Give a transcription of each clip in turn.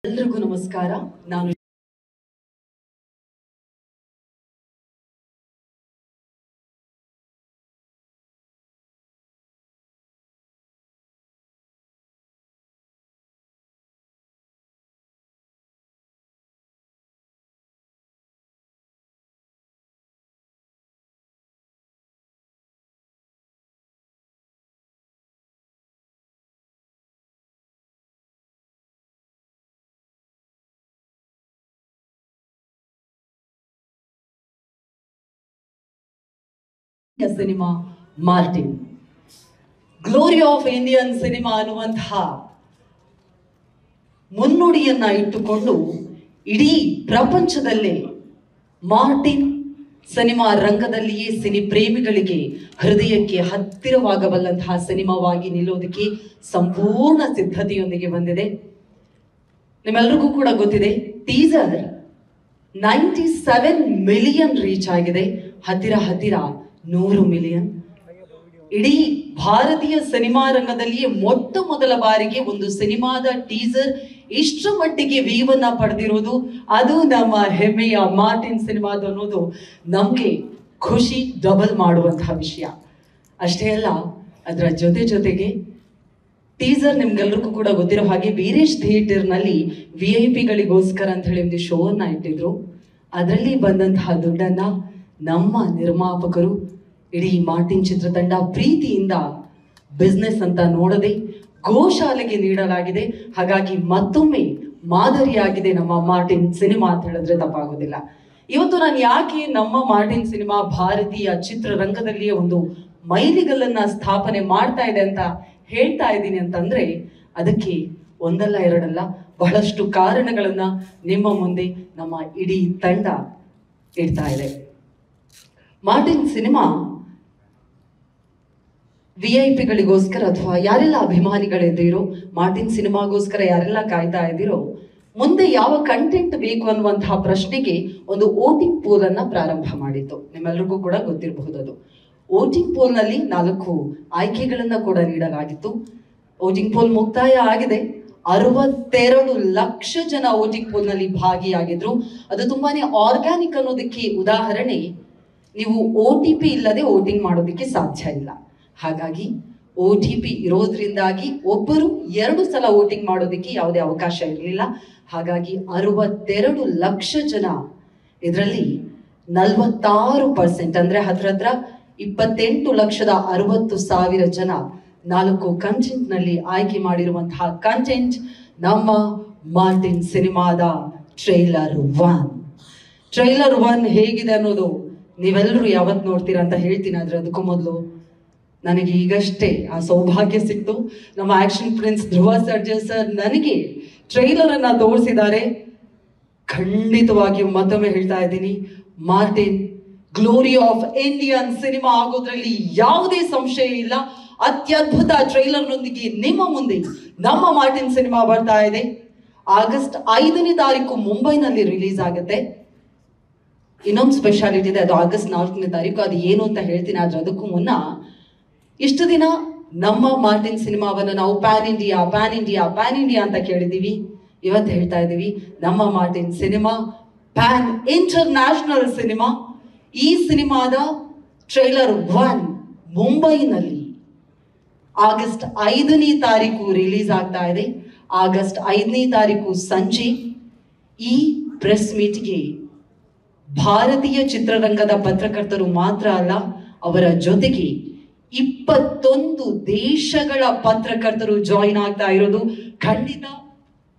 ಎಲ್ರಿಗೂ ನಮಸ್ಕಾರ. ನಾನು cinema Martin glory of Indian cinema ಅನ್ನುವಂತಹ ಮುನ್ನುಡಿಯನ್ನ ಇಟ್ಟುಕೊಂಡು ಇಡೀ ಪ್ರಪಂಚದಲ್ಲೇ ಮಾರ್ಟಿನ್ ಸಿನಿಮಾ ರಂಗದಲ್ಲಿಯೇ ಸಿನಿ ಪ್ರೇಮಿಗಳಿಗೆ ಹೃದಯಕ್ಕೆ ಹತ್ತಿರವಾಗಬಲ್ಲಂತಹ ಸಿನಿಮಾವಾಗಿ ನಿಲ್ಲೋದಕ್ಕೆ ಸಂಪೂರ್ಣ ಸಿದ್ಧತೆಯೊಂದಿಗೆ ಬಂದಿದೆ. ನಿಮ್ಮೆಲ್ಲರಿಗೂ ಕೂಡ ಗೊತ್ತಿದೆ, ಟೀಸರ್ 97 ಮಿಲಿಯನ್ ರೀಚ್ ಆಗಿದೆ. ಹತ್ತಿರ 100 ಮಿಲಿಯನ್. ಇಡೀ ಭಾರತೀಯ ಸಿನಿಮಾ ರಂಗದಲ್ಲಿಯೇ ಮೊಟ್ಟ ಮೊದಲ ಬಾರಿಗೆ ಒಂದು ಸಿನಿಮಾದ ಟೀಸರ್ ಇಷ್ಟರ ಮಟ್ಟಿಗೆ ವೀವನ್ನ ಪಡೆದಿರೋದು ಅದು ನಮ್ಮ ಹೆಮ್ಮೆಯ ಮಾರ್ಟಿನ್ ಸಿನಿಮಾದ ಅನ್ನೋದು ನಮ್ಗೆ ಖುಷಿ ಡಬಲ್ ಮಾಡುವಂತಹ ವಿಷಯ. ಅಷ್ಟೇ ಅಲ್ಲ, ಅದರ ಜೊತೆಗೆ ಟೀಸರ್ ನಿಮ್ಗೆಲ್ರಿಗೂ ಕೂಡ ಗೊತ್ತಿರೋ ಹಾಗೆ ವೀರೇಶ್ ಥಿಯೇಟರ್ನಲ್ಲಿ VIP ಗಳಿಗೋಸ್ಕರ ಅಂತ ಹೇಳಿ ಒಂದು ಶೋ ಅನ್ನ ಇಟ್ಟಿದ್ರು. ಅದರಲ್ಲಿ ಬಂದಂತಹ ದುಡ್ಡನ್ನ ನಮ್ಮ ನಿರ್ಮಾಪಕರು, ಇಡೀ ಮಾರ್ಟಿನ್ ಚಿತ್ರತಂಡ ಪ್ರೀತಿಯಿಂದ ಬಿಸ್ನೆಸ್ ಅಂತ ನೋಡದೆ ಗೋಶಾಲೆಗೆ ನೀಡಲಾಗಿದೆ. ಹಾಗಾಗಿ ಮತ್ತೊಮ್ಮೆ ಮಾದರಿಯಾಗಿದೆ ನಮ್ಮ ಮಾರ್ಟಿನ್ ಸಿನಿಮಾ ಅಂತ ಹೇಳಿದ್ರೆ ತಪ್ಪಾಗೋದಿಲ್ಲ. ಇವತ್ತು ನಾನು ಯಾಕೆ ನಮ್ಮ ಮಾರ್ಟಿನ್ ಸಿನಿಮಾ ಭಾರತೀಯ ಚಿತ್ರರಂಗದಲ್ಲಿಯೇ ಒಂದು ಮೈಲಿಗಲ್ಲನ್ನ ಸ್ಥಾಪನೆ ಮಾಡ್ತಾ ಇದೆ ಅಂತ ಹೇಳ್ತಾ ಇದ್ದೀನಿ ಅಂತಂದ್ರೆ, ಅದಕ್ಕೆ ಒಂದಲ್ಲ ಎರಡಲ್ಲ ಬಹಳಷ್ಟು ಕಾರಣಗಳನ್ನ ನಿಮ್ಮ ಮುಂದೆ ನಮ್ಮ ಇಡೀ ತಂಡ ಇಡ್ತಾ ಇದೆ. ಮಾರ್ಟಿನ್ ಸಿನಿಮಾ VIP ಗಳಿಗೋಸ್ಕರ ಅಥವಾ ಯಾರೆಲ್ಲ ಅಭಿಮಾನಿಗಳಿದ್ದೀರೋ, ಮಾರ್ಟಿನ್ ಸಿನಿಮಾಗೋಸ್ಕರ ಯಾರೆಲ್ಲ ಕಾಯ್ತಾ ಇದ್ದೀರೋ, ಮುಂದೆ ಯಾವ ಕಂಟೆಂಟ್ ಬೇಕು ಅನ್ನುವಂತಹ ಪ್ರಶ್ನೆಗೆ ಒಂದು ವೋಟಿಂಗ್ ಪೋಲ್ ಅನ್ನ ಪ್ರಾರಂಭ ಮಾಡಿತ್ತು. ನಿಮ್ಮೆಲ್ಲರಿಗೂ ಕೂಡ ಗೊತ್ತಿರಬಹುದು. ಅದು ವೋಟಿಂಗ್ ಪೋಲ್ ನಲ್ಲಿ 4 ಆಯ್ಕೆಗಳನ್ನ ಕೂಡ ನೀಡಲಾಗಿತ್ತು. ವೋಟಿಂಗ್ ಪೋಲ್ ಮುಕ್ತಾಯ ಆಗಿದೆ. 62 ಲಕ್ಷ ಜನ ವೋಟಿಂಗ್ ಪೋಲ್ ನಲ್ಲಿ ಭಾಗಿಯಾಗಿದ್ರು. ಅದು ತುಂಬಾನೇ ಆರ್ಗ್ಯಾನಿಕ್ ಅನ್ನೋದಕ್ಕೆ ಉದಾಹರಣೆ, ನೀವು OTP ಇಲ್ಲದೆ ವೋಟಿಂಗ್ ಮಾಡೋದಕ್ಕೆ ಸಾಧ್ಯ ಇಲ್ಲ. ಹಾಗಾಗಿ OTP ಇರೋದ್ರಿಂದಾಗಿ ಒಬ್ಬರು 2 ಸಲ ವೋಟಿಂಗ್ ಮಾಡೋದಕ್ಕೆ ಯಾವುದೇ ಅವಕಾಶ ಇರಲಿಲ್ಲ. ಹಾಗಾಗಿ 62 ಲಕ್ಷ ಜನ, ಇದರಲ್ಲಿ 46% ಅಂದ್ರೆ ಹತ್ರ 28,60,000 ಜನ 4 ಕಂಟೆಂಟ್ ನಲ್ಲಿ ಆಯ್ಕೆ ಮಾಡಿರುವಂತಹ ಕಂಟೆಂಟ್ ನಮ್ಮ ಮಾರ್ಟಿನ್ ಸಿನಿಮಾದ ಟ್ರೈಲರ್ 1 ಹೇಗಿದೆ ಅನ್ನೋದು ನೀವೆಲ್ಲರೂ ಯಾವತ್ತು ನೋಡ್ತೀರಾ ಅಂತ ಹೇಳ್ತೀನಿ. ಆದ್ರೆ ಅದಕ್ಕೂ ಮೊದಲು ನನಗೆ ಈಗಷ್ಟೇ ಆ ಸೌಭಾಗ್ಯ ಸಿಕ್ತು. ನಮ್ಮ action prince Dhruva Sarja sir ನನಗೆ ಟ್ರೈಲರ್ ಅನ್ನ ತೋರಿಸಿದ್ದಾರೆ. ಖಂಡಿತವಾಗಿಯೂ ಮತ್ತೊಮ್ಮೆ ಹೇಳ್ತಾ ಇದ್ದೀನಿ, Martin glory of Indian cinema ಆಗೋದ್ರಲ್ಲಿ ಯಾವುದೇ ಸಂಶಯ ಇಲ್ಲ. ಅತ್ಯದ್ಭುತ ಟ್ರೈಲರ್ನೊಂದಿಗೆ ನಿಮ್ಮ ಮುಂದೆ ನಮ್ಮ ಮಾರ್ಟಿನ್ ಸಿನಿಮಾ ಬರ್ತಾ ಇದೆ. ಆಗಸ್ಟ್ 5ನೇ ತಾರೀಕು ಮುಂಬೈನಲ್ಲಿ ರಿಲೀಸ್ ಆಗುತ್ತೆ. ಇನ್ನೊಂದು ಸ್ಪೆಷಾಲಿಟಿ ಇದೆ, ಅದು ಆಗಸ್ಟ್ 4ನೇ ತಾರೀಕು. ಅದು ಏನು ಅಂತ ಹೇಳ್ತೀನಿ. ಆದ್ರೆ ಅದಕ್ಕೂ ಮುನ್ನ, ಇಷ್ಟು ದಿನ ನಮ್ಮ ಮಾರ್ಟಿನ್ ಸಿನಿಮಾವನ್ನ ನಾವು ಪ್ಯಾನ್ ಇಂಡಿಯಾ ಅಂತ ಕೇಳಿದೀವಿ. ಇವತ್ತು ಹೇಳ್ತಾ ಇದ್ದೀವಿ, ನಮ್ಮ Martin cinema PAN international cinema. ಈ ಸಿನಿಮಾದ ಟ್ರೈಲರ್ 1 ಮುಂಬೈನಲ್ಲಿ ಆಗಸ್ಟ್ 5ನೇ ತಾರೀಕು ರಿಲೀಸ್ ಆಗ್ತಾ ಇದೆ. ಆಗಸ್ಟ್ 5ನೇ ತಾರೀಕು ಸಂಜೆ ಈ ಪ್ರೆಸ್ ಮೀಟ್ಗೆ ಭಾರತೀಯ ಚಿತ್ರರಂಗದ ಪತ್ರಕರ್ತರು ಮಾತ್ರ ಅಲ್ಲ, ಅವರ ಜೊತೆಗೆ 21 ದೇಶಗಳ ಪತ್ರಕರ್ತರು ಜಾಯಿನ್ ಆಗ್ತಾ ಇರೋದು. ಖಂಡಿತ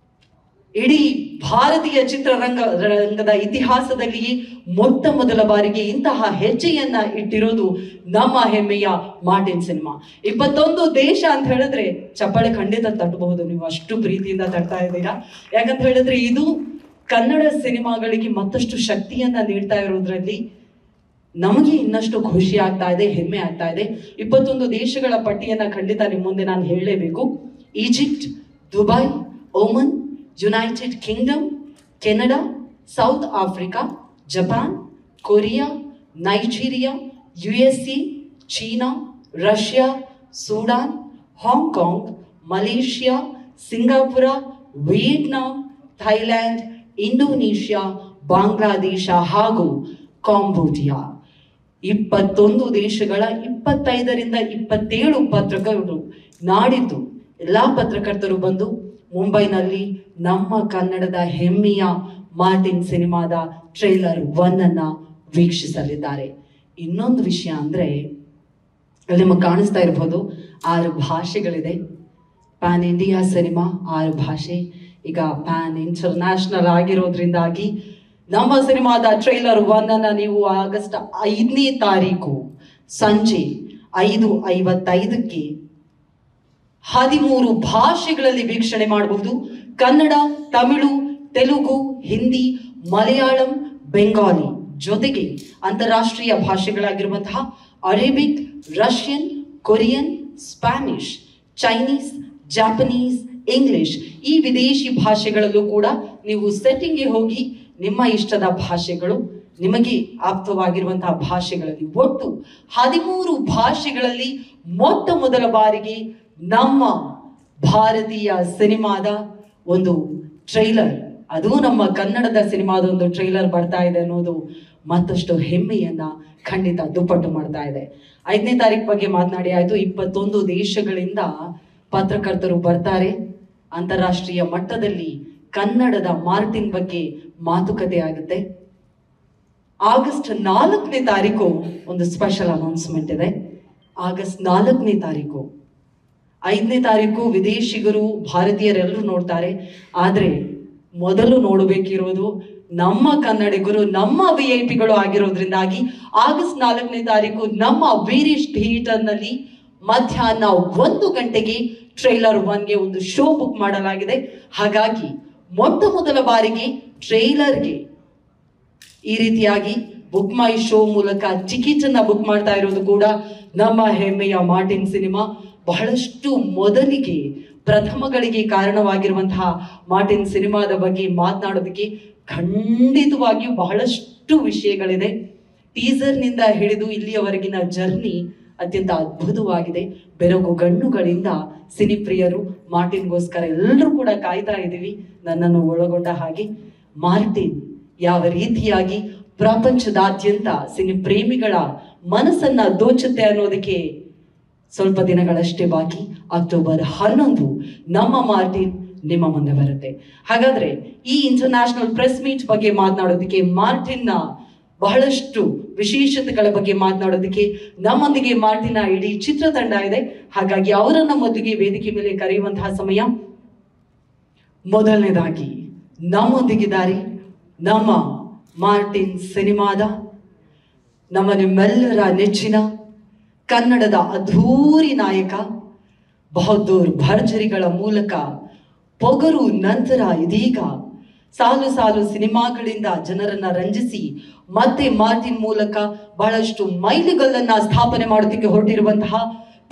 ಇಡೀ ಭಾರತೀಯ ಚಿತ್ರರಂಗದ ಇತಿಹಾಸದಲ್ಲಿಯೇ ಮೊಟ್ಟ ಮೊದಲ ಬಾರಿಗೆ ಇಂತಹ ಹೆಜ್ಜೆಯನ್ನ ಇಟ್ಟಿರೋದು ನಮ್ಮ ಹೆಮ್ಮೆಯ ಮಾರ್ಟಿನ್ ಸಿನಿಮಾ. 21 ದೇಶ ಅಂತ ಹೇಳಿದ್ರೆ ಚಪ್ಪಾಳೆ ಖಂಡಿತ ತಟ್ಟಬಹುದು. ನೀವು ಅಷ್ಟು ಪ್ರೀತಿಯಿಂದ ತಟ್ತಾ ಇದ್ದೀರಾ. ಯಾಕಂತ ಹೇಳಿದ್ರೆ ಇದು ಕನ್ನಡ ಸಿನಿಮಾಗಳಿಗೆ ಮತ್ತಷ್ಟು ಶಕ್ತಿಯನ್ನ ನೀಡ್ತಾ ಇರೋದ್ರಲ್ಲಿ ನಮಗೆ ಇನ್ನಷ್ಟು ಖುಷಿ ಆಗ್ತಾ ಇದೆ, ಹೆಮ್ಮೆ ಆಗ್ತಾ ಇದೆ. 21 ದೇಶಗಳ ಪಟ್ಟಿಯನ್ನ ಖಂಡಿತ ನಿಮ್ಮ ಮುಂದೆ ನಾನು ಹೇಳಲೇಬೇಕು. Egypt, Dubai, Oman, United Kingdom, Canada, South Africa, Japan, Korea, Nigeria, USA, China, Russia, Sudan, Hong Kong, Malaysia, Singapore, Vietnam, Thailand, Indonesia, Bangladesh ಹಾಗೂ ಕಾಂಬೋಡಿಯಾ 21 ದೇಶಗಳ 25ರಿಂದ 27 ಪತ್ರಕರ್ತರು ನಾಡಿದ್ದು ಎಲ್ಲಾ ಪತ್ರಕರ್ತರು ಬಂದು ಮುಂಬೈನಲ್ಲಿ ನಮ್ಮ ಕನ್ನಡದ ಹೆಮ್ಮೆಯ ಮಾರ್ಟಿನ್ ಸಿನಿಮಾದ ಟ್ರೈಲರ್ 1 ಅನ್ನ ವೀಕ್ಷಿಸಲಿದ್ದಾರೆ. ಇನ್ನೊಂದು ವಿಷಯ ಅಂದ್ರೆ ಅಲ್ಲಿ ನಿಮಗೆ ಕಾಣಿಸ್ತಾ ಇರಬಹುದು 6 ಭಾಷೆಗಳಿದೆ. ಪ್ಯಾನ್ ಇಂಡಿಯಾ ಸಿನಿಮಾ 6 ಭಾಷೆ, ಈಗ ಪ್ಯಾನ್ ಇಂಟರ್ನ್ಯಾಷನಲ್ ಆಗಿರೋದ್ರಿಂದಾಗಿ ನಮ್ಮ ಸಿನಿಮಾದ ಟ್ರೈಲರ್ 1 ಅನ್ನ ನೀವು ಆಗಸ್ಟ್ 5ನೇ ತಾರೀಕು ಸಂಜೆ 5:55ಕ್ಕೆ 13 ಭಾಷೆಗಳಲ್ಲಿ ವೀಕ್ಷಣೆ ಮಾಡಬಹುದು. ಕನ್ನಡ, ತಮಿಳು, ತೆಲುಗು, ಹಿಂದಿ, ಮಲಯಾಳಂ, ಬೆಂಗಾಲಿ ಜೊತೆಗೆ ಅಂತಾರಾಷ್ಟ್ರೀಯ ಭಾಷೆಗಳಾಗಿರುವಂತಹ Arabic, Russian, Korean, Spanish, Chinese, Japanese, English ಈ ವಿದೇಶಿ ಭಾಷೆಗಳಲ್ಲೂ ಕೂಡ ನೀವು ಸೆಟ್ಟಿಂಗ್ಗೆ ಹೋಗಿ ನಿಮ್ಮ ಇಷ್ಟದ ಭಾಷೆಗಳು, ನಿಮಗೆ ಆಪ್ತವಾಗಿರುವಂತಹ ಭಾಷೆಗಳಲ್ಲಿ ಒಟ್ಟು 13 ಭಾಷೆಗಳಲ್ಲಿ ಮೊಟ್ಟ ಮೊದಲ ಬಾರಿಗೆ ನಮ್ಮ ಭಾರತೀಯ ಸಿನಿಮಾದ ಒಂದು ಟ್ರೈಲರ್, ಅದು ನಮ್ಮ ಕನ್ನಡದ ಸಿನಿಮಾದ ಒಂದು ಟ್ರೈಲರ್ ಬರ್ತಾ ಇದೆ ಅನ್ನೋದು ಮತ್ತಷ್ಟು ಹೆಮ್ಮೆಯನ್ನ ಖಂಡಿತ ದುಪ್ಪಟ್ಟು ಮಾಡ್ತಾ ಇದೆ. 5ನೇ ತಾರೀಕು ಬಗ್ಗೆ ಮಾತನಾಡಿ ಆಯ್ತು. 21 ದೇಶಗಳಿಂದ ಪತ್ರಕರ್ತರು ಬರ್ತಾರೆ. ಅಂತಾರಾಷ್ಟ್ರೀಯ ಮಟ್ಟದಲ್ಲಿ ಕನ್ನಡದ ಮಾರ್ಟಿನ್ ಬಗ್ಗೆ ಮಾತುಕತೆ ಆಗುತ್ತೆ. ಆಗಸ್ಟ್ 4ನೇ ತಾರೀಕು ಒಂದು ಸ್ಪೆಷಲ್ ಅನೌನ್ಸ್ಮೆಂಟ್ ಇದೆ. ಆಗಸ್ಟ್ 4ನೇ ತಾರೀಕು, 5ನೇ ತಾರೀಕು ವಿದೇಶಿಗರು ಭಾರತೀಯರೆಲ್ಲರೂ ನೋಡ್ತಾರೆ. ಆದ್ರೆ ಮೊದಲು ನೋಡಬೇಕಿರೋದು ನಮ್ಮ ಕನ್ನಡಿಗರು, ನಮ್ಮ VIP ಗಳು ಆಗಿರೋದ್ರಿಂದಾಗಿ ಆಗಸ್ಟ್ 4ನೇ ತಾರೀಕು ನಮ್ಮ ವೀರೇಶ್ ಥಿಯೇಟರ್ ನಲ್ಲಿ ಮಧ್ಯಾಹ್ನ 1 ಗಂಟೆಗೆ ಟ್ರೈಲರ್ 1ಗೆ ಒಂದು ಶೋ ಬುಕ್ ಮಾಡಲಾಗಿದೆ. ಹಾಗಾಗಿ ಮೊಟ್ಟ ಮೊದಲ ಬಾರಿಗೆ ಟ್ರೈಲರ್ಗೆ ಈ ರೀತಿಯಾಗಿ ಬುಕ್ ಮೈ ಶೋ ಮೂಲಕ ಟಿಕೆಟ್ ಅನ್ನ ಬುಕ್ ಮಾಡ್ತಾ ಇರೋದು ಕೂಡ ನಮ್ಮ ಹೆಮ್ಮೆಯ ಮಾರ್ಟಿನ್ ಸಿನಿಮಾ. ಬಹಳಷ್ಟು ಮೊದಲಿಗೆ ಪ್ರಥಮಗಳಿಗೆ ಕಾರಣವಾಗಿರುವಂತಹ ಮಾರ್ಟಿನ್ ಸಿನಿಮಾದ ಬಗ್ಗೆ ಮಾತನಾಡೋದಕ್ಕೆ ಖಂಡಿತವಾಗಿಯೂ ಬಹಳಷ್ಟು ವಿಷಯಗಳಿದೆ. ಟೀಸರ್ನಿಂದ ಹಿಡಿದು ಇಲ್ಲಿಯವರೆಗಿನ ಜರ್ನಿ ಅತ್ಯಂತ ಅದ್ಭುತವಾಗಿದೆ. ಬೆರಗು ಗಣ್ಣುಗಳಿಂದ ಸಿನಿಪ್ರಿಯರು ಮಾರ್ಟಿನ್ಗೋಸ್ಕರ ಎಲ್ಲರೂ ಕೂಡ ಕಾಯ್ತಾ ಇದ್ದೀವಿ, ನನ್ನನ್ನು ಒಳಗೊಂಡ ಹಾಗೆ. ಮಾರ್ಟಿನ್ ಯಾವ ರೀತಿಯಾಗಿ ಪ್ರಪಂಚದಾದ್ಯಂತ ಸಿನಿ ಪ್ರೇಮಿಗಳ ಮನಸ್ಸನ್ನ ದೋಚುತ್ತೆ ಅನ್ನೋದಕ್ಕೆ ಸ್ವಲ್ಪ ದಿನಗಳಷ್ಟೇ ಬಾಕಿ. ಅಕ್ಟೋಬರ್ 11 ನಮ್ಮ ಮಾರ್ಟಿನ್ ನಿಮ್ಮ ಮುಂದೆ ಬರುತ್ತೆ. ಹಾಗಾದ್ರೆ ಈ ಇಂಟರ್ನ್ಯಾಷನಲ್ ಪ್ರೆಸ್ ಮೀಟ್ ಬಗ್ಗೆ ಮಾತನಾಡೋದಕ್ಕೆ, ಮಾರ್ಟಿನ್ನ ಬಹಳಷ್ಟು ವಿಶೇಷತೆಗಳ ಬಗ್ಗೆ ಮಾತನಾಡೋದಕ್ಕೆ ನಮ್ಮೊಂದಿಗೆ ಮಾರ್ಟಿನ ಇಡೀ ಚಿತ್ರತಂಡ ಇದೆ. ಹಾಗಾಗಿ ಅವರನ್ನ ಮೊದಲಿಗೆ ವೇದಿಕೆ ಮೇಲೆ ಕರೆಯುವಂತಹ ಸಮಯ. ಮೊದಲನೇದಾಗಿ ನಮ್ಮೊಂದಿಗಿದ್ದಾರೆ ನಮ್ಮ ಮಾರ್ಟಿನ್ ಸಿನಿಮಾದ, ನಮ್ಮ ನಿಮ್ಮೆಲ್ಲರ ನೆಚ್ಚಿನ ಕನ್ನಡದ ಅದ್ಧೂರಿ ನಾಯಕ, ಬಹದ್ದೂರ್ ಭರ್ಜರಿಗಳ ಮೂಲಕ ಪೊಗರು ನಂತರ ಇದೀಗ ಸಾಲು ಸಾಲು ಸಿನಿಮಾಗಳಿಂದ ಜನರನ್ನ ರಂಜಿಸಿ ಮತ್ತೆ ಮಾರ್ಟಿನ್ ಮೂಲಕ ಬಹಳಷ್ಟು ಮೈಲಿಗಲ್ಲನ್ನ ಸ್ಥಾಪನೆ ಮಾಡೋದಕ್ಕೆ ಹೊರಟಿರುವಂತಹ,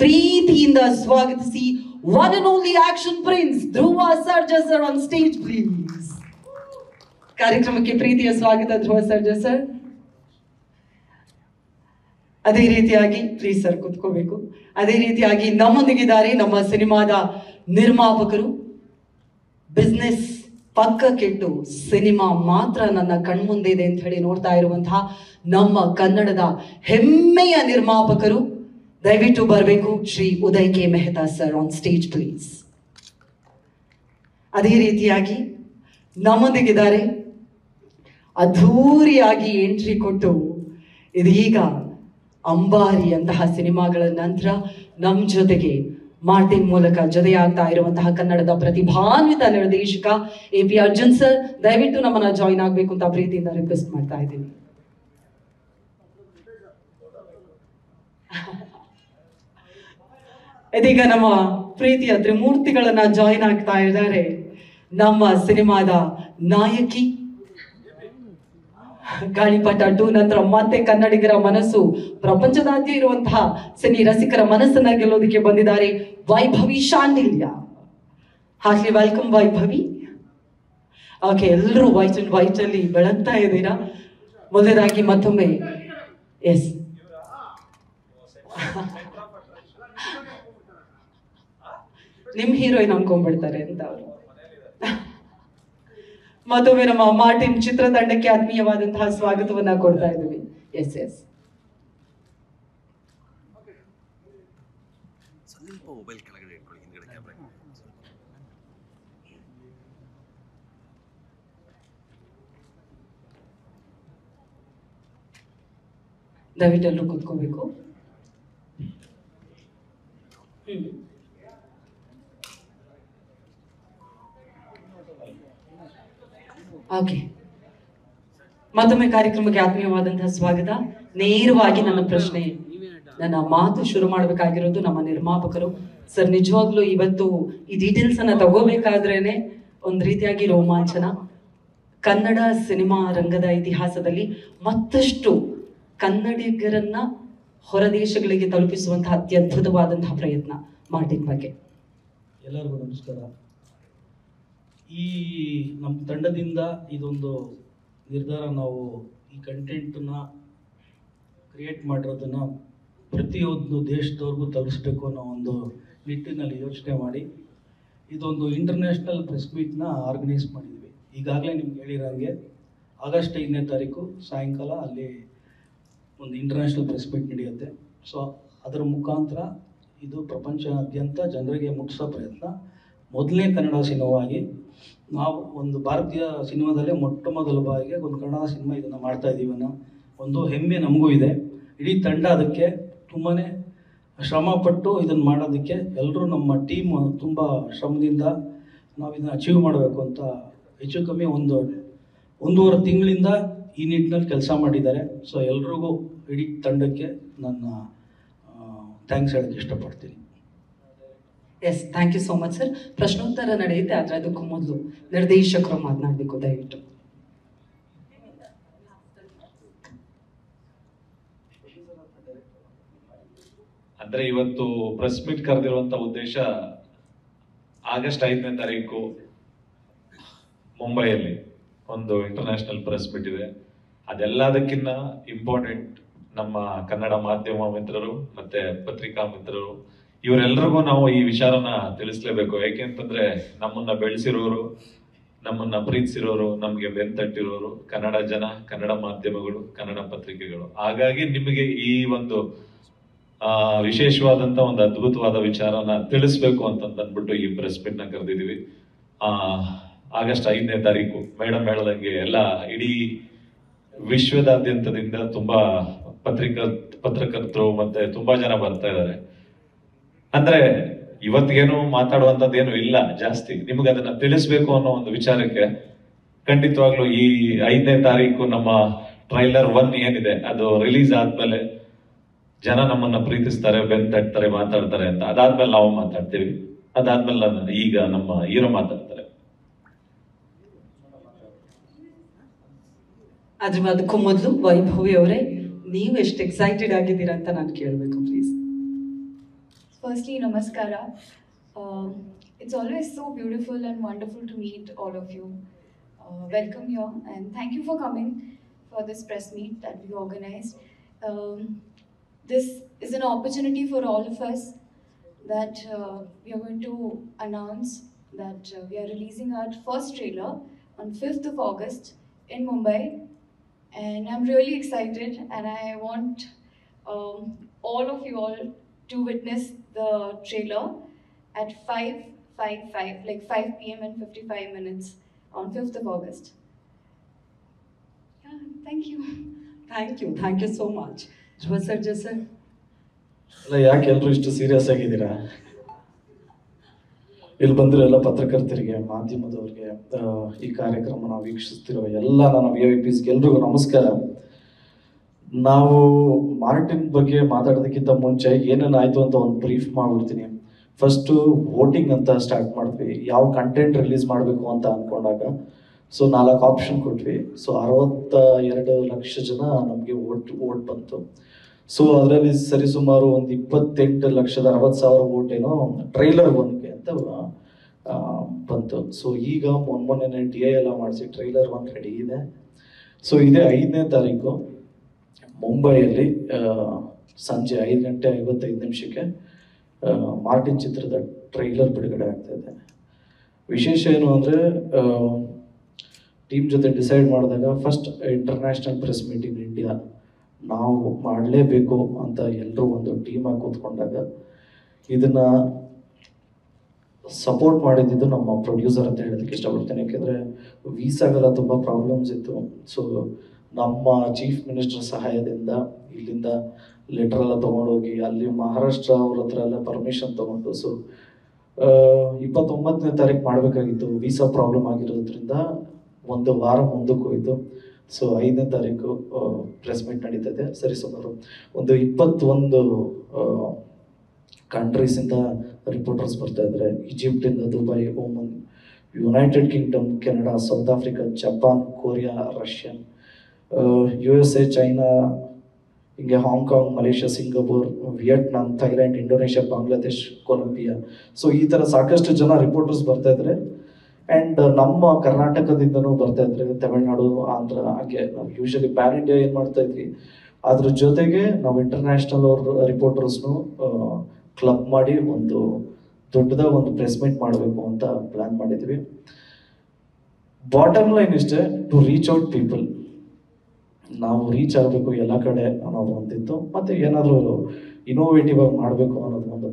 ಪ್ರೀತಿಯಿಂದ ಸ್ವಾಗತಿಸಿ one and only action prince Dhruva Sarja sir on stage please. ಕಾರ್ಯಕ್ರಮಕ್ಕೆ ಪ್ರೀತಿಯ ಸ್ವಾಗತ ಧ್ರುವ ಸರ್ಜಾ ಸರ್. ಅದೇ ರೀತಿಯಾಗಿ ಪ್ಲೀಸ್ ಸರ್ ಕುತ್ಕೋಬೇಕು. ಅದೇ ರೀತಿಯಾಗಿ ನಮ್ಮೊಂದಿಗಿದ್ದಾರೆ ನಮ್ಮ ಸಿನಿಮಾದ ನಿರ್ಮಾಪಕರು. ಬಿಸ್ನೆಸ್ ಪಕ್ಕ ಕೆಟ್ಟು ಸಿನಿಮಾ ಮಾತ್ರ ನನ್ನ ಕಣ್ಮುಂದೆ ಇದೆ ಅಂತ ಹೇಳಿ ನೋಡ್ತಾ ಇರುವಂತಹ ನಮ್ಮ ಕನ್ನಡದ ಹೆಮ್ಮೆಯ ನಿರ್ಮಾಪಕರು. ದಯವಿಟ್ಟು ಬರಬೇಕು Shri Uday K Mehta sir on stage please. ಅದೇ ರೀತಿಯಾಗಿ ನಮ್ಮೊಂದಿಗಿದ್ದಾರೆ, ಅದ್ಧೂರಿಯಾಗಿ ಎಂಟ್ರಿ ಕೊಟ್ಟು ಇದೀಗ ಅಂಬಾರಿ ಅಂತಹ ಸಿನಿಮಾಗಳ ನಂತರ ನಮ್ಮ ಜೊತೆಗೆ ಮಾರ್ಟಿನ್ ಮೂಲಕ ಜೊತೆಯಾಗ್ತಾ ಇರುವಂತಹ ಕನ್ನಡದ ಪ್ರತಿಭಾನ್ವಿತ ನಿರ್ದೇಶಕ AP ಅರ್ಜುನ್ ಸರ್, ದಯವಿಟ್ಟು ನಮ್ಮನ್ನ ಜಾಯಿನ್ ಆಗ್ಬೇಕು ಅಂತ ಪ್ರೀತಿಯಿಂದ ರಿಕ್ವೆಸ್ಟ್ ಮಾಡ್ತಾ ಇದ್ದೀನಿ. ಇದೀಗ ನಮ್ಮ ಪ್ರೀತಿಯ ತ್ರಿಮೂರ್ತಿಗಳನ್ನ ಜಾಯಿನ್ ಆಗ್ತಾ ಇದ್ದಾರೆ. ನಮ್ಮ ಸಿನಿಮಾದ ನಾಯಕಿ, ಗಾಳಿಪಟ 2 ನಂತರ ಮತ್ತೆ ಕನ್ನಡಿಗರ ಮನಸ್ಸು, ಪ್ರಪಂಚದಾದ್ಯ ಇರುವಂತಹ ಸಿನಿ ರಸಿಕರ ಮನಸ್ಸನ್ನ ಗೆಲ್ಲೋದಕ್ಕೆ ಬಂದಿದ್ದಾರೆ ವೈಭವಿ ಶಾಂಡಿಲ್ಯ. ಹಾಗೆ ವೆಲ್ಕಮ್ ವೈಭವಿ. ಓಕೆ, ಎಲ್ಲರೂ ವೈಟ್ ಅಂಡ್ ವೈಟ್ ಅಲ್ಲಿ ಬೆಳಗ್ತಾ ಇದ್ದೀರಾ. ಮೊದಲಾಗಿ ಮತ್ತೊಮ್ಮೆ ಎಸ್ ನಿಮ್ ಹೀರೋಯಿನ್ ಅನ್ಕೊಂಡ್ಬಿಡ್ತಾರೆ ಅಂತ ಅವರು. ಮತ್ತೊಮ್ಮೆ ನಮ್ಮ ಮಾರ್ಟಿನ್ ಚಿತ್ರತಂಡಕ್ಕೆ ಆತ್ಮೀಯವಾದಂತಹ ಸ್ವಾಗತವನ್ನ ಕೊಡ್ತಾ ಇದ್ದೀವಿ. ಎಸ್ ಎಸ್ ದಯವಿಟ್ಟು ಎಲ್ಲರೂ ಕೂತ್ಕೋಬೇಕು. ಓಕೆ, ಮತ್ತೊಮ್ಮೆ ಕಾರ್ಯಕ್ರಮಕ್ಕೆ ಆತ್ಮೀಯವಾದಂತಹ ಸ್ವಾಗತ. ನೇರವಾಗಿ ನನ್ನ ಪ್ರಶ್ನೆ, ನನ್ನ ಮಾತು ಶುರು ಮಾಡಬೇಕಾಗಿರೋದು ನಮ್ಮ ನಿರ್ಮಾಪಕರು. ಸರ್, ನಿಜವಾಗ್ಲೂ ಇವತ್ತು ಈ ಡೀಟೇಲ್ಸ್ ಅನ್ನ ತಗೋಬೇಕಾದ್ರೇನೆ ಒಂದ್ ರೀತಿಯಾಗಿ ರೋಮಾಂಚನ. ಕನ್ನಡ ಸಿನಿಮಾ ರಂಗದ ಇತಿಹಾಸದಲ್ಲಿ ಮತ್ತಷ್ಟು ಕನ್ನಡಿಗರನ್ನ ಹೊರದೇಶಗಳಿಗೆ ತಲುಪಿಸುವಂತಹ ಅತ್ಯದ್ಭುತವಾದಂತಹ ಪ್ರಯತ್ನ ಮಾರ್ಟಿನ್ ಬಗ್ಗೆ. ಎಲ್ಲರಿಗೂ ನಮಸ್ಕಾರ. ಈ ನಮ್ಮ ತಂಡದಿಂದ ಇದೊಂದು ನಿರ್ಧಾರ, ನಾವು ಈ ಕಂಟೆಂಟನ್ನ ಕ್ರಿಯೇಟ್ ಮಾಡಿರೋದನ್ನು ಪ್ರತಿಯೊಂದು ದೇಶದವ್ರಿಗೂ ತಲುಪಿಸ್ಬೇಕು ಅನ್ನೋ ಒಂದು ನಿಟ್ಟಿನಲ್ಲಿ ಯೋಚನೆ ಮಾಡಿ ಇದೊಂದು ಇಂಟರ್ನ್ಯಾಷನಲ್ ಪ್ರೆಸ್ ಮೀಟ್ನ ಆರ್ಗನೈಸ್ ಮಾಡಿದ್ವಿ. ಈಗಾಗಲೇ ನಿಮ್ಗೆ ಹೇಳಿರೋಂಗೆ ಆಗಸ್ಟ್ 5ನೇ ತಾರೀಕು ಸಾಯಂಕಾಲ ಅಲ್ಲಿ ಒಂದು ಇಂಟರ್ನ್ಯಾಷನಲ್ ಪ್ರೆಸ್ ಮೀಟ್ ನಡೆಯುತ್ತೆ. ಸೊ ಅದರ ಮುಖಾಂತರ ಇದು ಪ್ರಪಂಚಾದ್ಯಂತ ಜನರಿಗೆ ಮುಟ್ಟಿಸೋ ಪ್ರಯತ್ನ. ಮೊದಲನೇ ಕನ್ನಡ ಸಿನಿಮಾವಾಗಿ ನಾವು ಒಂದು ಭಾರತೀಯ ಸಿನಿಮಾದಲ್ಲೇ ಮೊಟ್ಟ ಮೊದಲ ಬಾರಿಗೆ ಒಂದು ಕನ್ನಡ ಸಿನಿಮಾ ಇದನ್ನು ಮಾಡ್ತಾ ಇದ್ದೀವಿ ಅನ್ನೋ ಒಂದು ಹೆಮ್ಮೆ ನಮಗೂ ಇದೆ. ಇಡೀ ತಂಡ ಅದಕ್ಕೆ ತುಂಬಾ ಶ್ರಮಪಟ್ಟು ಇದನ್ನು ಮಾಡೋದಕ್ಕೆ ಎಲ್ಲರೂ ನಮ್ಮ ಟೀಮ್ ತುಂಬ ಶ್ರಮದಿಂದ ನಾವು ಇದನ್ನು ಅಚೀವ್ ಮಾಡಬೇಕು ಅಂತ ಹೆಚ್ಚು ಕಮ್ಮಿ ಒಂದೂವರೆ ತಿಂಗಳಿಂದ ಈ ನಿಟ್ಟಿನಲ್ಲಿ ಕೆಲಸ ಮಾಡಿದ್ದಾರೆ. ಸೊ ಎಲ್ರಿಗೂ ಇಡೀ ತಂಡಕ್ಕೆ ನನ್ನ ಥ್ಯಾಂಕ್ಸ್ ಹೇಳೋಕ್ಕೆ ಇಷ್ಟಪಡ್ತೀನಿ. Yes, thank you so much sir. ಪ್ರಶ್ನೋತ್ತರ ನಡೆಯುತ್ತೆ, ಆದರೆ ಅದಕ್ಕೂ ಮೊದಲು ನಿರ್ದೇಶಕರು ಮಾತನಾಡಬೇಕು ದಯವಿಟ್ಟು. ಅಂದ್ರೆ ಇವತ್ತು ಪ್ರೆಸ್ ಮೀಟ್ ಕರೆದಿರುವಂತ ಉದ್ದೇಶ, ಆಗಸ್ಟ್ 5ನೇ ತಾರೀಕು ಮುಂಬೈಯಲ್ಲಿ ಒಂದು ಇಂಟರ್ನ್ಯಾಷನಲ್ ಪ್ರೆಸ್ ಮೀಟ್ ಇದೆ. ಅದೆಲ್ಲದಕ್ಕಿಂತ ಇಂಪಾರ್ಟೆಂಟ್ ನಮ್ಮ ಕನ್ನಡ ಮಾಧ್ಯಮ ಮಿತ್ರರು ಮತ್ತೆ ಪತ್ರಿಕಾ ಮಿತ್ರರು ಇವರೆಲ್ಲರಿಗೂ ನಾವು ಈ ವಿಚಾರನ ತಿಳಿಸ್ಲೇಬೇಕು. ಯಾಕೆಂತಂದ್ರೆ ನಮ್ಮನ್ನ ಬೆಳೆಸಿರೋರು, ನಮ್ಮನ್ನ ಪ್ರೀತಿಸಿರೋರು, ನಮ್ಗೆ ಬೆಂತಟ್ಟಿರೋರು ಕನ್ನಡ ಜನ, ಕನ್ನಡ ಮಾಧ್ಯಮಗಳು, ಕನ್ನಡ ಪತ್ರಿಕೆಗಳು. ಹಾಗಾಗಿ ನಿಮಗೆ ಈ ಒಂದು ವಿಶೇಷವಾದಂತ ಒಂದು ಅದ್ಭುತವಾದ ವಿಚಾರನ ತಿಳಿಸ್ಬೇಕು ಅಂತಂದ್ಬಿಟ್ಟು ಈ ಪ್ರೆಸ್ ಮೀಟ್ ನ ಕರೆದಿದೀವಿ. ಆಗಸ್ಟ್ 5ನೇ ತಾರೀಕು ಮೇಡಮ್ ಹೇಳದಂಗೆ ಎಲ್ಲ ಇಡೀ ವಿಶ್ವದಾದ್ಯಂತದಿಂದ ತುಂಬಾ ಪತ್ರಕರ್ತರು ಮತ್ತೆ ತುಂಬಾ ಜನ ಬರ್ತಾ ಇದ್ದಾರೆ. ಅಂದ್ರೆ ಇವತ್ತಿಗೇನು ಮಾತಾಡುವಂತದ್ದೇನು ಇಲ್ಲ ಜಾಸ್ತಿ, ನಿಮ್ಗೆ ಅದನ್ನ ತಿಳಿಸ್ಬೇಕು ಅನ್ನೋ ಒಂದು ವಿಚಾರಕ್ಕೆ ಖಂಡಿತವಾಗ್ಲೂ ಈ 5ನೇ ತಾರೀಕು ನಮ್ಮ ಟ್ರೈಲರ್ 1 ಏನಿದೆ ಅದು ರಿಲೀಸ್ ಆದ್ಮೇಲೆ ಜನ ನಮ್ಮನ್ನ ಪ್ರೀತಿಸ್ತಾರೆ, ಬೆಂತಟ್ತಾರೆ, ಮಾತಾಡ್ತಾರೆ ಅಂತ. ಅದಾದ್ಮೇಲೆ ನಾವು ಮಾತಾಡ್ತೀವಿ. ಅದಾದ್ಮೇಲೆ ಈಗ ನಮ್ಮ ಹೀರೋ ಮಾತಾಡ್ತಾರೆ. ಅದಕ್ಕೂ ಮೊದಲು ವೈಭವಿ ಅವರೇ, ನೀವು ಎಷ್ಟು ಎಕ್ಸೈಟೆಡ್ ಆಗಿದ್ದೀರಾ ಅಂತ ನಾನು ಕೇಳಬೇಕು please. Firstly, Namaskara. It's always so beautiful and wonderful to meet all of you. Welcome here and thank you for coming for this press meet that we organized. This is an opportunity for all of us that we are going to announce that we are releasing our first trailer on 5th of August in Mumbai. And I'm really excited and I want all of you all to witness the trailer at 5:55, like 5 p.m. and 55 minutes on 5th of August. Yeah, thank you. Thank you so much. Sir, ಅಲ್ಲ, ಯಾಕೆ ಎಲ್ಲರೂ ಇಷ್ಟು serious ಆಗಿದ್ದೀರಾ? ಇಲ್ಲಿ ಬಂದಿರೋ ಎಲ್ಲ ಪತ್ರಕರ್ತರಿಗೆ, ಮಾಧ್ಯಮದವ್ರಿಗೆ, ಈ ಕಾರ್ಯಕ್ರಮನ ವೀಕ್ಷಿಸ್ತಿರೋ ಎಲ್ಲ ನನ್ನ VIPಸ್ಗೆ ಎಲ್ರಿಗೂ ನಮಸ್ಕಾರ. ನಾವು ಮಾರ್ಟಿನ್ ಬಗ್ಗೆ ಮಾತಾಡೋದಕ್ಕಿಂತ ಮುಂಚೆ ಏನೇನಾಯ್ತು ಅಂತ ಒಂದು ಬ್ರೀಫ್ ಮಾಡ್ಬಿಡ್ತೀನಿ. ಫಸ್ಟು ವೋಟಿಂಗ್ ಅಂತ ಸ್ಟಾರ್ಟ್ ಮಾಡಿದ್ವಿ. ಯಾವ ಕಂಟೆಂಟ್ ರಿಲೀಸ್ ಮಾಡಬೇಕು ಅಂತ ಅಂದ್ಕೊಂಡಾಗ ಸೊ 4 ಆಪ್ಷನ್ ಕೊಟ್ವಿ. ಸೊ 62 ಲಕ್ಷ ಜನ ನಮಗೆ ವೋಟ್ ಬಂತು. ಸೊ ಅದರಲ್ಲಿ ಸರಿಸುಮಾರು ಒಂದು 28,60,000 ವೋಟ್ ಏನೋ ಟ್ರೈಲರ್ 1ಗೆ ಅಂತ ಬಂತು. ಸೊ ಈಗ ಮೊನ್ನೆ DI ಎಲ್ಲ ಮಾಡಿಸಿ ಟ್ರೈಲರ್ 1 ರೆಡಿ ಇದೆ. ಸೊ ಇದೇ 5ನೇ ತಾರೀಕು ಮುಂಬೈಯಲ್ಲಿ ಸಂಜೆ 5:55 ಮಾರ್ಟಿನ್ ಚಿತ್ರದ ಟ್ರೈಲರ್ ಬಿಡುಗಡೆ ಆಗ್ತಾ ಇದೆ. ವಿಶೇಷ ಏನು ಅಂದರೆ ಟೀಮ್ ಜೊತೆ ಡಿಸೈಡ್ ಮಾಡಿದಾಗ first international press meet in India ನಾವು ಮಾಡಲೇಬೇಕು ಅಂತ ಎಲ್ಲರೂ ಒಂದು ಟೀಮಾಗಿ ಕೂತ್ಕೊಂಡಾಗ ಇದನ್ನು ಸಪೋರ್ಟ್ ಮಾಡಿದ್ದು ನಮ್ಮ ಪ್ರೊಡ್ಯೂಸರ್ ಅಂತ ಹೇಳೋದಕ್ಕೆ ಇಷ್ಟಪಡ್ತೇನೆ. ಯಾಕೆಂದರೆ ವೀಸಾಗೆಲ್ಲ ತುಂಬ ಪ್ರಾಬ್ಲಮ್ಸ್ ಇತ್ತು. ಸೊ ನಮ್ಮ ಚೀಫ್ ಮಿನಿಸ್ಟರ್ ಸಹಾಯದಿಂದ ಇಲ್ಲಿಂದ ಲೆಟರ್ ಎಲ್ಲ ತೊಗೊಂಡೋಗಿ ಅಲ್ಲಿ ಮಹಾರಾಷ್ಟ್ರ ಅವ್ರ ಹತ್ರ ಎಲ್ಲ ಪರ್ಮಿಷನ್ ತೊಗೊಂಡು ಸೊ 29ನೇ ತಾರೀಕು ಮಾಡಬೇಕಾಗಿತ್ತು. ವೀಸಾ ಪ್ರಾಬ್ಲಮ್ ಆಗಿರೋದ್ರಿಂದ ಒಂದು ವಾರ ಮುಂದಕ್ಕೆ ಹೋಯಿತು. ಸೊ 5ನೇ ತಾರೀಕು ಪ್ರೆಸ್ ಮೀಟ್ ನಡೀತದೆ. ಸರಿ ಸುಮಾರು ಒಂದು 21 ಕಂಟ್ರೀಸಿಂದ ರಿಪೋರ್ಟರ್ಸ್ ಬರ್ತಾ ಇದ್ದಾರೆ. ಈಜಿಪ್ಟಿಂದ, Dubai, Oman, United Kingdom, Canada, South Africa, Japan, Korea, Russian, USA, China, ಹಿಂಗೆ Hong Kong, Malaysia, Singapore, Vietnam, Thailand, Indonesia, Bangladesh, Colombia. So ಈ ಥರ ಸಾಕಷ್ಟು ಜನ ರಿಪೋರ್ಟರ್ಸ್ ಬರ್ತಾ ಇದ್ದಾರೆ. ಆ್ಯಂಡ್ ನಮ್ಮ ಕರ್ನಾಟಕದಿಂದನೂ ಬರ್ತಾ ಇದ್ದಾರೆ, ತಮಿಳ್ನಾಡು, ಆಂಧ್ರ. ಹಾಗೆ ನಾವು ಯೂಶಲಿ ಪ್ಯಾನ್ ಇಂಡಿಯಾ ಏನು ಮಾಡ್ತಾ ಇದ್ವಿ, ಅದ್ರ ಜೊತೆಗೆ ನಾವು ಇಂಟರ್ನ್ಯಾಷನಲ್ ಅವ್ರ ರಿಪೋರ್ಟರ್ಸ್ನು ಕ್ಲಬ್ ಮಾಡಿ ಒಂದು ದೊಡ್ಡದಾಗಿ ಒಂದು ಪ್ರೆಸ್ ಮೀಟ್ ಮಾಡಬೇಕು ಅಂತ ಪ್ಲ್ಯಾನ್ ಮಾಡಿದ್ವಿ. ಬಾಟಮ್ ಲೈನ್ ಇಷ್ಟೇ, ಟು ರೀಚ್ ಔಟ್ ಪೀಪಲ್. ನಾವು ರೀಚ್ ಆಗಬೇಕು ಎಲ್ಲ ಕಡೆ ಅನ್ನೋದು ಒಂದಿತ್ತು. ಮತ್ತು ಏನಾದರೂ ಇನೋವೇಟಿವ್ ಆಗಿ ಮಾಡಬೇಕು ಅನ್ನೋದು ಒಂದು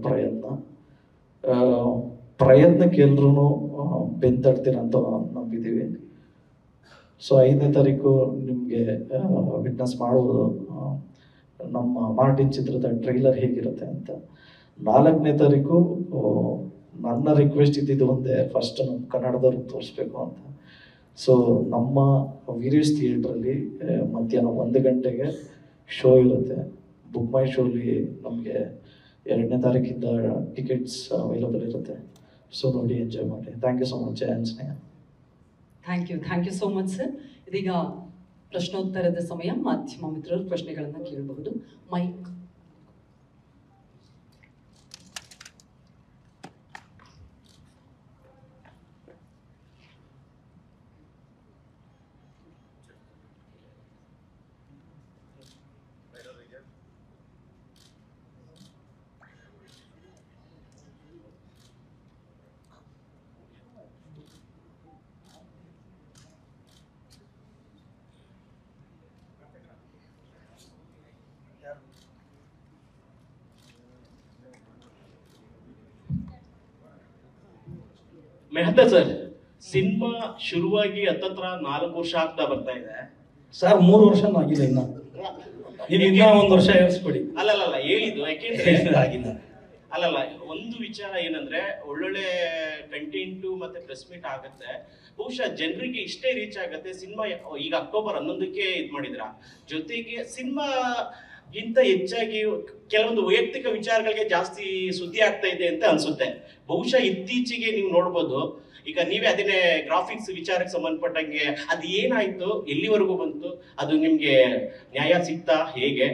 ಪ್ರಯತ್ನಕ್ಕೆ ಎಲ್ಲರೂ ಬೆಂತಡ್ತೀರಂತ ನಂಬಿದ್ದೀವಿ. ಸೊ 5ನೇ ತಾರೀಕು ನಿಮಗೆ ವಿಟ್ನೆಸ್ ಮಾಡುವುದು ನಮ್ಮ ಮಾರ್ಟಿನ್ ಚಿತ್ರದ ಟ್ರೈಲರ್ ಹೇಗಿರುತ್ತೆ ಅಂತ. 4ನೇ ತಾರೀಕು ನನ್ನ ರಿಕ್ವೆಸ್ಟ್ ಇದ್ದಿದ್ದು ಒಂದೇ, ಫಸ್ಟ್ ನಮ್ಮ ಕನ್ನಡದವ್ರಿಗೆ ತೋರಿಸ್ಬೇಕು ಅಂತ. ಸೊ ನಮ್ಮ ವೀರೇಶ್ ಥಿಯೇಟ್ರಲ್ಲಿ ಮಧ್ಯಾಹ್ನ 1 ಗಂಟೆಗೆ ಶೋ ಇರುತ್ತೆ. ಬುಕ್ ಮೈ ಶೋಲಿ ನಮಗೆ 2ನೇ ತಾರೀಕಿಂದ ಟಿಕೆಟ್ಸ್ ಅವೈಲಬಲ್ ಇರುತ್ತೆ. ಸೊ ನೋಡಿ, ಎಂಜಾಯ್ ಮಾಡಿ. Thank you so much. Jaya Anjaneya. Thank you so much sir. ಇದೀಗ ಪ್ರಶ್ನೋತ್ತರದ ಸಮಯ. ಮಾಧ್ಯಮ ಮಿತ್ರರು ಪ್ರಶ್ನೆಗಳನ್ನು ಕೇಳಬಹುದು. ಮೈಕ್. ಮೆಹತಾ ಸರ್, ಸಿನಿಮಾ ಶುರುವಾಗಿ ಹತ್ತತ್ರ 4 ವರ್ಷ ಆಗ್ತಾ ಬರ್ತಾ ಇದೆ ಸರ್. 3 ವರ್ಷನೂ ಆಗಿಲ್ಲ ಇನ್ನ. ನೀವು ಇನ್ನೂ 1 ವರ್ಷ ಏರಿಸ್ಬಿಡಿ. ಅಲ್ಲಲ್ಲ ಹೇಳಿದ್ದು ಯಾಕೆಂದ್ರೆ ಆಗಿಲ್ಲ. ಅಲ್ಲಲ್ಲ, ಒಂದು ವಿಚಾರ ಏನಂದ್ರೆ ಒಳ್ಳೊಳ್ಳೆ ಕಂಟೆಂಟು ಮತ್ತೆ ಪ್ರೆಸ್ ಮೀಟ್ ಆಗುತ್ತೆ. ಬಹುಶಃ ಜನರಿಗೆ ಇಷ್ಟೇ ರೀಚ್ ಆಗುತ್ತೆ. ಸಿನಿಮಾ ಈಗ ಅಕ್ಟೋಬರ್ 11ಕ್ಕೆ ಇದು ಮಾಡಿದ್ರ, ಜೊತೆಗೆ ಸಿನಿಮಾ ಗಿಂತ ಹೆಚ್ಚಾಗಿ ಕೆಲವೊಂದು ವೈಯಕ್ತಿಕ ವಿಚಾರಗಳಿಗೆ ಜಾಸ್ತಿ ಸುದ್ದಿ ಆಗ್ತಾ ಇದೆ ಅಂತ ಅನ್ಸುತ್ತೆ. ಬಹುಶಃ ಇತ್ತೀಚೆಗೆ ನೀವು ನೋಡ್ಬೋದು, ಈಗ ನೀವೇ ಅದನ್ನೇ ಗ್ರಾಫಿಕ್ಸ್ ವಿಚಾರಕ್ಕೆ ಸಂಬಂಧಪಟ್ಟಂಗೆ ಅದು ಏನಾಯ್ತು, ಎಲ್ಲಿವರೆಗೂ ಬಂತು, ಅದು ನಿಮ್ಗೆ ನ್ಯಾಯ ಸಿಗ್ತಾ ಹೇಗೆ?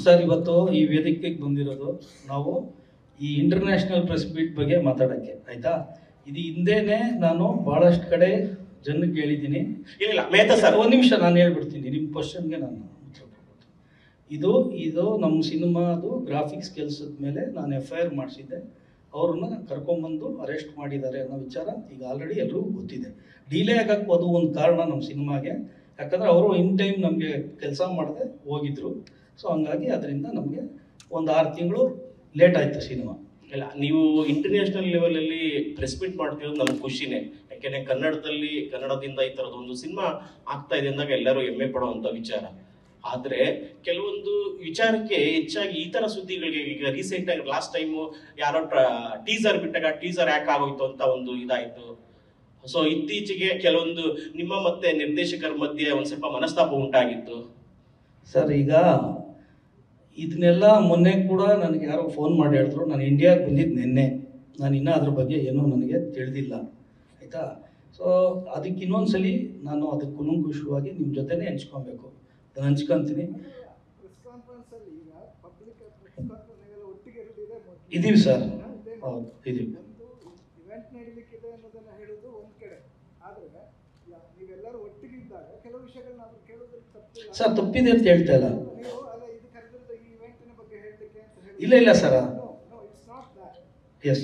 ಸರ್, ಇವತ್ತು ಈ ವೇದಿಕೆಗೆ ಬಂದಿರೋದು ನಾವು ಈ ಇಂಟರ್ನ್ಯಾಷನಲ್ ಪ್ರೆಸ್ ಮೀಟ್ ಬಗ್ಗೆ ಮಾತಾಡೋಕ್ಕೆ, ಆಯ್ತಾ? ಇದು ಹಿಂದೆನೆ ನಾನು ಭಾಳಷ್ಟು ಕಡೆ ಜನಕ್ಕೆ ಹೇಳಿದ್ದೀನಿ. ಇಲ್ಲ ಮೆಹತಾ ಸರ್, 1 ನಿಮಿಷ ನಾನು ಹೇಳ್ಬಿಡ್ತೀನಿ. ನಿಮ್ಮ ಕ್ವಶನ್ಗೆ ನಾನು ಉತ್ತರ ಕೊಡ್ತೀನಿ. ಇದು ನಮ್ಮ ಸಿನಿಮಾದು ಗ್ರಾಫಿಕ್ಸ್ ಕೆಲಸದ ಮೇಲೆ ನಾನು FIR ಮಾಡಿಸಿದ್ದೆ. ಅವ್ರನ್ನ ಕರ್ಕೊಂಬಂದು ಅರೆಸ್ಟ್ ಮಾಡಿದ್ದಾರೆ ಅನ್ನೋ ವಿಚಾರ ಈಗ ಆಲ್ರೆಡಿ ಎಲ್ರಿಗೂ ಗೊತ್ತಿದೆ. ಡಿಲೇ ಆಗಕ್ಕೆ ಅದು ಒಂದು ಕಾರಣ ನಮ್ಮ ಸಿನಿಮಾಗೆ. ಯಾಕಂದರೆ ಅವರು ಇನ್ ಟೈಮ್ ನಮಗೆ ಕೆಲಸ ಮಾಡದೆ ಹೋಗಿದ್ರು. ಸೊ ಹಂಗಾಗಿ ಅದರಿಂದ ನಮಗೆ ಒಂದು 6 ತಿಂಗಳು ಲೇಟ್ ಆಯಿತು ಸಿನಿಮಾ. ಇಲ್ಲ, ನೀವು ಇಂಟರ್ನ್ಯಾಷನಲ್ ಲೆವೆಲಲ್ಲಿ ಪ್ರೆಸ್ ಮೀಟ್ ಮಾಡ್ತಿರೋದು ನಮ್ಗೆ ಖುಷಿನೇ. ಯಾಕೆಂದರೆ ಕನ್ನಡದಿಂದ ಈ ಥರದೊಂದು ಸಿನಿಮಾ ಆಗ್ತಾ ಇದೆ ಅಂದಾಗ ಎಲ್ಲರೂ ಹೆಮ್ಮೆ ಪಡುವಂಥ ವಿಚಾರ. ಆದರೆ ಕೆಲವೊಂದು ವಿಚಾರಕ್ಕೆ ಹೆಚ್ಚಾಗಿ ಈ ಥರ ಸುದ್ದಿಗಳಿಗೆ, ಈಗ ರೀಸೆಂಟಾಗಿ ಲಾಸ್ಟ್ ಟೈಮು ಯಾರೋ ಟೀಸರ್ ಬಿಟ್ಟಾಗ ಟೀಸರ್ ಯಾಕೆ ಆಗೋಯ್ತು ಅಂತ ಒಂದು ಇದಾಯಿತು. ಸೊ ಇತ್ತೀಚೆಗೆ ಕೆಲವೊಂದು ನಿಮ್ಮ ಮತ್ತೆ ನಿರ್ದೇಶಕರ ಮಧ್ಯೆ ಒಂದು ಸ್ವಲ್ಪ ಮನಸ್ತಾಪ ಉಂಟಾಗಿತ್ತು. ಸರ್, ಈಗ ಇದನ್ನೆಲ್ಲ ಮೊನ್ನೆ ಕೂಡ ನನಗೆ ಯಾರೋ ಫೋನ್ ಮಾಡಿ ಹೇಳಿದ್ರು. ನಾನು ಇಂಡಿಯಾಗೆ ಬಂದಿದ್ದು ನಿನ್ನೆ. ನಾನು ಇನ್ನೂ ಅದ್ರ ಬಗ್ಗೆ ಏನೂ ನನಗೆ ತಿಳಿದಿಲ್ಲ, ಆಯಿತಾ? ಸೊ ಅದಕ್ಕೆ ಇನ್ನೊಂದ್ಸಲಿ ನಾನು ಅದಕ್ಕೆ ಕುಲಂಕುಷವಾಗಿ ನಿಮ್ಮ ಜೊತೆನೇ ಹಂಚ್ಕೊಬೇಕು. ಅದನ್ನು ಹಂಚ್ಕೊತೀನಿ. ಇದೀವಿ ಸರ್, ಹೌದು ಇದೀವಿ. ಸರ್, ತಪ್ಪಿದೆ ಅಂತ ಹೇಳ್ತಾ ಇಲ್ಲ. ಇಲ್ಲ ಸರ್, ಎಸ್.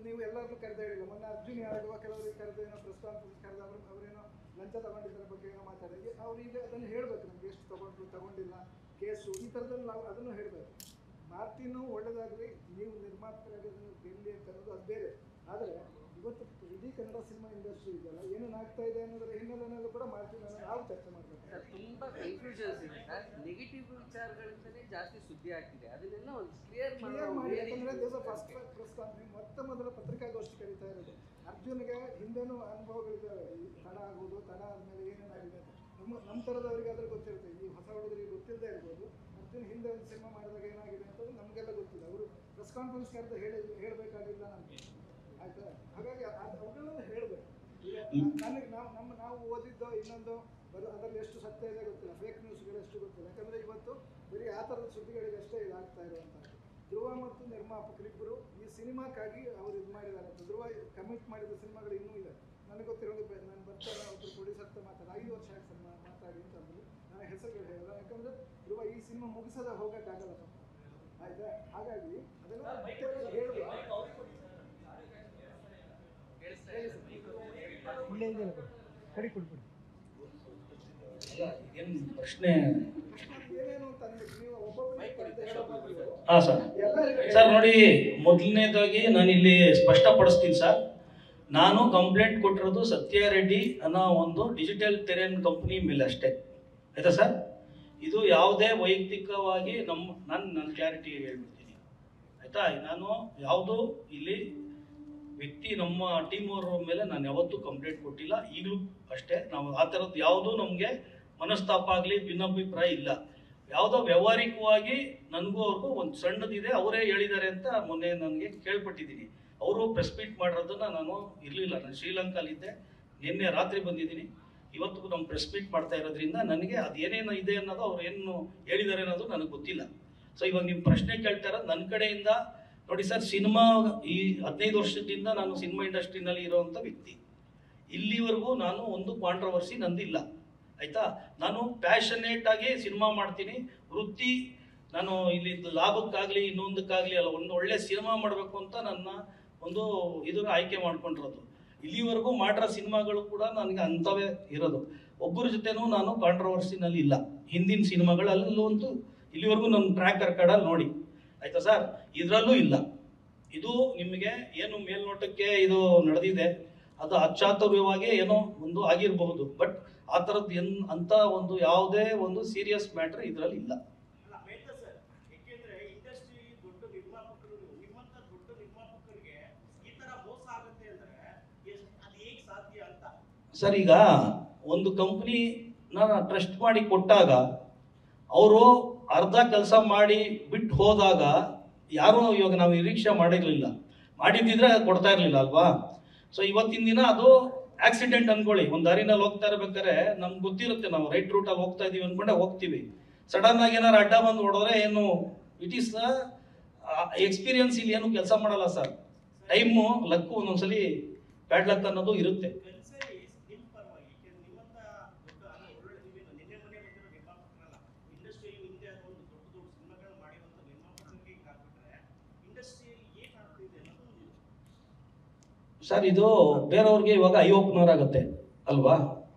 ನೀವು ಎಲ್ಲರೂ ಕರೆದ ಹೇಳಿಲ್ಲ. ಮೊನ್ನೆ ಅರ್ಜುನ್ ಯಾರಿಗೂ ಕೆಲವರಿಗೆ ಕರೆದ ಏನೋ ಪ್ರಸ್ತಾಪ ಕರೆದ ತಗೊಂಡಿದ್ದರ ಬಗ್ಗೆ ಏನೋ ಮಾತಾಡಿದ್ವಿ. ಅವ್ರು ಈಗ ಅದನ್ನು ಹೇಳಬೇಕು, ನಮ್ಗೆ ಎಷ್ಟು ತಗೊಂಡಿಲ್ಲ ಕೇಸು ಈ ಥರದಲ್ಲಿ ನಾವು ಅದನ್ನು ಹೇಳಬೇಕು. ಮಾರ್ಟಿನು ಒಳ್ಳೆಯದಾಗಲಿ, ನೀವು ನಿರ್ಮಾಪಕರಾಗಿ ಅದನ್ನು ಗೆಲ್ಲಿ ಅಂತ ಅನ್ನೋದು ಅದು ಬೇರೆ. ಆದರೆ ಇವತ್ತು ಇಡೀ ಕನ್ನಡ ಸಿನಿಮಾ ಇಂಡಸ್ಟ್ರಿ ಇದೆಯಲ್ಲ, ಏನೇನು ಆಗ್ತಾ ಇದೆ ಅನ್ನೋದರ ಹಿನ್ನೆಲೆಯಲ್ಲೂ ಕೂಡ ಮಾರ್ಟಿನನ್ನು ನಾವು ಚರ್ಚೆ ಮಾಡಬೇಕು. ಸರ್, ತುಂಬ ಕನ್ಫ್ಯೂಷನ್ಸ್ ಇದೆ ಸರ್. ನೆಗೆಟಿವ್ ವಿಚಾರಗಳಿಂದಲೇ ಜಾಸ್ತಿ ಸುದ್ದಿ ಆಗ್ತಿದೆ. ಅದನ್ನೆಲ್ಲ ಒಂದು ಕ್ಲಿಯರ್ ಮಾಡಿ. ಯಾಕಂದರೆ ದಿವಸ ಫಸ್ಟ್ ಕಾನ್ಫರೆನ್ಸ್ ಮೊದಲ ಪತ್ರಿಕಾಗೋಷ್ಠಿ ಕರೀತಾ ಇರೋದು. ಅರ್ಜುನ್ಗೆ ಹಿಂದೆನೂ ಅನುಭವಗಳಿದ್ದಾವೆ, ಈ ತಡ ಆಗೋದು, ತಡ ಆದಮೇಲೆ ಏನೇನಾಗಿದೆ ನಮ್ಮ ಥರದವರಿಗೆ ಅದ್ರ ಗೊತ್ತಿರುತ್ತೆ. ಈ ಹೊಸ ಹುಡುಗರಿಗೆ ಗೊತ್ತಿಲ್ಲದೆ ಇರ್ಬೋದು. ಅರ್ಜುನ್ ಹಿಂದೆ ಒಂದು ಸಿನಿಮಾ ಮಾಡಿದಾಗ ಏನಾಗಿದೆ ಅಂತ ನಮಗೆಲ್ಲ ಗೊತ್ತಿದೆ. ಅವರು ಪ್ರೆಸ್ ಕಾನ್ಫರೆನ್ಸ್ ಕರೆದು ಹೇಳಬೇಕಾಗಿಲ್ಲ ನಮಗೆ, ಆಯಿತಾ? ಹಾಗಾಗಿ ಅವುಗಳನ್ನ ಹೇಳಬೇಕು. ಈಗ ನನಗೆ ನಾವು ಓದಿದ್ದೋ ಇನ್ನೊಂದು ಅದರಲ್ಲಿ ಎಷ್ಟು ಸತ್ಯ ಇದೆ ಗೊತ್ತಿಲ್ಲ, ಫೇಕ್ ನ್ಯೂಸ್ಗಳು ಎಷ್ಟು ಗೊತ್ತಿಲ್ಲ. ಯಾಕಂದರೆ ಇವತ್ತು ಬರೀ ಆ ಥರದ ಸುದ್ದಿಗಳಿಗೆ ಅಷ್ಟೇ ಇದಾಗ್ತಾ ಇರುವಂಥದ್ದು. ಧ್ರುವ ಮತ್ತು ನಿರ್ಮಾಪಕರಿಬ್ಬರು ಈ ಸಿನಿಮಾಕ್ಕಾಗಿ ಅವರು ಇದು ಮಾಡಿದ್ದಾರೆ ಅಂತ. ಧ್ರುವ ಕಮಿಟ್ ಮಾಡಿದ ಸಿನಿಮಾಗಳು ಇನ್ನೂ ಇದೆ. ನನಗೆ ಗೊತ್ತಿರೋದು, ನಾನು ಬರ್ತಾರೆ ಒಬ್ಬರು ಪ್ರೊಡ್ಯೂಸರ್ ಹತ್ರ ಮಾತಾಡಿ 5 ವರ್ಷ ಆಯ್ತು ಸಿನಿಮಾ ಮಾತಾಡಿ ಅಂತಂದ್ರು. ನನಗೆ ಹೆಸರುಗಳು ಹೇಳಿಲ್ಲ, ಯಾಕಂದರೆ ಧ್ರುವ ಈ ಸಿನಿಮಾ ಮುಗಿಸೋದ ಹೋಗೋಕ್ಕಾಗಲ್ಲ ಸ್ವಲ್ಪ, ಆಯಿತಾ? ಹಾಗಾಗಿ ಅದೆಲ್ಲ ಹೇಳಬೇಕು. ಏನು ಪ್ರಶ್ನೆ? ಏನೇನು ಅಂತ ನೀವು ಒಬ್ಬೊಬ್ಬರಿಗೆ ಹಾಂ ಸರ್ ನೋಡಿ, ಮೊದಲನೇದಾಗಿ ನಾನು ಇಲ್ಲಿ ಸ್ಪಷ್ಟಪಡಿಸ್ತೀನಿ ಸರ್. ನಾನು ಕಂಪ್ಲೇಂಟ್ ಕೊಟ್ಟಿರೋದು ಸತ್ಯ ರೆಡ್ಡಿ ಅನ್ನೋ ಒಂದು ಡಿಜಿಟಲ್ ಟೆರೆನ್ ಕಂಪ್ನಿ ಮೇಲೆ ಅಷ್ಟೇ, ಆಯ್ತಾ ಸರ್? ಇದು ಯಾವುದೇ ವೈಯಕ್ತಿಕವಾಗಿ ನಾನು ಕ್ಲಾರಿಟಿ ಹೇಳ್ಬಿಡ್ತೀನಿ, ಆಯಿತಾ? ನಾನು ಯಾವುದು ಇಲ್ಲಿ ವ್ಯಕ್ತಿ ನಮ್ಮ ಟೀಮ್ ಅವ್ರ ಮೇಲೆ ನಾನು ಯಾವತ್ತೂ ಕಂಪ್ಲೇಂಟ್ ಕೊಟ್ಟಿಲ್ಲ, ಈಗಲೂ ಅಷ್ಟೇ. ನಾವು ಆ ಥರದ್ದು ಯಾವುದೂ ನಮಗೆ ಮನಸ್ತಾಪ ಆಗಲಿ ಭಿನ್ನಾಭಿಪ್ರಾಯ ಇಲ್ಲ. ಯಾವುದೋ ವ್ಯವಹಾರಿಕವಾಗಿ ನನಗೂ ಅವ್ರಿಗೂ ಒಂದು ಸಣ್ಣದಿದೆ, ಅವರೇ ಹೇಳಿದ್ದಾರೆ ಅಂತ ಮೊನ್ನೆ ನನಗೆ ಕೇಳ್ಪಟ್ಟಿದ್ದೀನಿ. ಅವರು ಪ್ರೆಸ್ ಮೀಟ್ ಮಾಡಿರೋದನ್ನು ನಾನು ಇರಲಿಲ್ಲ, ನಾನು ಶ್ರೀಲಂಕಾಲಿದ್ದೆ, ನಿನ್ನೆ ರಾತ್ರಿ ಬಂದಿದ್ದೀನಿ. ಇವತ್ತು ನಮ್ಮ ಪ್ರೆಸ್ ಮೀಟ್ ಮಾಡ್ತಾ ಇರೋದ್ರಿಂದ ನನಗೆ ಅದು ಏನೇನು ಇದೆ ಅನ್ನೋದು ಅವ್ರು ಏನು ಹೇಳಿದ್ದಾರೆ ಅನ್ನೋದು ನನಗೆ ಗೊತ್ತಿಲ್ಲ. ಸೊ ಇವಾಗ ನಿಮ್ಮ ಪ್ರಶ್ನೆ ಕೇಳ್ತಾ ಇರೋದು ನನ್ನ ಕಡೆಯಿಂದ. ನೋಡಿ ಸರ್, ಸಿನಿಮಾ ಈ 15 ವರ್ಷದಿಂದ ನಾನು ಸಿನಿಮಾ ಇಂಡಸ್ಟ್ರಿನಲ್ಲಿ ಇರೋವಂಥ ವ್ಯಕ್ತಿ. ಇಲ್ಲಿವರೆಗೂ ನಾನು ಒಂದು ಕಾಂಟ್ರವರ್ಸಿ ನಂದಿಲ್ಲ, ಆಯಿತಾ? ನಾನು ಪ್ಯಾಷನೇಟ್ ಆಗಿ ಸಿನಿಮಾ ಮಾಡ್ತೀನಿ. ವೃತ್ತಿ ನಾನು ಇಲ್ಲಿ ಲಾಭಕ್ಕಾಗಲಿ ಇನ್ನೊಂದಕ್ಕಾಗಲಿ ಅಲ್ಲ, ಒಂದು ಒಳ್ಳೆ ಸಿನಿಮಾ ಮಾಡಬೇಕು ಅಂತ ನನ್ನ ಒಂದು ಇದನ್ನು ಆಯ್ಕೆ ಮಾಡ್ಕೊಂಡಿರೋದು. ಇಲ್ಲಿವರೆಗೂ ಮಾಡಿರೋ ಸಿನಿಮಾಗಳು ಕೂಡ ನನಗೆ ಅಂಥವೇ ಇರೋದು. ಒಬ್ಬರ ಜೊತೆನೂ ನಾನು ಕಾಂಟ್ರವರ್ಸಿನಲ್ಲಿ ಇಲ್ಲ. ಹಿಂದಿನ ಸಿನಿಮಾಗಳಲ್ಲಂತೂ ಇಲ್ಲಿವರೆಗೂ ನನ್ನ ಟ್ರ್ಯಾಕ್ ರೆಕಾರ್ಡಲ್ಲಿ ನೋಡಿ, ಆಯಿತಾ ಸರ್? ಇದರಲ್ಲೂ ಇಲ್ಲ. ಇದು ನಿಮಗೆ ಏನು ಮೇಲ್ನೋಟಕ್ಕೆ ಇದು ನಡೆದಿದೆ, ಅದು ಅಚಾತುರ್ಯವಾಗಿ ಏನೋ ಒಂದು ಆಗಿರಬಹುದು, ಬಟ್ ಆ ಥರದ್ದು ಅಂತ ಒಂದು ಯಾವುದೇ ಒಂದು ಸೀರಿಯಸ್ ಮ್ಯಾಟ್ರ್ ಇದರಲ್ಲಿ ಇಲ್ಲ. ಸರ್, ಈಗ ಒಂದು ಕಂಪ್ನಿ ನಾನು ಟ್ರಸ್ಟ್ ಮಾಡಿ ಕೊಟ್ಟಾಗ ಅವರು ಅರ್ಧ ಕೆಲಸ ಮಾಡಿ ಬಿಟ್ಟು ಹೋದಾಗ ಯಾರೂ ಇವಾಗ ನಾವು ನಿರೀಕ್ಷೆ ಮಾಡಿರಲಿಲ್ಲ. ಮಾಡಿದ್ದಿದ್ರೆ ಕೊಡ್ತಾ ಇರಲಿಲ್ಲ ಅಲ್ವಾ? ಸೊ ಇವತ್ತಿನ ದಿನ ಅದು ಆಕ್ಸಿಡೆಂಟ್ ಅನ್ಕೊಳ್ಳಿ. ಒಂದು ದಾರಿನಲ್ಲಿ ಹೋಗ್ತಾ ಇರ್ಬೇಕಾದ್ರೆ ನಮ್ಗೆ ಗೊತ್ತಿರುತ್ತೆ, ನಾವು ರೈಟ್ ರೂಟಲ್ಲಿ ಹೋಗ್ತಾ ಇದೀವಿ ಅಂದ್ಕೊಂಡೆ ಹೋಗ್ತೀವಿ. ಸಡನ್ ಆಗಿ ಏನಾರು ಅಡ್ಡ ಬಂದು ಹೊಡೆದ್ರೆ ಏನು, ಇಟ್ ಈಸ್ ಎಕ್ಸ್ಪೀರಿಯನ್ಸ್. ಇಲ್ಲಿ ಏನು ಕೆಲಸ ಮಾಡಲ್ಲ ಸರ್. ಟೈಮು ಲಕ್ಕು ಒಂದೊಂದ್ಸಲಿ ಬ್ಯಾಡ್ ಲಕ್ ಅನ್ನೋದು ಇರುತ್ತೆ. ಸರ್, ಇದು ಬೇರೆಯವ್ರಿಗೆ ಇವಾಗ ಐ ಓಪನರ್ ಆಗುತ್ತೆ ಅಲ್ವಾ?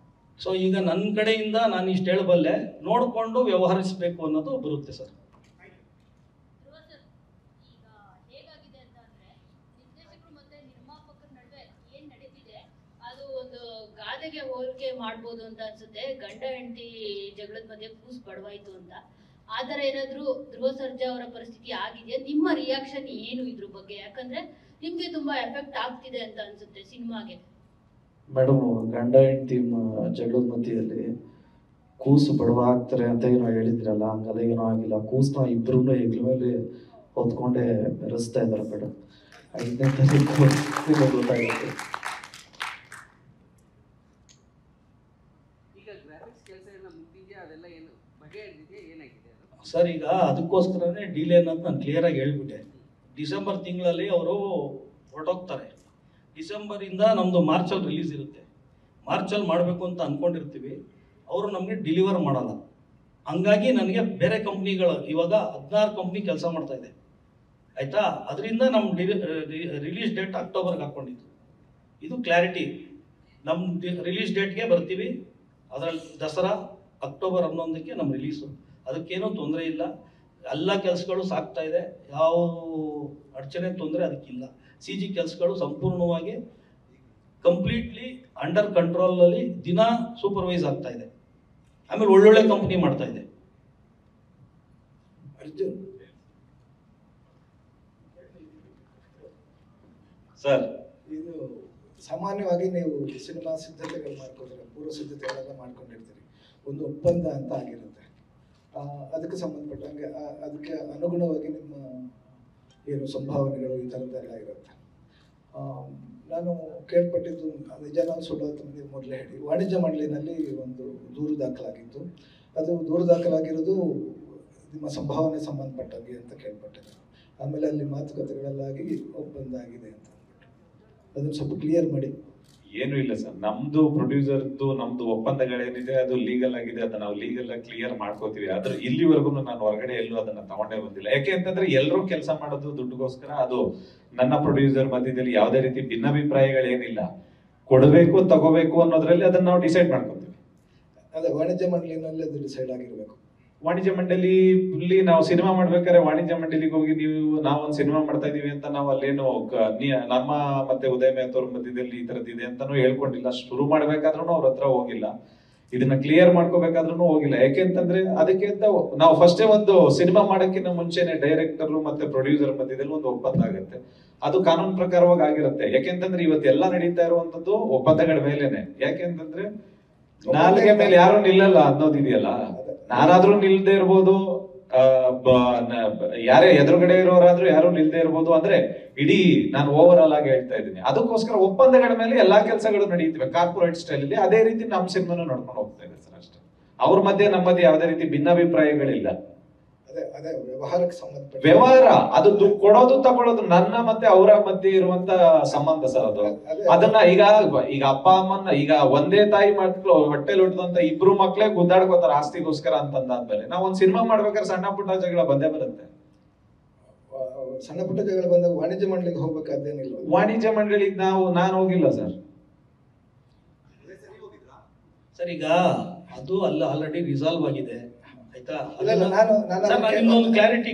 ಸೊ ಈಗ ನನ್ನ ಕಡೆಯಿಂದ ನಾನು ಇಷ್ಟು ಹೇಳಬಲ್ಲೆ, ನೋಡಿಕೊಂಡು ವ್ಯವಹರಿಸಬೇಕು ಅನ್ನೋದು ಬರುತ್ತೆ ಸರ್. ಹೇಗಾಗಿದೆ ಅಂತ ಅಂದ್ರೆ, ನಿರ್ದೇಶಕರು ಮತ್ತೆ ನಿರ್ಮಾಪಕರ ನಡುವೆ ಏನ್ ನಡೀತಿದೆ ಅದು ಒಂದು ಗಾದೆಗೆ ಹೋಲಿಕೆ ಮಾಡ್ಬೋದು ಅಂತ ಅನ್ಸುತ್ತೆ. ಗಂಡ ಹೆಂಡತಿ ಜಗಳದ ಮಧ್ಯೆ ಕೂಸ್ ಬಡವಾಯ್ತು ಅಂತ. ಆ ಥರ ಏನಾದ್ರು ಧ್ರುವ ಸರ್ಜಾ ಅವರ ಪರಿಸ್ಥಿತಿ ಆಗಿದೆಯಾ? ನಿಮ್ಮ ರಿಯಾಕ್ಷನ್ ಏನು ಇದ್ರ ಬಗ್ಗೆ? ಯಾಕಂದ್ರೆ ನಿಮ್ಗೆ ತುಂಬಾ ಎಫೆಕ್ಟ್ ಆಗ್ತಿದೆ ಅಂತ ಅನ್ಸುತ್ತೆ ಸಿನಿಮಾಗೆ. ಮೇಡಮ್, ಗಂಡ ಹೆಂಡತಿ ಜಗಳದ ಮಧ್ಯದಲ್ಲಿ ಕೂಸು ಬಡವ ಆಗ್ತಾರೆ ಅಂತ ಏನೋ ಹೇಳಿದ್ರಲ್ಲ, ಹಂಗೆಲ್ಲ ಏನೋ ಆಗಿಲ್ಲ. ಕೂಸನ್ನ ಇಬ್ರು ಹೆಗ್ಲ ಮೇಲೆ ಹೊತ್ಕೊಂಡೆ ಮೆರೆಸ್ತಾ ಇದ್ದಾರೆ ಮೇಡಮ್. 5ನೇ ತಾರೀಕು ಗೊತ್ತಾಗುತ್ತೆ. ಸರ್, ಈಗ ಅದಕ್ಕೋಸ್ಕರನೇ ಡಿಲೇ ಅನ್ನೋದು ನಾನು ಕ್ಲಿಯರ್ ಆಗಿ ಹೇಳ್ಬಿಟ್ಟೆ. ಡಿಸೆಂಬರ್ ತಿಂಗಳಲ್ಲಿ ಅವರು ಹೊರಟೋಗ್ತಾರೆ. ಡಿಸೆಂಬರಿಂದ ನಮ್ಮದು ಮಾರ್ಚಲ್ಲಿ ರಿಲೀಸ್ ಇರುತ್ತೆ. ಮಾರ್ಚಲ್ಲಿ ಮಾಡಬೇಕು ಅಂತ ಅಂದ್ಕೊಂಡಿರ್ತೀವಿ, ಅವರು ನಮಗೆ ಡೆಲಿವರ್ ಮಾಡಲ್ಲ. ಹಂಗಾಗಿ ನನಗೆ ಬೇರೆ ಕಂಪ್ನಿಗಳು ಇವಾಗ 16 ಕಂಪ್ನಿ ಕೆಲಸ ಮಾಡ್ತಾ ಇದೆ, ಆಯಿತಾ? ಅದರಿಂದ ನಮ್ಮ ರಿಲೀಸ್ ಡೇಟ್ ಅಕ್ಟೋಬರ್ಗೆ ಹಾಕ್ಕೊಂಡಿದ್ದು. ಇದು ಕ್ಲಾರಿಟಿ. ನಮ್ಮ ರಿಲೀಸ್ ಡೇಟ್ಗೆ ಬರ್ತೀವಿ. ಅದರಲ್ಲಿ ದಸರಾ ಅಕ್ಟೋಬರ್ 11ಕ್ಕೆ ನಮ್ಮ ರಿಲೀಸು. ಅದಕ್ಕೇನೂ ತೊಂದರೆ ಇಲ್ಲ. ಎಲ್ಲ ಕೆಲಸಗಳು ಸಾಗ್ತಾ ಇದೆ. ಯಾವ ಅಡಚಣೆ ತೊಂದರೆ ಅದಕ್ಕಿಲ್ಲ. CG ಕೆಲಸಗಳು ಸಂಪೂರ್ಣವಾಗಿ ಕಂಪ್ಲೀಟ್ಲಿ ಅಂಡರ್ ಕಂಟ್ರೋಲಲ್ಲಿ ದಿನ ಸೂಪರ್ವೈಸ್ ಆಗ್ತಾ ಇದೆ. ಆಮೇಲೆ ಒಳ್ಳೊಳ್ಳೆ ಕಂಪ್ನಿ ಮಾಡ್ತಾ ಇದೆ. ಅರ್ಜುನ್ ಸರ್, ಇದು ಸಾಮಾನ್ಯವಾಗಿ ನೀವು ಸಿನಿಮಾ ಸಿದ್ಧತೆಗಳು ಮಾಡ್ಕೊಳ್ತೀರ, ಪೂರ್ವ ಸಿದ್ಧತೆಗಳೆಲ್ಲ ಮಾಡ್ಕೊಂಡಿರ್ತೀರಿ. ಒಂದು ಒಪ್ಪಂದ ಅಂತ ಆಗಿರುತ್ತೆ. ಅದಕ್ಕೆ ಸಂಬಂಧಪಟ್ಟಂಗೆ ಅದಕ್ಕೆ ಅನುಗುಣವಾಗಿ ನಿಮ್ಮ ಏನು ಸಂಭಾವನೆಗಳು ಈ ಥರದ್ದೆಲ್ಲ ಇರುತ್ತೆ. ನಾನು ಕೇಳ್ಪಟ್ಟಿದ್ದು ನಿಜನೋ ಸುಳ್ಳು ಅಂತ ನೀವು ಮೊದಲೇ ಹೇಳಿ. ವಾಣಿಜ್ಯ ಮಂಡಳಿನಲ್ಲಿ ಒಂದು ದೂರು ದಾಖಲಾಗಿತ್ತು. ಅದು ದೂರು ದಾಖಲಾಗಿರೋದು ನಿಮ್ಮ ಸಂಭಾವನೆ ಸಂಬಂಧಪಟ್ಟಾಗಿ ಅಂತ ಕೇಳ್ಪಟ್ಟಿದ್ದೆ. ಆಮೇಲೆ ಅಲ್ಲಿ ಮಾತುಕತೆಗಳಲ್ಲಾಗಿ ಒಪ್ಪಂದ ಆಗಿದೆ ಅಂತ ಅದನ್ನು ಸ್ವಲ್ಪ ಕ್ಲಿಯರ್ ಮಾಡಿ. ಏನು ಇಲ್ಲ ಸರ್, ನಮ್ದು ಪ್ರೊಡ್ಯೂಸರ್ದು ನಮ್ದು ಒಪ್ಪಂದಗಳೇನಿದೆ ಅದು ಲೀಗಲ್ ಆಗಿದೆ. ಅದನ್ನ ನಾವು ಲೀಗಲ್ ಆಗಿ ಕ್ಲಿಯರ್ ಮಾಡ್ಕೋತೀವಿ. ಆದ್ರೆ ಇಲ್ಲಿವರೆಗೂ ನಾನು ಹೊರಗಡೆ ಎಲ್ಲೂ ಅದನ್ನ ತಗೊಂಡೇ ಬಂದಿಲ್ಲ. ಯಾಕೆ ಅಂತಂದ್ರೆ ಎಲ್ಲರೂ ಕೆಲಸ ಮಾಡೋದು ದುಡ್ಡುಗೋಸ್ಕರ. ಅದು ನನ್ನ ಪ್ರೊಡ್ಯೂಸರ್ ಮಧ್ಯದಲ್ಲಿ ಯಾವುದೇ ರೀತಿ ಭಿನ್ನಾಭಿಪ್ರಾಯಗಳೇನಿಲ್ಲ. ಕೊಡಬೇಕು ತಗೋಬೇಕು ಅನ್ನೋದ್ರಲ್ಲಿ ಅದನ್ನ ನಾವು ಡಿಸೈಡ್ ಮಾಡ್ಕೋತೀವಿ. ಅದೇ ವಾಣಿಜ್ಯ ಮಂಡಳಿನಲ್ಲಿ ಅದು ಡಿಸೈಡ್ ಆಗಿರ್ಬೇಕು. ವಾಣಿಜ್ಯ ಮಂಡಳಿ ನಾವು ಸಿನಿಮಾ ಮಾಡ್ಬೇಕಾದ್ರೆ ವಾಣಿಜ್ಯ ಮಂಡಳಿಗೆ ಹೋಗಿ ನಾವೊಂದು ಸಿನಿಮಾ ಮಾಡ್ತಾ ಇದೀವಿ ಅಂತ ನಾವು ಅಲ್ಲೇನು ನಮ್ಮ ಮತ್ತೆ ಉದಯ ಮೇಹ್ತೋರ್ ಮಧ್ಯದಲ್ಲಿ ಈ ತರದಿದೆ ಅಂತಾನು ಹೇಳ್ಕೊಂಡಿಲ್ಲ. ಶುರು ಮಾಡ್ಬೇಕಾದ್ರೂ ಅವ್ರ ಹತ್ರ ಹೋಗಿಲ್ಲ. ಇದನ್ನ ಕ್ಲಿಯರ್ ಮಾಡ್ಕೋಬೇಕಾದ್ರೂ ಹೋಗಿಲ್ಲ. ಯಾಕೆ ಅಂತಂದ್ರೆ ಅದಕ್ಕೆ ಅಂತ ನಾವು ಫಸ್ಟೇ ಒಂದು ಸಿನಿಮಾ ಮಾಡಕ್ಕಿಂತ ಮುಂಚೆನೆ ಡೈರೆಕ್ಟರ್ ಮತ್ತೆ ಪ್ರೊಡ್ಯೂಸರ್ ಮಧ್ಯದಲ್ಲಿ ಒಂದು ಒಪ್ಪಂದ ಆಗುತ್ತೆ. ಅದು ಕಾನೂನು ಪ್ರಕಾರವಾಗಿ ಆಗಿರುತ್ತೆ. ಯಾಕೆಂತಂದ್ರೆ ಇವತ್ತೆಲ್ಲ ನಡೀತಾ ಇರುವಂತದ್ದು ಒಪ್ಪಂದಗಳ ಮೇಲೆನೆ. ಯಾಕೆಂತಂದ್ರೆ ನಾಲ್ಗೆ ಮೇಲೆ ಯಾರು ನಿಲ್ಲಲ್ಲ ಅನ್ನೋದಿದೆಯಲ್ಲ. ನಾನಾದ್ರೂ ನಿಲ್ದೇ ಇರ್ಬೋದು, ಯಾರೇ ಎದುರುಗಡೆ ಇರೋರಾದ್ರೂ ಯಾರು ನಿಲ್ದೇ ಇರ್ಬೋದು. ಅಂದ್ರೆ ಇಡೀ ನಾನು ಓವರ್ ಆಲ್ ಆಗಿ ಹೇಳ್ತಾ ಇದ್ದೀನಿ. ಅದಕ್ಕೋಸ್ಕರ ಒಪ್ಪಂದಗಳ ಮೇಲೆ ಎಲ್ಲಾ ಕೆಲಸಗಳು ನಡೀತಿವೆ ಕಾರ್ಪೊರೇಟ್ ಸ್ಟೈಲ್ ಅಲ್ಲಿ. ಅದೇ ರೀತಿ ನಮ್ಮ ಸಿನಿಮಾನು ನಡ್ಕೊಂಡು ಹೋಗ್ತಾ ಇದೆ ಸರ್. ಅಷ್ಟೇ. ಅವ್ರ ಮಧ್ಯೆ ನಮ್ಮದೇ ಯಾವುದೇ ರೀತಿ ಭಿನ್ನಾಭಿಪ್ರಾಯಗಳಿಲ್ಲ. ಅದೇ ವ್ಯವಹಾರಕ್ಕೆ ಸಂಬಂಧಪಟ್ಟ ವ್ಯವಹಾರ ಅದು ಕೊಡೋದು ತಗೊಳ್ಳೋದು ನನ್ನ ಮತ್ತೆ ಅವರ ಮಧ್ಯೆ ಇರುವಂತ ಸಂಬಂಧ ಸರ್. ಅದು ಅದನ್ನ ಈಗ ಅಪ್ಪ ಅಮ್ಮನ್ನ ಈಗ ಒಂದೇ ತಾಯಿ ಮಕ್ಳು ಹೊಟ್ಟೆಲ್ ಹುಟ್ಟಿದಂತ ಇಬ್ರು ಮಕ್ಳೇ ಗುದ್ದಾಡ್ಕೋತಾರ ಆಸ್ತಿಗೋಸ್ಕರ ಅಂತಂದಾದ್ಮೇಲೆ ನಾವು ಒಂದ್ ಸಿನಿಮಾ ಮಾಡ್ಬೇಕಾದ್ರೆ ಸಣ್ಣ ಪುಟ್ಟ ಜಗಳ ಬಂದೇ ಬರುತ್ತೆ. ಸಣ್ಣ ಪುಟ್ಟ ಜಗಳ ಬಂದಾಗ ವಾಣಿಜ್ಯ ಮಂಡಳಿಗೆ ಹೋಗ್ಬೇಕಾದೇನಿಲ್ಲ. ವಾಣಿಜ್ಯ ಮಂಡಳಿಗೆ ನಾನು ಹೋಗಿಲ್ಲ ಸರ್. ಸರ್ ಈಗ ಅದು ಅಲ್ಲ ಆಲ್ರೆಡಿ ರಿಸಾಲ್ವ್ ಆಗಿದೆ. ಆಯ್ತಾ? ಇನ್ನೊಂದು ಕ್ಲಾರಿಟಿ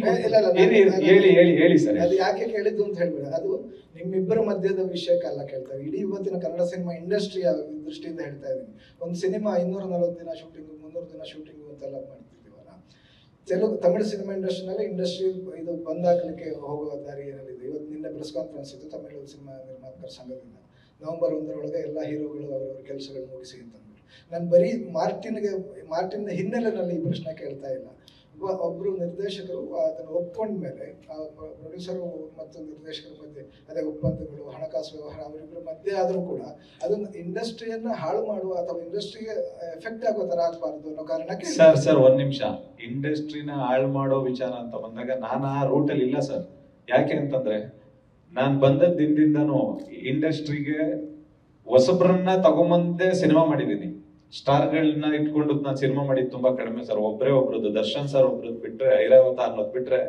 ಹೇಳಿ ಸರ್. ಅದು ಯಾಕೆ ಕೇಳಿದ್ದು ಅಂತ ಹೇಳ್ಬೇಡ. ಅದು ನಿಮ್ಮಿಬ್ಬರ ಮಧ್ಯದ ವಿಷಯಕ್ಕಲ್ಲ ಕೇಳ್ತಾರೆ. ಇಡೀ ಇವತ್ತಿನ ಕನ್ನಡ ಸಿನಿಮಾ ಇಂಡಸ್ಟ್ರಿಯ ದೃಷ್ಟಿಯಿಂದ ಹೇಳ್ತಾ ಇದ್ದೀನಿ. ಒಂದು ಸಿನಿಮಾ 240 ದಿನ ಶೂಟಿಂಗ್, 300 ದಿನ ಶೂಟಿಂಗ್ ಅಂತೆಲ್ಲ ಮಾಡ್ತಿದ್ದೀವಲ್ಲ. ತಮಿಳು ಸಿನಿಮಾ ಇಂಡಸ್ಟ್ರಿ ಇದು ಬಂದಾಗಲಿಕ್ಕೆ ಹೋಗುವ ದಾರಿ ಏನಿದೆ. ಇವತ್ತು ನಿನ್ನೆ ಪ್ರೆಸ್ ಕಾನ್ಫರೆನ್ಸ್ ಇತ್ತು ತಮಿಳು ಸಿನಿಮಾ ನಿರ್ಮಾಪಕರ ಸಂಘದಿಂದ. ನವೆಂಬರ್ 1 ಎಲ್ಲ ಹೀರೋಗಳು ಅವರವರ ಕೆಲಸಗಳು ಮುಗಿಸಿ ಅಂತಂದ್ರು. ನಾನು ಬರೀ ಮಾರ್ಟಿನ್ ಹಿನ್ನೆಲೆಯಲ್ಲಿ ಈ ಪ್ರಶ್ನೆ ಕೇಳ್ತಾ ಇಲ್ಲ. ಒಬ್ರು ನಿರ್ದೇಶಕರು ಅದನ್ನು ಒಪ್ಕೊಂಡ್ಮೇಲೆ ಪ್ರೊಡ್ಯೂಸರು ಮತ್ತು ನಿರ್ದೇಶಕರ ಮಧ್ಯೆ ಅದೇ ಒಪ್ಪಂದಗಳು, ಹಣಕಾಸು ವ್ಯವಹಾರ ಅವರಿಬ್ಬರ ಮಧ್ಯೆ ಆದರೂ ಕೂಡ ಅದನ್ನು ಇಂಡಸ್ಟ್ರಿಯನ್ನ ಹಾಳು ಮಾಡುವ ಅಥವಾ ಇಂಡಸ್ಟ್ರಿಗೆ ಎಫೆಕ್ಟ್ ಆಗೋ ತರ ಆಗಬಾರ್ದು ಅನ್ನೋ ಕಾರಣಕ್ಕೆ. ಸರ್ ಒಂದ್ ನಿಮಿಷ. ಇಂಡಸ್ಟ್ರಿನ ಹಾಳು ಮಾಡೋ ವಿಚಾರ ಅಂತ ಬಂದಾಗ ನಾನು ಆ ರೂಟಲ್ಲಿ ಇಲ್ಲ ಸರ್. ಯಾಕೆ ಅಂತಂದ್ರೆ ನಾನು ಬಂದದ ದಿನದಿಂದನೂ ಇಂಡಸ್ಟ್ರಿಗೆ ಹೊಸಬ್ರನ್ನ ತಗೊಂಬಂದೇ ಸಿನಿಮಾ ಮಾಡಿದ್ದೀನಿ. ಸ್ಟಾರ್ಗಳನ್ನ ಇಟ್ಕೊಂಡು ನಾನು ಸಿನಿಮಾ ಮಾಡಿದ್ ತುಂಬಾ ಕಡಿಮೆ ಸರ್. ಒಬ್ರದ್ದು ದರ್ಶನ್ ಸರ್ ಒಬ್ರದ್ದು ಬಿಟ್ರೆ, ಐರಾವತ ಅನ್ನೋದ್ ಬಿಟ್ರೆ,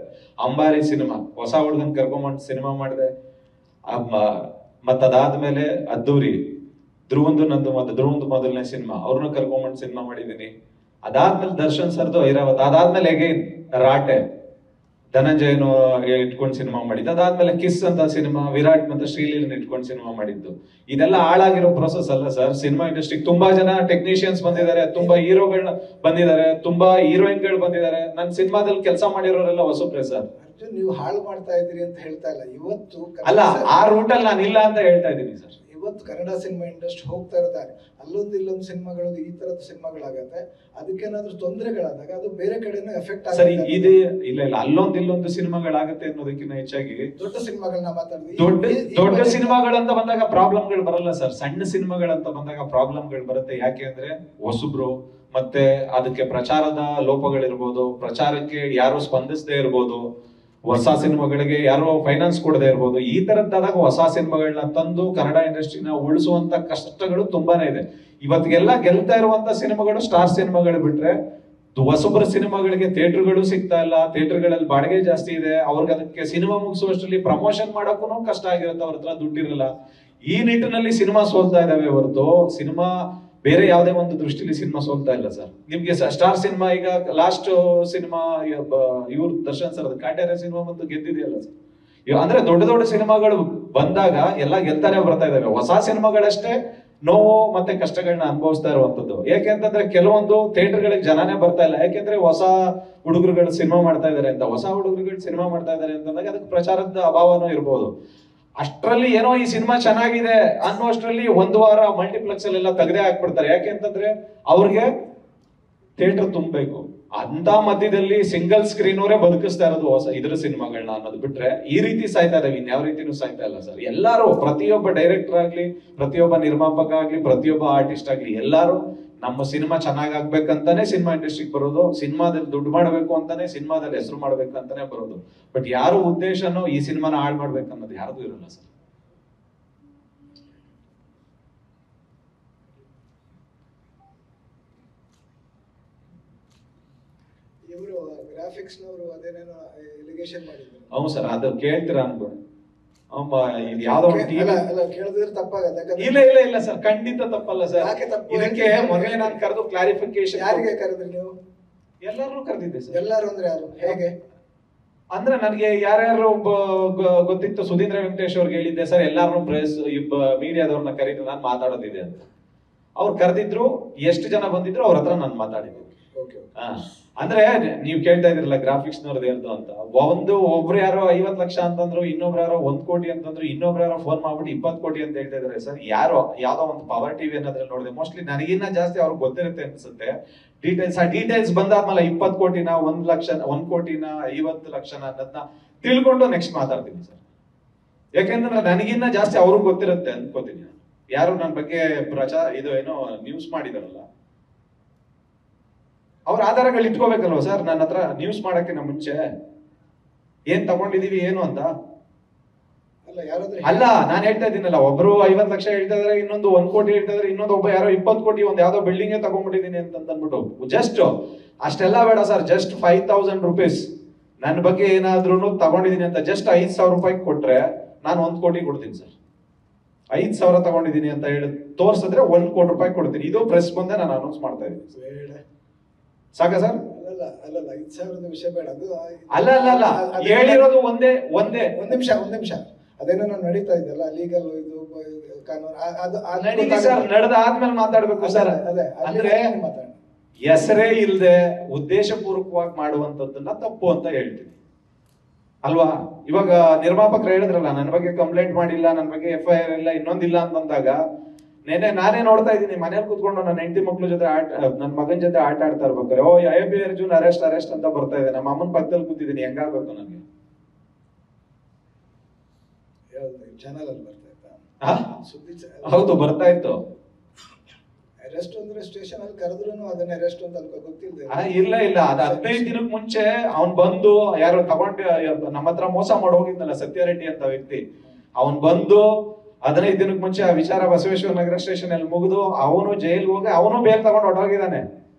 ಅಂಬಾರಿ ಸಿನಿಮಾ ಹೊಸ ಹುಡುಗನ್ ಕರ್ಕೊಂಡ್ ಸಿನಿಮಾ ಮಾಡಿದೆ. ಅದಾದ್ಮೇಲೆ ಅದ್ದೂರಿ, ಧ್ರುವಂದು ಮೊದಲನೇ ಸಿನಿಮಾ ಅವ್ರನ್ನ ಕರ್ಕೊಂಡ್ ಸಿನಿಮಾ ಮಾಡಿದೀನಿ. ಅದಾದ್ಮೇಲೆ ದರ್ಶನ್ ಸರ್ದು ಐರಾವತ, ಅದಾದ್ಮೇಲೆ ಅಗೈನ್ ರಾಟೆ ಧನಂಜಯನು ಇಟ್ಕೊಂಡು ಸಿನಿಮಾ ಮಾಡಿದ್ದು. ಅದಾದ್ಮೇಲೆ ಕಿಸ್ ಅಂತ ಸಿನಿಮಾ, ವಿರಾಟ್ ಮತ್ತೆ ಶ್ರೀಲೀಲನ್ ಇಟ್ಕೊಂಡು ಸಿನಿಮಾ ಮಾಡಿದ್ದು. ಇದೆಲ್ಲ ಹಾಳಾಗಿರೋ ಪ್ರೊಸೆಸ್ ಅಲ್ಲ ಸರ್. ಸಿನಿಮಾ ಇಂಡಸ್ಟ್ರಿಗೆ ತುಂಬಾ ಜನ ಟೆಕ್ನಿಷಿಯನ್ಸ್ ಬಂದಿದ್ದಾರೆ, ತುಂಬಾ ಹೀರೋಗಳನ್ನ ಬಂದಿದ್ದಾರೆ, ತುಂಬಾ ಹೀರೋಯಿನ್ಗಳು ಬಂದಿದ್ದಾರೆ. ನನ್ನ ಸಿನಿಮಾದಲ್ಲಿ ಕೆಲಸ ಮಾಡಿರೋರೆಲ್ಲ ಹೊಸಬ್ರೆ ಸರ್. ಅರ್ಜುನ್, ನೀವು ಹಾಳು ಮಾಡ್ತಾ ಇದ್ದೀರಿ ಅಂತ ಹೇಳ್ತಾ ಇಲ್ಲ. ಇವತ್ತು ಅಲ್ಲ, ಆ ರೂಟಲ್ಲಿ ನಾನು ಇಲ್ಲ ಅಂತ ಹೇಳ್ತಾ ಇದ್ದೀನಿ ಸರ್. ಇವತ್ತು ಕನ್ನಡ ಸಿನಿಮಾ ಇಂಡಸ್ಟ್ರಿ ಹೋಗ್ತಾ ಇರ್ತಾರೆ. ಇಲ್ಲೊಂದು ಸಿನಿಮಾಗಳು ಈ ತರದ ಸಿನಿಮಾಗಳಾಗತ್ತೆ. ಅದಕ್ಕೇನಾದ್ರೂ ತೊಂದರೆಗಳಾದಾಗ ಅದು ಬೇರೆ ಕಡೆನೂ ಎಫೆಕ್ಟ್ ಸರಿ. ಇದೆ ಇಲ್ಲ ಇಲ್ಲೊಂದು ಸಿನಿಮಾಗಳಾಗತ್ತೆ ಅನ್ನೋದಕ್ಕಿಂತ ಹೆಚ್ಚಾಗಿ ದೊಡ್ಡ ಸಿನಿಮಾಗಳನ್ನ ಮಾತಾಡಿದ್ವಿ. ದೊಡ್ಡ ಸಿನಿಮಾಗಳಂತ ಬಂದಾಗ ಪ್ರಾಬ್ಲಮ್ಗಳು ಬರಲ್ಲ ಸರ್. ಸಣ್ಣ ಸಿನಿಮಾಗಳಂತ ಬಂದಾಗ ಪ್ರಾಬ್ಲಮ್ಗಳು ಬರುತ್ತೆ. ಯಾಕೆ ಅಂದ್ರೆ ಹೊಸಬ್ರು ಮತ್ತೆ ಅದಕ್ಕೆ ಪ್ರಚಾರದ ಲೋಪಗಳಿರ್ಬೋದು, ಪ್ರಚಾರಕ್ಕೆ ಯಾರು ಸ್ಪಂದಿಸದೇ ಇರ್ಬೋದು, ಹೊಸ ಸಿನಿಮಾಗಳಿಗೆ ಯಾರೋ ಫೈನಾನ್ಸ್ ಕೊಡದೇ ಇರ್ಬೋದು. ಈ ತರದ್ದಾದಾಗ ಹೊಸ ಸಿನಿಮಾಗಳನ್ನ ತಂದು ಕನ್ನಡ ಇಂಡಸ್ಟ್ರಿನ ಉಳಿಸುವಂತ ಕಷ್ಟಗಳು ತುಂಬಾನೇ ಇದೆ. ಇವತ್ತಿಗೆಲ್ಲ ಗೆಲ್ತಾ ಇರುವಂತ ಸಿನಿಮಾಗಳು ಸ್ಟಾರ್ ಸಿನಿಮಾಗಳು ಬಿಟ್ರೆ ಹೊಸಬ್ರ ಸಿನಿಮಾಗಳಿಗೆ ಥಿಯೇಟರ್ಗಳು ಸಿಗ್ತಾ ಇಲ್ಲ. ಥಿಯೇಟರ್ಗಳಲ್ಲಿ ಬಾಡಿಗೆ ಜಾಸ್ತಿ ಇದೆ. ಅವ್ರಿಗೆ ಅದಕ್ಕೆ ಸಿನಿಮಾ ಮುಗಿಸುವಷ್ಟರಲ್ಲಿ ಪ್ರಮೋಷನ್ ಮಾಡೋಕ್ಕೂ ಕಷ್ಟ ಆಗಿರುತ್ತೆ. ಅವ್ರ ಹತ್ರ ದುಡ್ಡಿರಲ್ಲ. ಈ ನಿಟ್ಟಿನಲ್ಲಿ ಸಿನಿಮಾ ಸೋಲ್ತಾ ಇದಾವೆ ಹೊರತು ಸಿನಿಮಾ ಬೇರೆ ಯಾವುದೇ ಒಂದು ದೃಷ್ಟಿಲಿ ಸಿನಿಮಾ ಸೋಲ್ತಾ ಇಲ್ಲ ಸರ್. ನಿಮ್ಗೆ ಸ್ಟಾರ್ ಸಿನಿಮಾ ಈಗ ಲಾಸ್ಟ್ ಸಿನಿಮಾ ಇವ್ರು ದರ್ಶನ್ ಸರ್ ಕಾಟೇರ ಸಿನಿಮಾ ಬಂದು ಗೆದ್ದಿದೆಯಲ್ಲ ಸರ್. ಅಂದ್ರೆ ದೊಡ್ಡ ದೊಡ್ಡ ಸಿನಿಮಾಗಳು ಬಂದಾಗ ಎಲ್ಲ ಗೆಲ್ತಾನೆ ಬರ್ತಾ ಇದಾವೆ. ಹೊಸ ಸಿನಿಮಾಗಳಷ್ಟೇ ನೋವು ಮತ್ತೆ ಕಷ್ಟಗಳನ್ನ ಅನುಭವಿಸ್ತಾ ಇರುವಂತದ್ದು. ಯಾಕೆಂತಂದ್ರೆ ಕೆಲವೊಂದು ಥಿಯೇಟರ್ಗಳಿಗೆ ಜನನೇ ಬರ್ತಾ ಇಲ್ಲ. ಯಾಕೆಂದ್ರೆ ಹೊಸ ಹುಡುಗರುಗಳು ಸಿನಿಮಾ ಮಾಡ್ತಾ ಇದಾರೆ ಅಂತ. ಹೊಸ ಹುಡುಗರುಗಳು ಸಿನಿಮಾ ಮಾಡ್ತಾ ಇದಾರೆ ಅಂತಂದಾಗ ಅದಕ್ಕೆ ಪ್ರಚಾರದ ಅಭಾವನೂ ಇರ್ಬೋದು. ಅಷ್ಟ್ರಲ್ಲಿ ಏನೋ ಈ ಸಿನಿಮಾ ಚೆನ್ನಾಗಿದೆ ಅನ್ನೋಷ್ಟರಲ್ಲಿ ಒಂದು ವಾರ ಮಲ್ಟಿಪ್ಲೆಕ್ಸ್ ಅಲ್ಲೆಲ್ಲ ತೆಗೆದೇ ಹಾಕ್ಬಿಡ್ತಾರೆ. ಯಾಕೆಂತಂದ್ರೆ ಅವ್ರಿಗೆ ಥಿಯೇಟರ್ ತುಂಬಬೇಕು. ಅಂತ ಮಧ್ಯದಲ್ಲಿ ಸಿಂಗಲ್ ಸ್ಕ್ರೀನ್ ಅವರೇ ಬದುಕಿಸ್ತಾ ಇರೋದು ಹೊಸ ಇದ್ರ ಸಿನಿಮಾಗಳನ್ನ ಅನ್ನೋದು ಬಿಟ್ರೆ ಈ ರೀತಿ ಸಾಯ್ತಾ ಇದಾವೆ. ಇನ್ಯಾವ ರೀತಿನೂ ಸಾಯ್ತಾ ಇಲ್ಲ ಸರ್. ಎಲ್ಲಾರು, ಪ್ರತಿಯೊಬ್ಬ ಡೈರೆಕ್ಟರ್ ಆಗ್ಲಿ, ಪ್ರತಿಯೊಬ್ಬ ನಿರ್ಮಾಪಕ ಆಗ್ಲಿ, ಪ್ರತಿಯೊಬ್ಬ ಆರ್ಟಿಸ್ಟ್ ಆಗ್ಲಿ, ಎಲ್ಲಾರು ನಮ್ಮ ಸಿನಿಮಾ ಚೆನ್ನಾಗಾಗ್ಬೇಕಂತಾನೆ ಸಿನಿಮಾ ಇಂಡಸ್ಟ್ರಿಗೆ ಬರೋದು. ಸಿನಿಮಾದಲ್ಲಿ ದುಡ್ಡು ಮಾಡ್ಬೇಕು ಅಂತಾನೆ, ಸಿನಿಮಾದಲ್ಲಿ ಹೆಸರು ಮಾಡ್ಬೇಕಂತಾನೆ ಬರೋದು. ಬಟ್ ಯಾರು ಉದ್ದೇಶನೋ ಈ ಸಿನಿಮಾನ ಹಾಳು ಮಾಡ್ಬೇಕನ್ನೋದು ಯಾರಿಗೂ ಇರಲ್ಲ ಸರ್. ಇವರು ಗ್ರಾಫಿಕ್ಸ್ ನವರು ಅದೇನೇನೋ ಎಲಿಗೇಷನ್ ಮಾಡಿದ್ರು. ಹೌದು ಸರ್, ಅದು ಕೇಳ್ತೀರಾ ಅನ್ಕೊಂಡು ಯಾವ್ದೋ ಕೇಳಿದ್ರೆ ತಪ್ಪಾಗತ್ತೆ. ಇಲ್ಲ ಇಲ್ಲ ಇಲ್ಲ ಸರ್, ಖಂಡಿತ ತಪ್ಪಲ್ಲ ಸರ್. ಇದಕ್ಕೆ ಮೊದಲೇ ನಾನು ಕರೆದು ಕ್ಲಾರಿಫಿಕೇಶನ್. ಯಾರಿಗೆ ಕರೆದ್ರಿ ನೀವು? ಎಲ್ಲರೂ ಕರೆದಿದ್ದೆ ಸರ್. ಎಲ್ಲರೂ ಅಂದ್ರೆ ಯಾರು, ಹೇಗೆ? ಅಂದ್ರೆ ನನಗೆ ಯಾರ್ಯಾರು ಗೊತ್ತಿತ್ತು. ಸುಧೀಂದ್ರ ವೆಂಕಟೇಶ್ ಅವ್ರಿಗೆ ಹೇಳಿದ್ದೆ ಸರ್, ಎಲ್ಲಾರು ಪ್ರೆಸ್ ಮೀಡಿಯಾದವ್ರನ್ನ ಕರೀತು, ನಾನು ಮಾತಾಡೋದಿದೆ ಅಂತ. ಅವ್ರು ಕರೆದಿದ್ರು. ಎಷ್ಟು ಜನ ಬಂದಿದ್ರು ಅವ್ರ ಹತ್ರ ನಾನು ಮಾತಾಡಿದ್ದೆ. ಅಂದ್ರೆ ನೀವ್ ಕೇಳ್ತಾ ಇದ್ರಲ್ಲ ಗ್ರಾಫಿಕ್ಸ್ ನವ್ರದ್ದು ಹೇಳ್ದು ಅಂತ. ಒಬ್ರು ಯಾರೋ 50 ಲಕ್ಷ ಅಂತಂದ್ರು, ಇನ್ನೊಬ್ರು ಯಾರೋ 1 ಕೋಟಿ ಅಂತಂದ್ರು, ಇನ್ನೊಬ್ರು ಯಾರೋ ಫೋನ್ ಮಾಡ್ಬಿಟ್ಟು 20 ಕೋಟಿ ಅಂತ ಹೇಳ್ತಾ ಇದಾರೆ ಸರ್. ಯಾರೋ ಯಾವ್ದೋ ಒಂದು ಪವರ್ ಟಿವಿ ಅನ್ನೋದ್ರಲ್ಲಿ ನೋಡಿದೆ. ಮೋಸ್ಟ್ಲಿ ನನಗಿನ್ನ ಜಾಸ್ತಿ ಅವ್ರಿಗೆ ಗೊತ್ತಿರುತ್ತೆ ಅನ್ಸುತ್ತೆ ಡೀಟೇಲ್ಸ್. ಆ ಡೀಟೇಲ್ಸ್ ಬಂದಾದ್ಮೇಲೆ 20 ಕೋಟಿನ 1 ಲಕ್ಷ 1 ಕೋಟಿನ 50 ಲಕ್ಷನ ಅನ್ನೋದನ್ನ ತಿಳ್ಕೊಂಡು ನೆಕ್ಸ್ಟ್ ಮಾತಾಡ್ತೀನಿ ಸರ್. ಯಾಕೆಂದ್ರೆ ನನಗಿನ್ನ ಜಾಸ್ತಿ ಅವ್ರಿಗೆ ಗೊತ್ತಿರುತ್ತೆ ಅನ್ಕೋತೀನಿ. ಯಾರು ನನ್ನ ಬಗ್ಗೆ ಇದು ಏನೋ ನ್ಯೂಸ್ ಮಾಡಿದಾರಲ್ಲ, ಅವ್ರ ಆಧಾರಗಳು ಇಟ್ಕೋಬೇಕಲ್ವ ಸರ್. ನನ್ನ ಹತ್ರ ನ್ಯೂಸ್ ಮಾಡಕ್ಕಿಂತ ಮುಂಚೆ ಏನ್ ತಗೊಂಡಿದೀವಿ ಏನು ಅಂತ ಅಲ್ಲ. ನಾನ್ ಹೇಳ್ತಾ ಇದ್ದೀನಲ್ಲ, ಒಬ್ರು 50 ಲಕ್ಷ ಹೇಳ್ತಾ ಇದಾರೆ, ಇನ್ನೊಂದು 1 ಕೋಟಿ ಹೇಳ್ತಾ ಇದಾರೆ, ಇನ್ನೊಂದು ಒಬ್ಬ ಯಾರೋ 20 ಕೋಟಿ ಒಂದ್ ಯಾವ್ದೋ ಬಿಲ್ಡಿಂಗ್ ತಗೊಂಡ್ಬಿಟ್ಟಿದೀನಿ ಅಂತ ಅಂದ್ಬಿಟ್ಟು. ಜಸ್ಟ್ ಅಷ್ಟೆಲ್ಲ ಬೇಡ ಸರ್. ಜಸ್ಟ್ 5000 ರೂಪೀಸ್ ನನ್ನ ಬಗ್ಗೆ ಏನಾದ್ರೂ ತಗೊಂಡಿದೀನಿ ಅಂತ ಜಸ್ಟ್ 5000 ರೂಪಾಯಿ ಕೊಟ್ರೆ ನಾನು 1 ಕೋಟಿ ಕೊಡ್ತೀನಿ ಸರ್. 5000 ತಗೊಂಡಿದೀನಿ ಅಂತ ಹೇಳಿ ತೋರ್ಸಿದ್ರೆ 1 ಕೋಟಿ ರೂಪಾಯಿ ಕೊಡ್ತೀನಿ. ಇದು ಪ್ರೆಸ್ ಮುಂದೆ ನಾನು ಅನೌನ್ಸ್ ಮಾಡ್ತಾ ಇದ್ದೀನಿ. ಸಾಕಾ ಸರ್? ಅಲ್ಲ 5,000 ವಿಷಯ ಬೇಡ. ಅದು ಅಲ್ಲ ಅಲ್ಲ ಅಲ್ಲ, ಹೇಳಿರೋದು ಒಂದೇ. ಒಂದ್ ನಿಮಿಷ ಅದೇನೋ ನಡೀತಾ ಇದೆಯಲ್ಲ ಲೀಗಲ್ ಇದು ಕಾನೂನು, ನಡೀಲಿ ಸರ್. ನಡೆದಾದ್ಮೇಲೆ ಮಾತಾಡ್ಬೇಕು ಸರ್. ಅಂದ್ರೆ ಹೆಸರೇ ಇಲ್ಲದೆ ಉದ್ದೇಶಪೂರ್ವಕವಾಗಿ ಮಾಡುವಂತದ್ದನ್ನ ತಪ್ಪು ಅಂತ ಹೇಳ್ತೀನಿ ಅಲ್ವಾ? ಇವಾಗ ನಿರ್ಮಾಪಕರು ಹೇಳಿದ್ರಲ್ಲ, ನನ್ನ ಬಗ್ಗೆ ಕಂಪ್ಲೇಂಟ್ ಮಾಡಿಲ್ಲ, ನನ್ನ ಬಗ್ಗೆ FIR ಇಲ್ಲ, ಇನ್ನೊಂದಿಲ್ಲ ಅಂತಂದಾಗ ನಾನೇ ನೋಡ್ತಾ ಇದ್ದೀನಿ ಮನೇಲಿ ಕೂತ್ಕೊಂಡು ನನ್ನ ಹೆಂಡತಿ ಮಕ್ಳ ಜೊತೆ ನನ್ನ ಮಗನ ಜೊತೆ ಆಟ ಆಡ್ತಾ ಇರ್ಬೇಕಾರೆ AB ಅರ್ಜುನ್ ಅರೆಸ್ಟ್ ಅಂತ ಬರ್ತಾ ಇದೆ. ನಮ್ಮ ಅಮ್ಮನ ಪಕ್ಕದಲ್ಲಿ ಕೂತಿದ್ದೀನಿ. ಹೆಂಗಾಗ್ಬೇಕು ನನಗೆ? ಚಾನಲ್ ಅಲ್ಲಿ ಬರ್ತಾ ಇತ್ತಾ? ಹೌದು, ಬರ್ತಾ ಇತ್ತು. ಅರೆಸ್ಟ್ ಅಂದ್ರೆ ಸ್ಟೇಷನ್ ಅಲ್ಲಿ ಕರೆದ್ರು ಅದನ್ನ ಅರೆಸ್ಟ್ ಅಂತ ಗೊತ್ತಿಲ್ಲ. ಇಲ್ಲ ಇಲ್ಲ, ಅದು 15 ದಿನಕ್ಕೆ ಮುಂಚೆ ಅವ್ನ್ ಬಂದು ಯಾರು ತಗೊಂಡು ನಮ್ಮ ಹತ್ರ ಮೋಸ ಮಾಡಿ ಹೋಗಿದ್ನಲ್ಲ ಸತ್ಯಾರೆಡ್ಡಿ ಅಂತ ವ್ಯಕ್ತಿ, ಅವನ್ ಬಂದು 15 ದಿನಕ್ಕೆ ಮುಂಚೆ ಆ ವಿಚಾರ ಬಸವೇಶ್ವರ ನಗರ ಸ್ಟೇಷನ್ ಅಲ್ಲಿ ಮುಗಿದು ಅವನು ಜೈಲ್ಗೆ ಹೋಗಿ ಅವನು ಬೇಲ್ ತಗೊಂಡು ಹೊರಟೋಗಿದ್ದಾನೆ.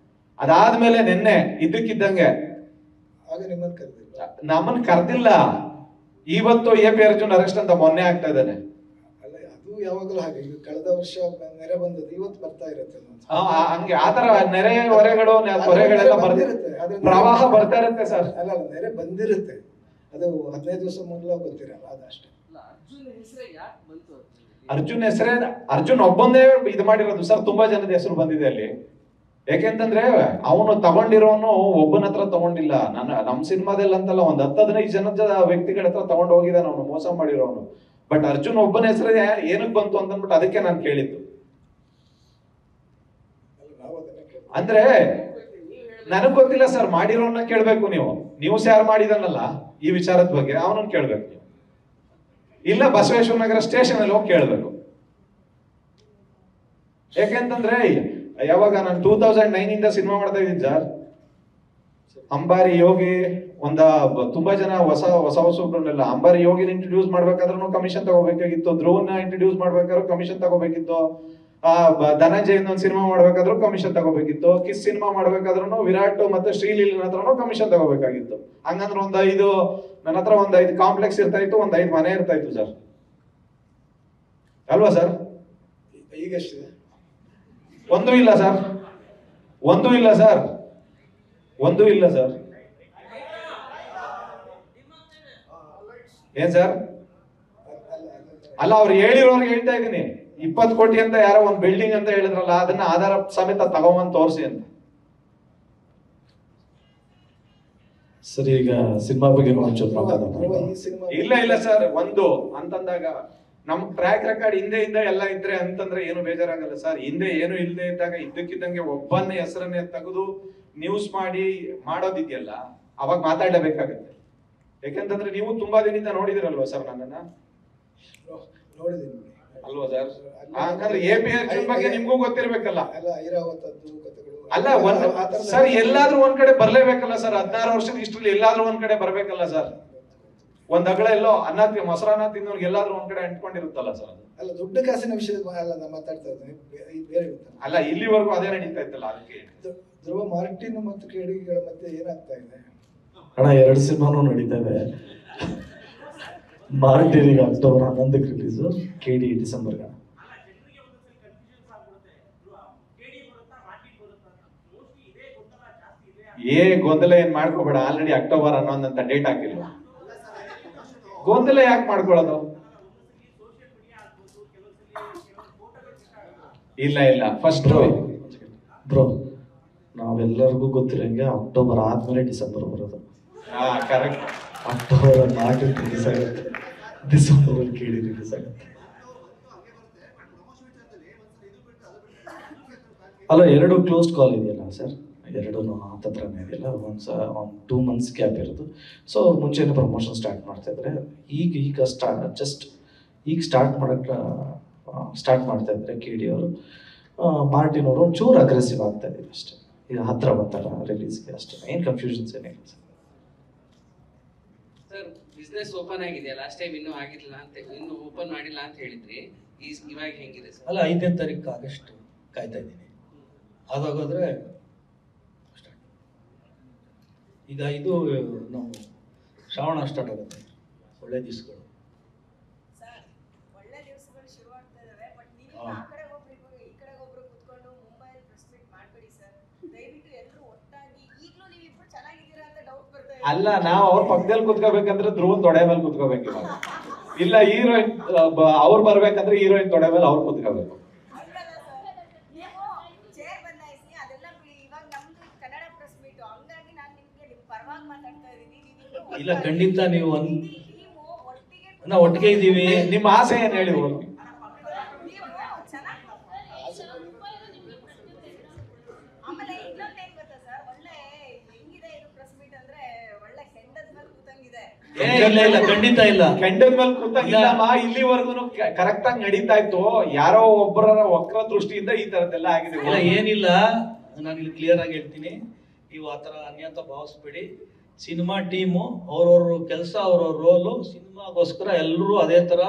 ಅದಾದ್ಮೇಲೆ ನಿನ್ನೆ ಇದ್ದಕ್ಕಿದ್ದಂಗೆ ನಮ್ಮನ್ ಕರ್ದಿಲ್ಲ. ಇವತ್ತು AB ಅರ್ಜುನ್ ಅರೆಸ್ಟ್ ಅಂತ ಮೊನ್ನೆ ಆಗ್ತಾ ಇದ್ದಾನೆ. ಅದು ಯಾವಾಗಲೂ ಹಾಗೆ. ಕಳೆದ ವರ್ಷ ನೆರೆ ಬಂದದ್ದು ಇವತ್ತು ಬರ್ತಾ ಇರುತ್ತೆ. ಹಂಗೆ ಆತರ ನೆರೆ ಹೊರೆಗಳು ಹೊರೆಗಳೆಲ್ಲ ಬರ್ತಿರುತ್ತೆ, ಪ್ರವಾಹ ಬರ್ತಾ ಇರುತ್ತೆ ಸರ್. ಅಲ್ಲ ನೆರೆ ಬಂದಿರುತ್ತೆ, ಅದು 15 ದಿವಸ ಮೊದಲ ಗೊತ್ತಿರಲ್ಲ, ಅದಷ್ಟೇ. ಅರ್ಜುನ್ ಹೆಸರೇ ಅರ್ಜುನ್ ಒಬ್ಬಂದೇ ಇದು ಮಾಡಿರೋದು ಸರ್. ತುಂಬಾ ಜನದ ಹೆಸರು ಬಂದಿದೆ ಅಲ್ಲಿ. ಯಾಕೆಂತಂದ್ರೆ ಅವನು ತಗೊಂಡಿರೋನು ಒಬ್ಬನ ಹತ್ರ ತಗೊಂಡಿಲ್ಲ. ನಮ್ ಸಿನಿಮಾದಲ್ಲಿ ಅಂತಲ್ಲ, ಒಂದ್ 10-15 ಜನದ ವ್ಯಕ್ತಿಗಳ ಹತ್ರ ತಗೊಂಡು ಹೋಗಿದ್ದಾನೆ ಅವನು, ಮೋಸ ಮಾಡಿರೋನು. ಬಟ್ ಅರ್ಜುನ್ ಒಬ್ಬನ ಹೆಸರು ಏನಕ್ಕೆ ಬಂತು ಅಂತಂದ್ಬಿಟ್ಟು ಅದಕ್ಕೆ ನಾನು ಕೇಳಿದ್ದು. ಅಂದ್ರೆ ನನಗ್ ಗೊತ್ತಿಲ್ಲ ಸರ್, ಮಾಡಿರೋನ್ನ ಕೇಳ್ಬೇಕು ನೀವು. ನ್ಯೂಸ್ ಯಾರು ಮಾಡಿದಾನಲ್ಲ ಈ ವಿಚಾರದ ಬಗ್ಗೆ ಅವನನ್ನ ಕೇಳ್ಬೇಕು ನೀವು. ಇಲ್ಲ ಬಸವೇಶ್ವರ ನಗರ ಸ್ಟೇಷನ್ ಅಲ್ಲಿ ಹೋಗಿ ಕೇಳ್ಬೇಕು. ಯಾಕೆಂತಂದ್ರೆ ಯಾವಾಗ ನಾನು 2009 ಇಂದ ಸಿನಿಮಾ ಮಾಡ್ತಾ ಇದ್ದೀನಿ ಸರ್. ಅಂಬಾರಿ ಯೋಗಿ ತುಂಬಾ ಜನ ಹೊಸಬ್ರನ್ನೆಲ್ಲ ಅಂಬಾರಿ ಯೋಗಿನ ಇಂಟ್ರೊಡ್ಯೂಸ್ ಮಾಡ್ಬೇಕಾದ್ರೂ ಕಮಿಷನ್ ತಗೋಬೇಕಾಗಿತ್ತು. ಧ್ರುವನ್ನ ಇಂಟ್ರೊಡ್ಯೂಸ್ ಮಾಡ್ಬೇಕಾದ್ರೂ ಕಮಿಷನ್ ತಗೋಬೇಕಿತ್ತು. ಧನಂಜಯ್ ಒಂದು ಸಿನಿಮಾ ಮಾಡ್ಬೇಕಾದ್ರೂ ಕಮಿಷನ್ ತಗೋಬೇಕಿತ್ತು. ಕಿಸ್ ಸಿನಿಮಾ ಮಾಡ್ಬೇಕಾದ್ರೂ ವಿರಾಟ್ ಮತ್ತೆ ಶ್ರೀಲೀಲನ ಹತ್ರನೂ ಕಮಿಷನ್ ತಗೋಬೇಕಾಗಿತ್ತು. ಹಂಗಂದ್ರೆ ನನ್ನ ಹತ್ರ 5 ಕಾಂಪ್ಲೆಕ್ಸ್ ಇರ್ತಾ ಇತ್ತು, 5 ಮನೆ ಇರ್ತಾ ಇತ್ತು ಸರ್. ಅಲ್ವಾ ಸರ್? ಈಗಷ್ಟಿದೆ. ಒಂದೂ ಇಲ್ಲ ಸರ್, ಒಂದೂ ಇಲ್ಲ ಸರ್, ಒಂದೂ ಇಲ್ಲ ಸರ್. ಏನ್ ಸರ್? ಅಲ್ಲ, ಅವ್ರು ಹೇಳಿರೋರ್ಗೆ ಹೇಳ್ತಾ ಇದ್ದೀನಿ, 20 ಕೋಟಿ ಅಂತ ಯಾರೋ ಒಂದು ಬಿಲ್ಡಿಂಗ್ ಅಂತ ಹೇಳಿದ್ರಲ್ಲ, ಅದನ್ನ ಆಧಾರ ಸಮೇತ ತಗೊಂಬಂದು ತೋರಿಸಿ ಅಂತ. ಸರಿ, ಈಗ ಸಿನಿಮಾ ಬಗ್ಗೆ ಒಂಚೂರು ಮಾತಾಡೋಣ. ಇಲ್ಲ ಇಲ್ಲ ಸರ್, ಒಂದು ಅಂತಂದಾಗ ನಮ್ ಟ್ರ್ಯಾಕ್ ರೆಕಾರ್ಡ್ ಹಿಂದೆ ಎಲ್ಲ ಇದ್ರೆ ಅಂತಂದ್ರೆ ಏನು ಬೇಜಾರಾಗಲ್ಲ ಸರ್. ಹಿಂದೆ ಏನು ಇಲ್ಲದೆ ಇದ್ದಾಗ ಇದ್ದಕ್ಕಿದ್ದಂಗೆ ಒಬ್ಬನ ಹೆಸರನ್ನೇ ತೆಗೆದು ನ್ಯೂಸ್ ಮಾಡೋದಿದೆಯಲ್ಲ, ಅವಾಗ ಮಾತಾಡಬೇಕಾಗತ್ತೆ. ಯಾಕಂತಂದ್ರೆ ನೀವು ತುಂಬಾ ದಿನದಿಂದ ನೋಡಿದಿರಲ್ವಾ ಸರ್ ನನ್ನನ್ನ? ನೋಡಿದ್ದೀನಿ ಅಲ್ವಾ ಸರ್? ಹಾಗಾದ್ರೆ APR ಬಗ್ಗೆ ನಿಮ್ಗೂ ಗೊತ್ತಿರ್ಬೇಕಲ್ಲ. ಅಲ್ಲ, ಸರ್ ಎಲ್ಲಾದ್ರೂ ಒಂದ್ ಕಡೆ ಬರ್ಲೇಬೇಕಲ್ಲ ಸರ್. 16 ವರ್ಷದ ಇಷ್ಟರಲ್ಲಿ ಎಲ್ಲಾದ್ರೂ ಒಂದ್ ಕಡೆ ಬರ್ಬೇಕಲ್ಲ ಸರ್. ಒಂದ್ ಅಗಳ ಎಲ್ಲೋ ಮೊಸರನ್ನ ತಿನ್ನೋರ್ಗೆ ಎಲ್ಲಾದ್ರೂ ಒಂದ್ ಕಡೆ ಅಂಟ್ಕೊಂಡಿರುತ್ತಲ್ಲ ಸರ್. ಅಲ್ಲ, ದುಡ್ಡು ಕಾಸಿನ ವಿಷಯ ಮಾತಾಡ್ತಾ ಇದ್ದೀನಿ, ಬೇರೆ ಅಲ್ಲ, ಇಲ್ಲಿವರೆಗೂ ಅದೇ ನಡೀತಾ ಇತ್ತಲ್ಲ. ಅದಕ್ಕೆ ಧ್ರುವ ಮಾರ್ಟಿನ್ ಮತ್ತು ಕೇಡಿಗಳ ಮಧ್ಯೆ ಏನಾಗ್ತಾ ಇದೆ ಅಣ್ಣ? 2 ಸಿನಿಮಾನು ನಡೀತವೆ. ಮಾರ್ಟಿನ್ ಈಗ ಅಕ್ಟೋಬರ್ 11ಕ್ಕೆ ರಿಲೀಸು, KD ಡಿಸೆಂಬರ್ಗೆ. ಗೊಂದಲ ಏನ್ ಮಾಡ್ಕೋಬೇಡ. ಆಲ್ರೆಡಿ ಅಕ್ಟೋಬರ್ 11 ಅಂತ ಡೇಟ್ ಹಾಕಿಲ್ಲ. ಗೊಂದಲ ಯಾಕೆ ಮಾಡ್ಕೊಳ್ಳೋದು? ಇಲ್ಲ ಇಲ್ಲ, ಫಸ್ಟ್ ಬ್ರೋ, ನಾವೆಲ್ಲರಿಗೂ ಗೊತ್ತಿರಂಗೆ ಅಕ್ಟೋಬರ್ ಆದ್ಮೇಲೆ ಡಿಸೆಂಬರ್ ಬರೋದು. ಕರೆಕ್ಟ್. ಅಕ್ಟೋಬರ್ ಮಾರ್ಟಿನ್ ರಿಲೀಸ್ ಆಗುತ್ತೆ, ಡಿಸೆಂಬರ್ KD ರಿಲೀಸ್ ಆಗುತ್ತೆ. ಅಲ್ಲ, 2 ಕ್ಲೋಸ್ಡ್ ಕಾಲ್ ಇದೆಯಲ್ಲ ಸರ್, 2 ಹತ್ರನೇ ಇದೆಯಲ್ಲ. ಒಂದು 2 ಮಂತ್ಸ್ ಗ್ಯಾಪ್ ಇರೋದು. ಸೊ ಮುಂಚೆನೇ ಪ್ರಮೋಷನ್ ಸ್ಟಾರ್ಟ್ ಮಾಡ್ತಾ ಇದ್ರೆ, ಈಗ ಸ್ಟಾರ್ಟ್ ಮಾಡ್ತಾ ಇದ್ರೆ KD ಅವರು. ಮಾರ್ಟಿನ್ ಅವರು ಒಂಚೂರು ಅಗ್ರೆಸಿವ್ ಆಗ್ತಾ ಇದ್ದೀವಿ ಅಷ್ಟೇ. ಈಗ ಹತ್ರ ಬರ್ತಾರ ರಿಲೀಸ್ಗೆ ಅಷ್ಟೇ, ಏನು ಕನ್ಫ್ಯೂಷನ್ಸ್ ಏನಿಲ್ಲ ಸರ್. ಸರ್, ಬಿಸ್ನೆಸ್ ಓಪನ್ ಆಗಿದೆ, ಲಾಸ್ಟ್ ಟೈಮ್ ಇನ್ನೂ ಆಗಿಲ್ಲ ಅಂತ, ಇನ್ನೂ ಓಪನ್ ಮಾಡಿಲ್ಲ ಅಂತ ಹೇಳಿದ್ರಿ. ಇವಾಗ ಹೆಂಗಿದೆ ಸರ್? ಅಲ್ಲ, 5ನೇ ತಾರೀಕು ಆಗಸ್ಟ್ ಕಾಯ್ತಾ ಇದ್ದೀನಿ. ಅದಾಗೋದ್ರೆ ಈಗ ಇದು ನಾವು ಶ್ರಾವಣ ಸ್ಟಾರ್ಟ್ ಆಗುತ್ತೆ, ಒಳ್ಳೆ ದಿವಸಗಳು. ಅಲ್ಲ, ನಾವು ಅವ್ರ ಪಕ್ಕದಲ್ಲಿ ಕುತ್ಕೋಬೇಕಂದ್ರೆ ಧ್ರುವನ್ ತೊಡೆ ಮೇಲೆ ಕುತ್ಕೋಬೇಕು. ಇಲ್ಲ, ಹೀರೋಯಿನ್ ಅವ್ರು ಬರ್ಬೇಕಂದ್ರೆ ಹೀರೋಯಿನ್ ತೊಡೆ ಮೇಲೆ ಅವ್ರು ಕುತ್ಕೋಬೇಕು. ಇಲ್ಲ, ಖಂಡಿತ ನೀವು ನಾವು ಒಟ್ಟಿಗೆ ಇದ್ದೀವಿ. ನಿಮ್ಮ ಆಸೆ ಏನ್ ಹೇಳಿ ಹೋಗಿ. ಇಲ್ಲ, ಖಂಡಿತ ಇಲ್ಲ. ಕೆಂಡದ ಮೇಲೆ ಕೂತಂಗಿಲ್ಲಮ್ಮ. ಇಲ್ಲಿವರೆಗೂ ಕರೆಕ್ಟ್ ಆಗಿ ನಡೀತಾ ಇತ್ತು. ಯಾರೋ ಒಬ್ಬರ ವಕ್ರ ದೃಷ್ಟಿಯಿಂದ ಈ ತರದ್ದೆಲ್ಲ ಆಗಿದೆ. ಇಲ್ಲ, ಏನಿಲ್ಲ, ನಾನು ಇಲ್ಲಿ ಕ್ಲಿಯರ್ ಆಗಿ ಹೇಳ್ತೀನಿ. ನೀವು ಆತರ ಅನ್ಯತ ಭಾವಿಸ್ಬೇಡಿ. ಸಿನಿಮಾ ಟೀಮು ಅವ್ರವ್ರ ಕೆಲಸ, ಅವ್ರವ್ರ ರೋಲು, ಸಿನಿಮಾಗೋಸ್ಕರ ಎಲ್ಲರೂ ಅದೇ ತರ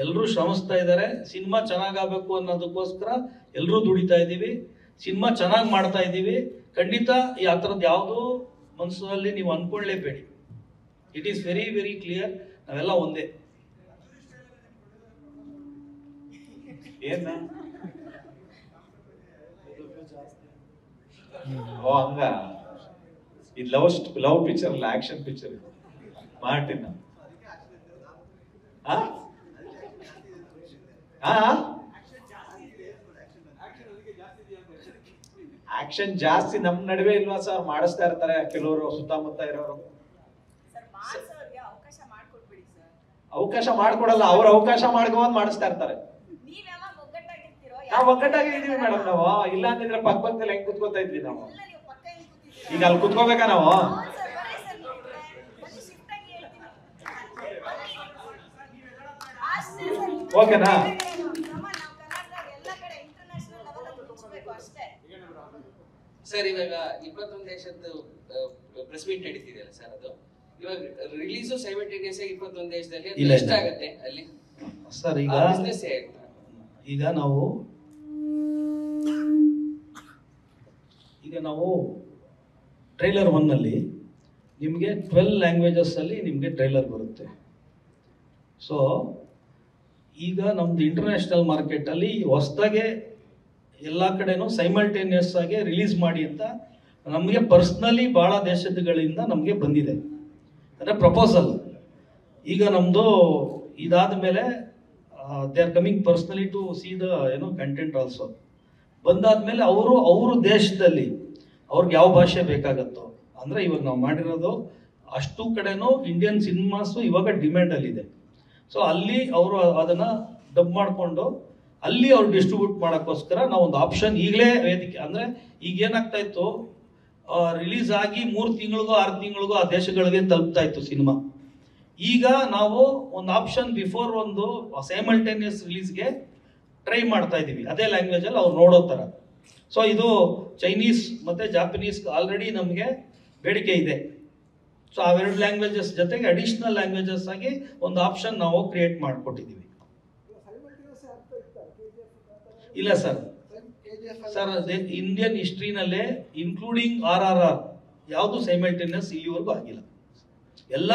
ಎಲ್ಲರೂ ಶ್ರಮಿಸ್ತಾ ಇದ್ದಾರೆ. ಸಿನಿಮಾ ಚೆನ್ನಾಗಾಗಬೇಕು ಅನ್ನೋದಕ್ಕೋಸ್ಕರ ಎಲ್ಲರೂ ದುಡಿತಾ ಇದ್ದೀವಿ. ಸಿನಿಮಾ ಚೆನ್ನಾಗಿ ಮಾಡ್ತಾ ಇದ್ದೀವಿ. ಖಂಡಿತ ಈ ಆ ಥರದ್ದು ಯಾವುದೂ ಮನಸ್ಸಲ್ಲಿ ನೀವು ಅನ್ಕೊಳ್ಳೇಬೇಡಿ. It is very very clear. ನಾವೆಲ್ಲ ಒಂದೇ. ಏನ ಓ ಹಂಗ? ಇದು ಲವ್ ಪಿಕ್ಚರ್ ಅಲ್ಲ, ಆಕ್ಷನ್ ಪಿಕ್ಚರ್. ಮಾರ್ಟಿನ್ ಆಕ್ಷನ್ ಜಾಸ್ತಿ ನಮ್ ನಡುವೆ ಇಲ್ವಾ ಸರ್? ಮಾಡಿಸ್ತಾ ಇರ್ತಾರೆ ಕೆಲವರು ಸುತ್ತಮುತ್ತ ಇರೋರು. ಅವಕಾಶ ಮಾಡ್ಕೊಡಲ್ಲ, ಅವ್ರ ಅವಕಾಶ ಮಾಡ್ಕೊಂಡ್ ಮಾಡಿಸ್ತಾ ಇರ್ತಾರೆ. ನಾವು ಒಗ್ಗಟ್ಟಾಗಿದ್ದೀವಿ ಮೇಡಮ್. ನಾವು ಇಲ್ಲ ಅಂತಿದ್ರೆ ಪಕ್ಕದಲ್ಲಿ ಹೆಂಗ್ ಕುತ್ಕೋತಾ ಇದ್ವಿ ನಾವು? ಈಗ ಅಲ್ಲಿ ಕುತ್ಕೋಬೇಕಾ ನಾವು? ಓಕೆನಾ? ಸರ್, ಇವಾಗ 21 ದೇಶದ್ದು ಪ್ರೆಸ್ ಮೀಟ್ ನಡೀತಿದೆಯಲ್ಲ ಸರ್, ಅದು ಇವಾಗ ರಿಲೀಸು ಸೈಮಲ್ಟೇನಿಯಸ್ ಆಗಿ 21 ದೇಶದಲ್ಲಿ ಎಷ್ಟಾಗುತ್ತೆ ಅಲ್ಲಿ ಸರ್? ಈಗ ನಾವು ಟ್ರೈಲರ್ 1ನಲ್ಲಿ ನಿಮಗೆ 12 ಲ್ಯಾಂಗ್ವೇಜಸ್ ಅಲ್ಲಿ ನಿಮಗೆ ಟ್ರೈಲರ್ ಬರುತ್ತೆ. ಸೊ ಈಗ ನಮ್ದು ಇಂಟರ್ನ್ಯಾಷನಲ್ ಮಾರ್ಕೆಟಲ್ಲಿ ಹೊಸದಾಗೆ ಎಲ್ಲ ಕಡೆನೂ ಸೈಮಲ್ಟೇನಿಯಸ್ ಆಗಿ ರಿಲೀಸ್ ಮಾಡಿ ಅಂತ ನಮಗೆ ಪರ್ಸ್ನಲಿ ಭಾಳ ದೇಶಗಳಿಂದ ನಮಗೆ ಬಂದಿದೆ, ಅಂದರೆ ಪ್ರಪೋಸಲ್. ಈಗ ನಮ್ಮದು ಇದಾದ ಮೇಲೆ they are coming personally to see the content also. ಬಂದಾದ್ಮೇಲೆ ಅವರು ದೇಶದಲ್ಲಿ ಅವ್ರಿಗೆ ಯಾವ ಭಾಷೆ ಬೇಕಾಗತ್ತೋ, ಅಂದರೆ ಇವಾಗ ನಾವು ಮಾಡಿರೋದು ಅಷ್ಟು ಕಡೆನೂ ಇಂಡಿಯನ್ ಸಿನಿಮಾಸು ಇವಾಗ ಡಿಮ್ಯಾಂಡಲ್ಲಿದೆ. ಸೊ ಅಲ್ಲಿ ಅವರು ಅದನ್ನು ಡಬ್ ಮಾಡಿಕೊಂಡು ಅಲ್ಲಿ ಅವ್ರು ಡಿಸ್ಟ್ರಿಬ್ಯೂಟ್ ಮಾಡೋಕ್ಕೋಸ್ಕರ ನಾವು ಒಂದು ಆಪ್ಷನ್ ಈಗಲೇ ವೇದಿಕೆ, ಅಂದರೆ ಈಗ ಏನಾಗ್ತಾ ಇತ್ತು, ರಿಲೀಸ್ ಆಗಿ 3 ತಿಂಗಳಿಗೋ 6 ತಿಂಗಳಿಗೋ ಆ ದೇಶಗಳಿಗೆ ತಲುಪ್ತಾ ಇತ್ತು ಸಿನಿಮಾ. ಈಗ ನಾವು ಒಂದು ಆಪ್ಷನ್ ಬಿಫೋರ್ ಒಂದು ಸೈಮಲ್ಟೇನಿಯಸ್ ರಿಲೀಸ್ಗೆ ಟ್ರೈ ಮಾಡ್ತಾ ಇದ್ದೀವಿ, ಅದೇ ಲ್ಯಾಂಗ್ವೇಜಲ್ಲಿ ಅವ್ರು ನೋಡೋ ಥರ. ಸೊ ಇದು ಚೈನೀಸ್ ಮತ್ತು ಜಾಪನೀಸ್ ಆಲ್ರೆಡಿ ನಮಗೆ ಬೇಡಿಕೆ ಇದೆ. ಸೊ ಅವೆರಡು ಲ್ಯಾಂಗ್ವೇಜಸ್ ಜೊತೆಗೆ ಅಡಿಷ್ನಲ್ ಲ್ಯಾಂಗ್ವೇಜಸ್ ಆಗಿ ಒಂದು ಆಪ್ಷನ್ ನಾವು ಕ್ರಿಯೇಟ್ ಮಾಡಿಕೊಟ್ಟಿದ್ದೀವಿ. ಇಲ್ಲ ಸರ್, ಇಂಡಿಯನ್ ಹಿಸ್ಟ್ರಿನಲ್ಲೇ ಇನ್ಕ್ಲೂಡಿಂಗ್ RRR ಯಾವುದು ಸೈಮಲ್ಟೇನಿಯಸ್ ಇಲ್ಲಿವರೆಗೂ ಆಗಿಲ್ಲ. ಎಲ್ಲ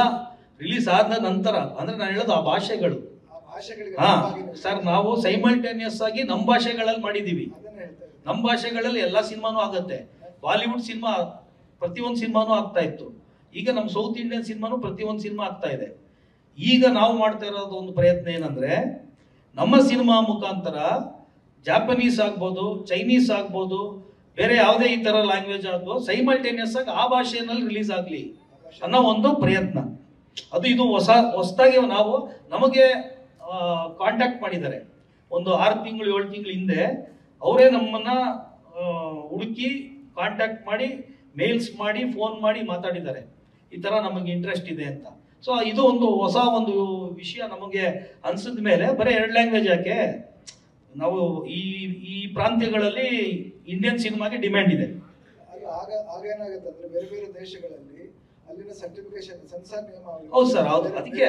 ರಿಲೀಸ್ ಆದ ನಂತರ, ಅಂದ್ರೆ ನಾನು ಹೇಳೋದು ಆ ಭಾಷೆಗಳು. ಹಾ ಸರ್, ನಾವು ಸೈಮಲ್ಟೇನಿಯಸ್ ಆಗಿ ನಮ್ಮ ಭಾಷೆಗಳಲ್ಲಿ ಮಾಡಿದ್ದೀವಿ. ನಮ್ಮ ಭಾಷೆಗಳಲ್ಲಿ ಎಲ್ಲ ಸಿನಿಮಾನೂ ಆಗುತ್ತೆ. ಬಾಲಿವುಡ್ ಸಿನಿಮಾ ಪ್ರತಿಯೊಂದು ಸಿನಿಮಾನೂ ಆಗ್ತಾ ಇತ್ತು. ಈಗ ನಮ್ಮ ಸೌತ್ ಇಂಡಿಯನ್ ಸಿನಿಮಾನು ಪ್ರತಿಯೊಂದು ಸಿನಿಮಾ ಆಗ್ತಾ ಇದೆ. ಈಗ ನಾವು ಮಾಡ್ತಾ ಇರೋದು ಒಂದು ಪ್ರಯತ್ನ ಏನಂದ್ರೆ, ನಮ್ಮ ಸಿನಿಮಾ ಮುಖಾಂತರ ಜಾಪನೀಸ್ ಆಗ್ಬೋದು, ಚೈನೀಸ್ ಆಗ್ಬೋದು, ಬೇರೆ ಯಾವುದೇ ಈ ಥರ ಲ್ಯಾಂಗ್ವೇಜ್ ಆಗ್ಬೋದು, ಸೈಮಲ್ಟೇನಿಯಸ್ ಆಗಿ ಆ ಭಾಷೆಯಲ್ಲಿ ರಿಲೀಸ್ ಆಗಲಿ ಅನ್ನೋ ಒಂದು ಪ್ರಯತ್ನ. ಅದು ಇದು ಹೊಸದಾಗಿ ನಾವು ನಮಗೆ ಕಾಂಟ್ಯಾಕ್ಟ್ ಮಾಡಿದ್ದಾರೆ. ಒಂದು 6 ತಿಂಗಳು 7 ತಿಂಗಳು ಹಿಂದೆ ಅವರೇ ನಮ್ಮನ್ನ ಹುಡುಕಿ ಕಾಂಟ್ಯಾಕ್ಟ್ ಮಾಡಿ, ಮೇಲ್ಸ್ ಮಾಡಿ, ಫೋನ್ ಮಾಡಿ ಮಾತಾಡಿದ್ದಾರೆ, ಈ ಥರ ನಮಗೆ ಇಂಟ್ರೆಸ್ಟ್ ಇದೆ ಅಂತ. ಸೊ ಇದು ಒಂದು ಹೊಸ ಒಂದು ವಿಷಯ ನಮಗೆ ಅನ್ಸಿದ ಮೇಲೆ, ಬರೀ 2 ಲ್ಯಾಂಗ್ವೇಜ್ ಯಾಕೆ, ನಾವು ಈ ಪ್ರಾಂತ್ಯಗಳಲ್ಲಿ ಇಂಡಿಯನ್ ಸಿನಿಮಾಗೆ ಡಿಮ್ಯಾಂಡ್ ಇದೆ. ಆಗ ಏನಾಗುತ್ತೆ ಅಂದ್ರೆ ಬೇರೆ ಬೇರೆ ದೇಶಗಳಲ್ಲಿ ಅಲ್ಲಿನ ಸರ್ಟಿಫಿಕೇಶನ್ ಸೆನ್ಸಾರ್ ನಿಯಮ. ಹೌದು ಸರ್, ಹೌದು. ಅದಕ್ಕೆ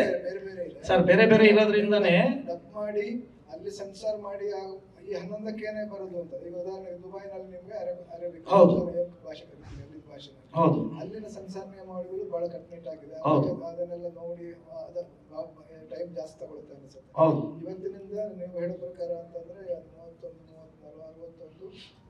ಸರ್ ಬೇರೆ ಬೇರೆ ಇರೋದ್ರಿಂದನೇ ಡಬ್ ಮಾಡಿ ಅಲ್ಲಿ ಸೆನ್ಸಾರ್ ಮಾಡಿ ಈ 11ಕ್ಕೇನೆ ಬರೋದು ಅಂತ. ಈಗ ಉದಾಹರಣೆಗೆ ದುಬೈನಲ್ಲಿ ನಿಮ್ಗೆ ಅರೇಬಿಕ್ ಭಾಷೆ ಭಾಷೆ, ಅಲ್ಲಿನ ಸೆನ್ಸಾರ್ ನಿಯಮಾವಳಿಗಳು ಬಹಳ ಕಟ್ಟುನಿಟ್ಟಾಗಿದೆ. ಅದನ್ನೆಲ್ಲ ನೋಡಿ ಟೈಮ್ ಜಾಸ್ತಿ ತಗೊಳುತ್ತೆ ಅನ್ಸುತ್ತೆ. ಇವತ್ತಿನಿಂದ ನೀವು ಹೇಳೋ ಪ್ರಕಾರ ಅಂತಂದ್ರೆ 31, 33, 61,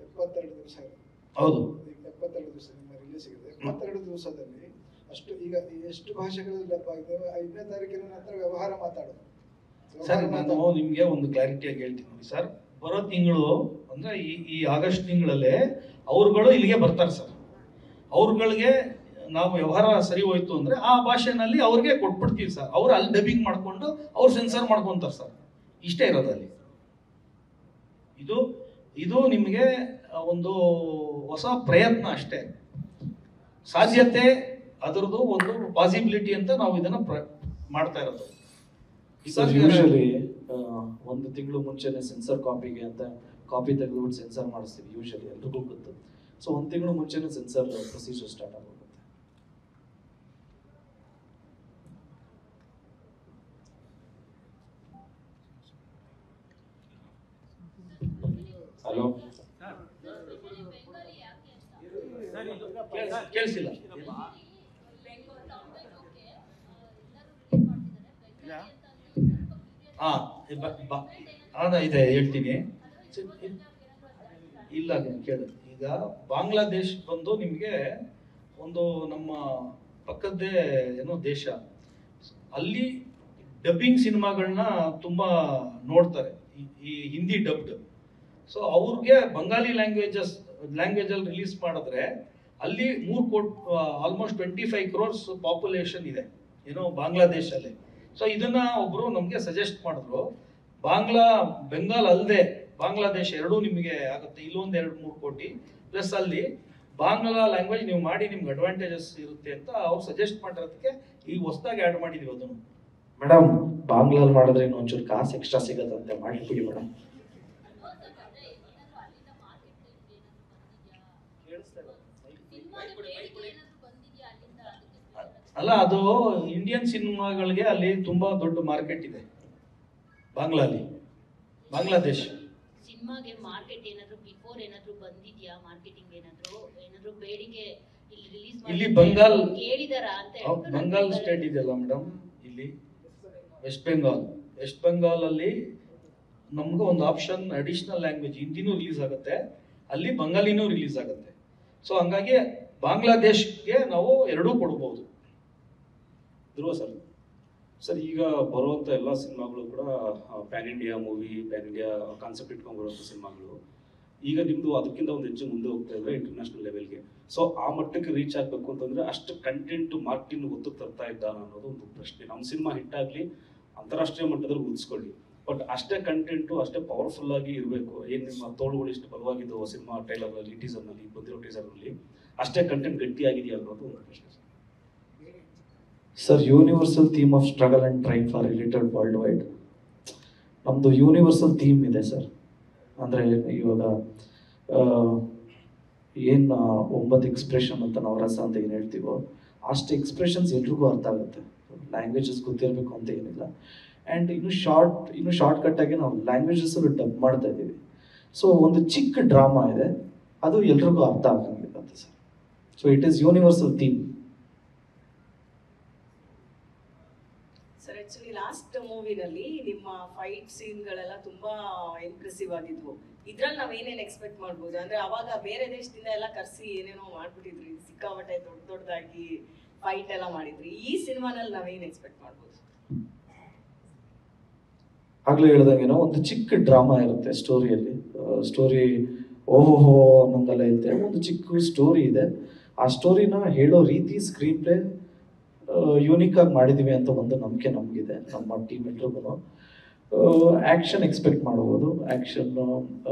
72 ದಿವಸ ಇದೆ. ಹೌದು, 72 ದಿವಸ ನಿಮ್ಮ ರಿಲೀಸ್ ಇದೆ. 72 ದಿವಸದಲ್ಲಿ ಅಷ್ಟು ಈಗ ಎಷ್ಟು ಭಾಷೆಗಳಲ್ಲಿ ಡಬ್ ಆಗಿದೆ. 5ನೇ ತಾರೀಕಿನ ನಂತರ ವ್ಯವಹಾರ ಮಾತಾಡೋದು. ಸರ್, ನಾನು ನಿಮ್ಗೆ ಒಂದು ಕ್ಲಾರಿಟಿಯಾಗಿ ಹೇಳ್ತೀನಿ ನೋಡಿ ಸರ್. ಬರೋ ತಿಂಗಳು ಅಂದ್ರೆ ಈ ಆಗಸ್ಟ್ ತಿಂಗಳಲ್ಲೇ ಅವ್ರುಗಳು ಇಲ್ಲಿಗೆ ಬರ್ತಾರೆ ಸರ್. ಅವ್ರುಗಳಿಗೆ ನಾವು ವ್ಯವಹಾರ ಸರಿ ಹೋಯ್ತು ಅಂದ್ರೆ ಆ ಭಾಷೆನಲ್ಲಿ ಅವ್ರಿಗೆ ಕೊಟ್ಬಿಡ್ತೀವಿ ಸರ್. ಅವ್ರು ಅಲ್ಲಿ ಡಬ್ಬಿಂಗ್ ಮಾಡ್ಕೊಂಡು ಅವ್ರು ಸೆನ್ಸರ್ ಮಾಡ್ಕೊಂತಾರೆ ಸರ್. ಇಷ್ಟೇ ಇರೋದಲ್ಲಿ. ಇದು ನಿಮಗೆ ಒಂದು ಹೊಸ ಪ್ರಯತ್ನ ಅಷ್ಟೇ, ಸಾಧ್ಯತೆ ಅದರದ್ದು ಒಂದು ಪಾಸಿಬಿಲಿಟಿ ಅಂತ ನಾವು ಇದನ್ನ ಮಾಡ್ತಾ ಇರೋದು. ಯೂಶಲಿ 1 ತಿಂಗಳು ಮುಂಚೆನೆ ಸೆನ್ಸರ್ ಕಾಪಿಗೆ ಅಂತ ಕಾಪಿ ತೆಗೆದುಬಿಟ್ಟು ಸೆನ್ಸರ್ ಮಾಡಿಸ್ತೀವಿ. ಯೂಶಲಿ ಎಲ್ರಿಗೂ ಗೊತ್ತು. ಸೊ 1 ತಿಂಗಳು ಮುಂಚೆನೆ ಸೆನ್ಸರ್ ಪ್ರೊಸೀಜರ್ ಸ್ಟಾರ್ಟ್ ಆಗುತ್ತೆ. ಹಲೋ, ಕೇಳಿಸಿಲ್ಲ. ಇದೆ ಹೇಳ್ತೀನಿ. ಇಲ್ಲ ಕೇಳಿ. ಈಗ ಬಾಂಗ್ಲಾದೇಶ್ ಬಂದು ನಿಮಗೆ ಒಂದು ನಮ್ಮ ಪಕ್ಕದ್ದೇ ದೇಶ. ಅಲ್ಲಿ ಡಬ್ಬಿಂಗ್ ಸಿನಿಮಾಗಳನ್ನ ತುಂಬಾ ನೋಡ್ತಾರೆ, ಈ ಹಿಂದಿ ಡಬ್ಡ್. ಸೊ ಅವ್ರಿಗೆ ಬಂಗಾಲಿ ಲ್ಯಾಂಗ್ವೇಜಲ್ಲಿ ರಿಲೀಸ್ ಮಾಡಿದ್ರೆ ಅಲ್ಲಿ 3 ಕೋಟಿ, ಆಲ್ಮೋಸ್ಟ್ 25 crores ಪಾಪ್ಯುಲೇಷನ್ ಇದೆ ಬಾಂಗ್ಲಾದೇಶಲ್ಲಿ. ಸೊ ಇದನ್ನ ಒಬ್ರು ನಮ್ಗೆ ಸಜೆಸ್ಟ್ ಮಾಡಿದ್ರು. ಬೆಂಗಾಲ್ ಅಲ್ಲದೆ ಬಾಂಗ್ಲಾದೇಶ ಎರಡೂ ನಿಮಗೆ ಆಗುತ್ತೆ. ಇಲ್ಲೊಂದು 2-3 ಕೋಟಿ ಪ್ಲಸ್ ಅಲ್ಲಿ ಬಾಂಗ್ಲಾ ಲ್ಯಾಂಗ್ವೇಜ್ ನೀವು ಮಾಡಿ ನಿಮ್ಗೆ ಅಡ್ವಾಂಟೇಜಸ್ ಇರುತ್ತೆ ಅಂತ ಅವ್ರು ಸಜೆಸ್ಟ್ ಮಾಡಿರೋದಕ್ಕೆ ಈಗ ಹೊಸದಾಗಿ ಆ್ಯಡ್ ಮಾಡಿದೀವಿ ಅದನ್ನು. ಮೇಡಮ್, ಬಾಂಗ್ಲಲ್ಲಿ ಮಾಡಿದ್ರೆ ಇನ್ನೊಂಚೂರು ಕಾಸು ಎಕ್ಸ್ಟ್ರಾ ಸಿಗತ್ತಂತೆ, ಮಾಡಿಬಿಡಿ ಮೇಡಮ್. ಅಲ್ಲ, ಅದು ಇಂಡಿಯನ್ ಸಿನಿಮಾಗಳಿಗೆ ಅಲ್ಲಿ ತುಂಬಾ ದೊಡ್ಡ ಮಾರ್ಕೆಟ್ ಇದೆ ಬಾಂಗ್ಲಾದೇಶ. ಸಿನಿಮಾಗೆ ಮಾರ್ಕೆಟ್ ಏನಾದ್ರು ಬಿಫೋರ್ ಏನಾದ್ರು ಬಂದಿದ್ಯಾ, ಮಾರ್ಕೆಟಿಂಗ್ ಏನಾದ್ರು ಬೇಡಿಕೆ ಇಲ್ಲಿ ರಿಲೀಸ್ ಇಲ್ಲಿ ಬಂಗಾಲ್ ಕೇಳಿದಾರಾ ಅಂತ. ಬಂಗಾಲ್ ಸ್ಟೇಟ್ ಇದೆಯಲ್ಲ ಮೇಡಮ್, ಇಲ್ಲಿ ವೆಸ್ಟ್ ಬೆಂಗಾಲ್ ವೆಸ್ಟ್ ಬೆಂಗಾಲಲ್ಲಿ ನಮ್ಗೆ ಒಂದು ಆಪ್ಷನ್ ಅಡಿಷನಲ್ ಲ್ಯಾಂಗ್ವೇಜ್ ಹಿಂದಿನೂ ರಿಲೀಸ್ ಆಗುತ್ತೆ, ಅಲ್ಲಿ ಬಂಗಾಲಿನೂ ರಿಲೀಸ್ ಆಗುತ್ತೆ. ಸೊ ಹಂಗಾಗಿ ಬಾಂಗ್ಲಾದೇಶ್ಗೆ ನಾವು ಎರಡೂ ಕೊಡ್ಬೋದು. ಧ್ರುವ ಸರ್ ಈಗ ಬರುವಂಥ ಎಲ್ಲ ಸಿನಿಮಾಗಳು ಕೂಡ PAN India movie, PAN India concept ಇಟ್ಕೊಂಡು ಬರುವಂಥ ಸಿನಿಮಾಗಳು. ಈಗ ನಿಮ್ಮದು ಅದಕ್ಕಿಂತ ಒಂದು ಹೆಚ್ಚು ಮುಂದೆ ಹೋಗ್ತಾ ಇದ್ರೆ ಇಂಟರ್ನ್ಯಾಷನಲ್ ಲೆವೆಲ್ಗೆ. ಸೊ ಆ ಮಟ್ಟಕ್ಕೆ ರೀಚ್ ಆಗಬೇಕು ಅಂತಂದರೆ ಅಷ್ಟು ಕಂಟೆಂಟ್ ಮಾರ್ಟಿನ್ ಒತ್ತು ತರ್ತಾ ಇದ್ದಾನ ಅನ್ನೋದು ಒಂದು ಪ್ರಶ್ನೆ. ನಮ್ಮ ಸಿನಿಮಾ ಹಿಟ್ ಆಗಲಿ, ಅಂತಾರಾಷ್ಟ್ರೀಯ ಮಟ್ಟದಲ್ಲಿ ಉಳಿಸ್ಕೊಳ್ಳಿ, ಬಟ್ ಅಷ್ಟೇ ಕಂಟೆಂಟು ಅಷ್ಟೇ ಪವರ್ಫುಲ್ ಆಗಿ ಇರಬೇಕು. ಏನು ನಿಮ್ಮ ತೋಳುಗಳು ಇಷ್ಟು ಬಲವಾಗಿದ್ದವು ಸಿನಿಮಾ ಟ್ರೈಲರ್ನಲ್ಲಿ, ಟೀಸರ್ನಲ್ಲಿ, ಬಂದಿರೋ ಟೀಸರ್ನಲ್ಲಿ ಅಷ್ಟೇ ಕಂಟೆಂಟ್ ಗಟ್ಟಿಯಾಗಿದೆಯಾ ಅನ್ನೋದು ಒಂದು ಪ್ರಶ್ನೆ. Sir, universal theme of struggle and train for related world wide ನಮ್ಮದು ಯೂನಿವರ್ಸಲ್ ಥೀಮ್ ಇದೆ ಸರ್. ಅಂದರೆ ಇವಾಗ ಏನು 9 ಎಕ್ಸ್ಪ್ರೆಷನ್ ಅಂತ ನಾವು ರಸ ಅಂತ ಏನು ಹೇಳ್ತೀವೋ ಅಷ್ಟು ಎಕ್ಸ್ಪ್ರೆಷನ್ಸ್ ಎಲ್ರಿಗೂ ಅರ್ಥ ಆಗುತ್ತೆ. ಲ್ಯಾಂಗ್ವೇಜಸ್ ಗೊತ್ತಿರಬೇಕು ಅಂತ ಏನಿಲ್ಲ. ಆ್ಯಂಡ್ ಇನ್ನು ಶಾರ್ಟ್ಕಟ್ಟಾಗಿ ನಾವು ಲ್ಯಾಂಗ್ವೇಜಸ್ಸಲ್ಲೂ ಡಬ್ ಮಾಡ್ತಾ ಇದ್ದೀವಿ. ಸೊ ಒಂದು ಚಿಕ್ಕ ಡ್ರಾಮಾ ಇದೆ, ಅದು ಎಲ್ರಿಗೂ ಅರ್ಥ ಆಗಂಗಿರುತ್ತೆ sir. So it is universal theme. Sir, actually last ಮೂವಿನಲ್ಲಿ ನಿಮ್ಮ ಫೈಟ್ ಸೀನ್ಗಳೆಲ್ಲ ತುಂಬಾ ಇಂಪ್ರೆಸಿವ್ ಆಗಿದ್ವು. ಇದ್ರಲ್ಲಿ ನಾವೇನೇನು ಎಕ್ಸ್ಪೆಕ್ಟ್ ಮಾಡ್ಬೋದು? ಅಂದ್ರೆ ಅವಾಗ ಬೇರೆ ದೇಶದಿಂದ ಎಲ್ಲ ಕರ್ಸಿ ಏನೇನೋ ಮಾಡ್ಬಿಟ್ಟಿದ್ರಿ, ಸಿಕ್ಕಾಪಟ್ಟೆ ದೊಡ್ಡದಾಗಿ ಫೈಟ್ ಎಲ್ಲ ಮಾಡಿದ್ರಿ. ಈ ಸಿನಿಮಾನಲ್ಲಿ ನಾವೇನು ಎಕ್ಸ್ಪೆಕ್ಟ್ ಮಾಡ್ಬೋದು? ಆಗ್ಲೇ ಹೇಳ್ದಂಗೆನೋ ಒಂದು ಚಿಕ್ಕ ಡ್ರಾಮಾ ಇರುತ್ತೆ ಸ್ಟೋರಿಯಲ್ಲಿ. ಸ್ಟೋರಿ ಓಹೋ ಅನ್ನೋಂಗೆಲ್ಲ ಇರುತ್ತೆ. ಒಂದು ಚಿಕ್ಕ ಸ್ಟೋರಿ ಇದೆ. ಆ ಸ್ಟೋರಿನ ಹೇಳೋ ರೀತಿ, ಸ್ಕ್ರೀನ್ ಪ್ಲೇ ಯೂನಿಕ್ ಆಗಿ ಮಾಡಿದ್ದೀವಿ ಅಂತ ಒಂದು ನಂಬಿಕೆ ನಮಗಿದೆ, ನಮ್ಮ ಟೀಮ್ ಎಲ್ರಿಗೂ. ಆ್ಯಕ್ಷನ್ ಎಕ್ಸ್ಪೆಕ್ಟ್ ಮಾಡ್ಬೋದು. ಆ್ಯಕ್ಷನ್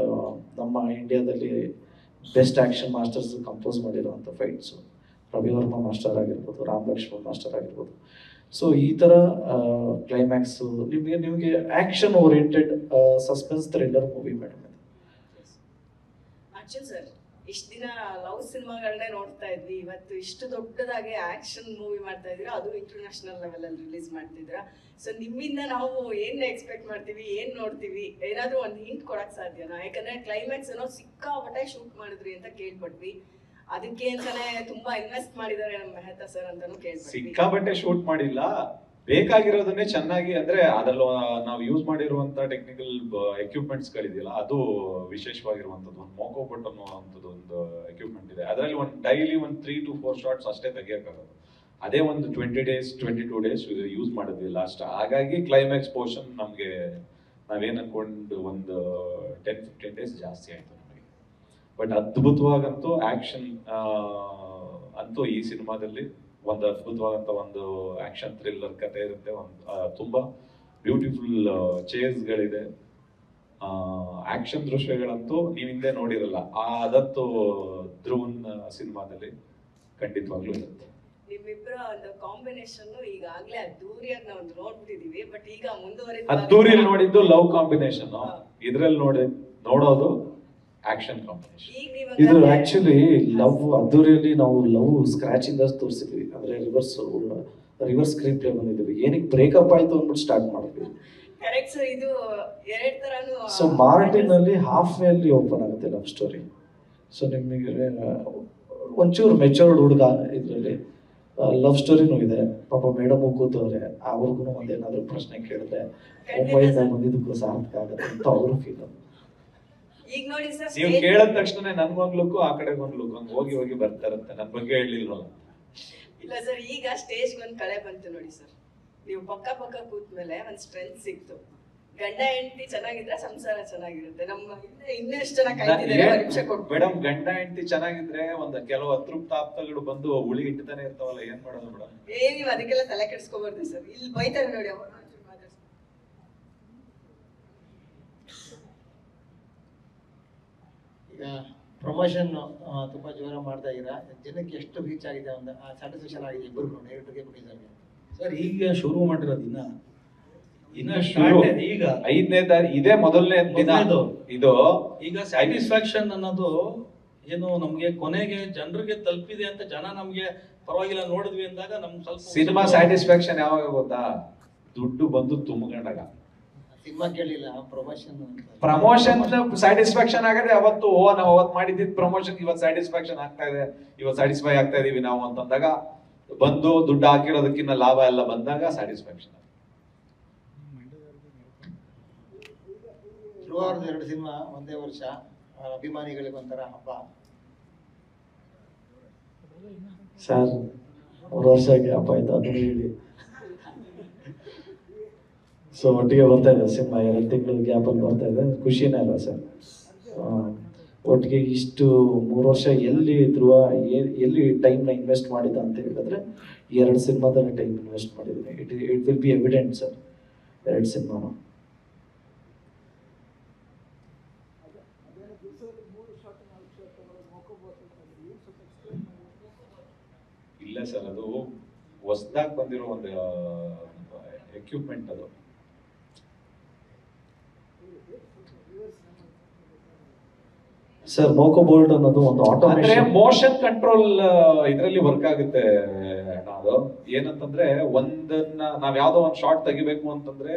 ನಮ್ಮ ಇಂಡಿಯಾದಲ್ಲಿ ಬೆಸ್ಟ್ ಆ್ಯಕ್ಷನ್ ಮಾಸ್ಟರ್ಸ್ ಕಂಪೋಸ್ ಮಾಡಿರೋವಂಥ ಫೈಟ್ಸು ರವಿವರ್ಮ ಮಾಸ್ಟರ್ ಆಗಿರ್ಬೋದು, ರಾಮ್ ಲಕ್ಷ್ಮಣ್ ಮಾಸ್ಟರ್ ಆಗಿರ್ಬೋದು. ಸೊ ಈ ಥರ ಕ್ಲೈಮ್ಯಾಕ್ಸು ನಿಮಗೆ action oriented suspense thriller movie madam. Actually sir, ಇಷ್ಟು ದಿನ ಲವ್ ಸಿನಿಮಾಗಳನ್ನೇ ನೋಡ್ತಾ ಇದ್ವಿ, ಇವತ್ತು ಇಷ್ಟು ದೊಡ್ಡದಾಗಿ ಆಕ್ಷನ್ ಮೂವಿ ಮಾಡ್ತಾ ಇದ್ದೀರಾ, ಅದು ಇಂಟರ್ನ್ಯಾಷನಲ್ ಲೆವೆಲ್ ಅಲ್ಲಿ ರಿಲೀಸ್ ಮಾಡ್ತಿದ್ದೀರಾ. ಸೊ ನಿಮ್ಮಿಂದ ನಾವು ಏನ್ ಎಕ್ಸ್ಪೆಕ್ಟ್ ಮಾಡ್ತೀವಿ, ಏನ್ ನೋಡ್ತೀವಿ, ಏನಾದ್ರೂ ಒಂದು ಹಿಂಟ್ ಕೊಡಕ್ ಸಾಧ್ಯನಾ? ಯಾಕಂದ್ರೆ ಕ್ಲೈಮ್ಯಾಕ್ಸ್ ಏನೋ ಸಿಕ್ಕಾಪಟ್ಟೆ ಶೂಟ್ ಮಾಡಿದ್ರಿ ಅಂತ ಕೇಳ್ಪಟ್ವಿ. ಅದಕ್ಕೆ ಅಂತಾನೆ ತುಂಬಾ ಇನ್ವೆಸ್ಟ್ ಮಾಡಿದ್ದಾರೆ ನಮ್ಮ ಮೆಹತಾ ಸರ್ ಅಂತಾನು ಕೇಳ್ಪಟ್ವಿ. ಸಿಕ್ಕಾಪಟ್ಟೆ ಶೂಟ್ ಮಾಡಿಲ್ಲ, ಬೇಕಾಗಿರೋದನ್ನೇ ಚೆನ್ನಾಗಿ, ಅಂದ್ರೆ ಅದ್ರಲ್ಲಿ ನಾವು ಯೂಸ್ ಮಾಡಿರುವಂತ ಟೆಕ್ನಿಕಲ್ ಎಕ್ವಿಪ್ಮೆಂಟ್ಸ್ ಗಳಿದೆಯಲ್ಲ, ಅದು ವಿಶೇಷವಾಗಿರುವಂತದ್ದು. ಒಂದು ಮೋಕೋಬಟ್ ಅನ್ನುವಂಥದ್ದು ಒಂದು ಎಕ್ವಿಪ್ಮೆಂಟ್ ಇದೆ. ಅದರಲ್ಲಿ ಡೈಲಿ 3 to 4 ಶಾಟ್ಸ್ ಅಷ್ಟೇ ತೆಗಿಯಕ್ಕಾಗೋದು. ಅದೇ ಒಂದು 20 days 22 days ಯೂಸ್ ಮಾಡಿದ್ವಿ ಲಾಸ್ಟ್. ಹಾಗಾಗಿ ಕ್ಲೈಮ್ಯಾಕ್ಸ್ ಪೋರ್ಷನ್ ನಮ್ಗೆ ನಾವೇನ್ ಅನ್ಕೊಂಡು ಒಂದು 10-15 days ಜಾಸ್ತಿ ಆಯ್ತು ನಮಗೆ. ಬಟ್ ಅದ್ಭುತವಾಗಂತೂ ಆಕ್ಷನ್ ಅಂತೂ ಈ ಸಿನಿಮಾದಲ್ಲಿ ಒಂದು ಅದ್ಭುತವಾದಂತ ಒಂದು ಆಕ್ಷನ್ ಥ್ರಿಲ್ಲರ್ ಕಥೆ ಇರುತ್ತೆ. ತುಂಬಾ ಬ್ಯೂಟಿಫುಲ್ ಚೇಸ್ಗಳಿದೆ. ಆಕ್ಷನ್ ದೃಶ್ಯಗಳಂತೂ ನೀವು ಹಿಂದೆ ನೋಡಿರಲ್ಲ, ಅದಂತೂ ಧ್ರುವನ್ ಸಿನಿಮಾದಲ್ಲಿ ಖಂಡಿತವಾಗ್ಲೂ ಇರುತ್ತೆ. ನಿಮ್ಮಿಬ್ಬರ ಒಂದು ಕಾಂಬಿನೇಷನ್ ಈಗಾಗ್ಲೇ ಅದ್ದೂರಿಯಾಗಿ ನಾವು ನೋಡ್ಬಿಟ್ಟಿದೀವಿ, ಬಟ್ ಈಗ ಮುಂದುವರೆದ ಅದ್ದೂರಿಯಲ್ಲಿ ನೋಡಿದ್ದು ಲವ್ ಕಾಂಬಿನೇಷನ್, ಇದ್ರಲ್ಲಿ ನೋಡೋದು ಆಕ್ಷನ್ ಕಾಂಬಿನೇಷನ್. ಇದು ಆಕ್ಚುಲಿ ಲವ್ ಅದ್ದೂರಿಯಲ್ಲಿ ನಾವು ಲವ್ ಸ್ಕ್ರಾಚ್ ಇಂದ ತೋರಿಸಿದ್ವಿ. ಅಂದ್ರೆ ರಿವರ್ಸ್ ಸ್ಕ್ರೀನ್ ಪ್ಲೇ ಬಂದಿದ್ವಿ. ಏನಕ್ಕೆ ಬ್ರೇಕಪ್ ಆಯ್ತು ಅಂದ್ಬಿಟ್ಟು ಸ್ಟಾರ್ಟ್ ಮಾಡಿದ್ವಿ. ಕರೆಕ್ಟ್ ಸರ್, ಇದು ಎರಡ್ ತರಾನು. ಸೊ ಮಾರ್ಟಿನ್ ಅಲ್ಲಿ ಹಾಫ್ ವೇ ಅಲ್ಲಿ ಓಪನ್ ಆಗುತ್ತೆ ಲವ್ ಸ್ಟೋರಿ. ಸೊ ನಿಮಗೆ ಒಂಚೂರು ಮೆಚೂರ್ಡ್ ಹುಡುಗ ಇದರಲ್ಲಿ ಲವ್ ಸ್ಟೋರಿನೂ ಇದೆ. ಪಾಪ ಮೇಡಮ್ ಕೂತವ್ರೆ, ಅವ್ರಿಗೂ ಒಂದೇನಾದ್ರು ಪ್ರಶ್ನೆ ಕೇಳಿದ್ರೆ ಮುಂಬೈಯಿಂದ ಬಂದಿದ್ದಕ್ಕೂ ಸಾರ್ಥಕ ಆಗುತ್ತೆ ಅಂತ ಅವರು ಫೀಲ್. ಈಗ ನೋಡಿ ಸರ್, ನೀವು ಕೇಳಿದ ತಕ್ಷಣ ನನ್ಗೊಂದ್ ಲುಕ್, ಆ ಕಡೆ ಒಂದ್ ಲುಕ್, ಹಂಗ ಹೋಗಿ ಬರ್ತಾರಂತೆ. ನನ್ ಬಗ್ಗೆ ಹೇಳಿಲ್ವಲ್ಲ. ಇಲ್ಲ ಸರ್, ಈಗ ಸ್ಟೇಜ್ ಒಂದ್ ಕಳೆ ಬಂತು ನೋಡಿ ಸರ್. ನೀವು ಪಕ್ಕ ಕೂತ್ಮೇಲೆ ಒಂದ್ ಸ್ಟ್ರೆಂತ್ ಸಿಕ್ತು. ಗಂಡ ಹೆಂಡತಿ ಚೆನ್ನಾಗಿದ್ರೆ ಸಂಸಾರ ಚೆನ್ನಾಗಿರುತ್ತೆ. ನಮ್ಮ ಇನ್ನೆಷ್ಟು ಜನ ಕಾಯ್ತಿದ್ದಾರೆ. ಮೇಡಮ್, ಗಂಡ ಹೆಂಡತಿ ಚೆನ್ನಾಗಿದ್ರೆ ಒಂದ್ ಕೆಲವು ಅತೃಪ್ತ ಆಪ್ತಗಳು ಬಂದು ಉಳಿ ಇಟ್ಟಾನೆ ಇರ್ತಾವಲ್ಲ, ಏನ್ ಮಾಡೋದು ಮೇಡಮ್? ನೀವು ಅದಕ್ಕೆಲ್ಲ ತಲೆ ಕೆಡಿಸ್ಕೋಬಾರ್ದು ಸರ್. ಇಲ್ಲಿ ಬೈತಾರೆ ನೋಡಿ ಅವ್ರು. ಈಗ ಪ್ರಮೋಷನ್ ತುಂಬಾ ಜೋರ ಮಾಡ್ತಾ ಇದ್ದೀರಾ, ಜನಕ್ಕೆ ಎಷ್ಟು ರೀಚ್ ಆಗಿದೆ, ಒಂದು ಸ್ಯಾಟಿಸ್ಫ್ಯಾಕ್ಷನ್ ಆಗಿದೆ ಇಬ್ಬರು ಡೈರೆಕ್ಟರ್ಗೆ ಪ್ರೊಡ್ಯೂಸರ್ಗೆ? ಸರ್, ಈಗ ಶುರು ಮಾಡಿರೋದು ಇನ್ನ ಈಗ 5ನೇ ತಾರೀಕು, ಇದೇ ಮೊದಲನೇ ದಿನ ಇದು. ಈಗ ಸ್ಯಾಟಿಸ್ಫ್ಯಾಕ್ಷನ್ ಅನ್ನೋದು ಏನು ನಮ್ಗೆ ಕೊನೆಗೆ ಜನರಿಗೆ ತಲುಪಿದೆ ಅಂತ ಜನ ನಮ್ಗೆ ಪರವಾಗಿಲ್ಲ ನೋಡಿದ್ವಿ ಅಂದಾಗ ನಮ್ಗೆ ಸ್ವಲ್ಪ ಸಿನಿಮಾ ಸ್ಯಾಟಿಸ್ಫ್ಯಾಕ್ಷನ್ ಯಾವಾಗ ಗೊತ್ತಾ? ದುಡ್ಡು ಬಂದು ತುಂಬಿಕೊಂಡಾಗ. ಸಿನಿಮಾ ಕೇಳಿಲ್ಲ, ಪ್ರಮೋಷನ್ ಸ್ಯಾಟಿಸ್ಫ್ಯಾಕ್ಷನ್ ಆಗದೆ ಅವತ್ತು. ನಾವು ಅವತ್ತು ಮಾಡಿದ್ದಿದ್ ಪ್ರಮೋಷನ್ ಇವತ್ತು ಸ್ಯಾಟಿಸ್ಫ್ಯಾಕ್ಷನ್ ಆಗ್ತಾ ಇದೆ, ಇವತ್ತು ಸ್ಯಾಟಿಸ್ಫೈ ಆಗ್ತಾ ಇದೀವಿ ನಾವು ಅಂತಂದಾಗ, ಬಂದು ದುಡ್ಡು ಹಾಕಿರೋದಕ್ಕಿಂತ ಲಾಭ ಎಲ್ಲ ಬಂದಾಗ ಸ್ಯಾಟಿಸ್ಫ್ಯಾಕ್ಷನ್. ಧ್ರುವದ 2 ಸಿನಿಮಾ ಒಂದೇ ವರ್ಷ, ಅಭಿಮಾನಿಗಳಿಗೆ ಒಂಥರ ಹಬ್ಬ. ಸರ್ 3 ವರ್ಷ ಗ್ಯಾಪ್ ಆಯ್ತು, ಅದನ್ನು ಹೇಳಿ. ಸೊ ಒಟ್ಟಿಗೆ ಬರ್ತಾ ಇದೆ ಸಿನಿಮಾ, 2 ತಿಂಗಳು ಗ್ಯಾಪಲ್ಲಿ ಬರ್ತಾ ಇದೆ, ಖುಷಿನೇ ಅಲ್ಲ ಸರ್. ಒಟ್ಟಿಗೆ ಇಷ್ಟು 3 ವರ್ಷ ಎಲ್ಲಿ ಧ್ರುವ ಎಲ್ಲಿ ಟೈಮ್ನ ಇನ್ವೆಸ್ಟ್ ಮಾಡಿದ ಅಂತ ಹೇಳಿದ್ರೆ 2 ಸಿನಿಮಾದಲ್ಲಿ ಟೈಮ್ ಇನ್ವೆಸ್ಟ್ ಮಾಡಿದ್ದೀನಿ. It will be evident sir, 2 ಸಿನಿಮಾನು. ಇಲ್ಲ ಸರ್, ಅದು ಹೊಸದಾಗಿ ಬಂದಿರೋ ಒಂದು ಎಕ್ವಿಪ್ಮೆಂಟ್ ಅದು. ಸರ್ ಮೋಕೋ ಬೋಲ್ಟ್ ಅನ್ನೋದು ಒಂದು ಆಟೋಮೇಷನ್ ಮೋಷನ್ ಕಂಟ್ರೋಲ್ ಇದರಲ್ಲಿ ವರ್ಕ್ ಆಗುತ್ತೆ ಅಣ್ಣ. ಅದು ಏನಂತಂದ್ರೆ ಒಂದನ್ನ ನಾವ್ ಯಾವ್ದೋ ಒಂದ್ ಶಾರ್ಟ್ ತೆಗಿಬೇಕು ಅಂತಂದ್ರೆ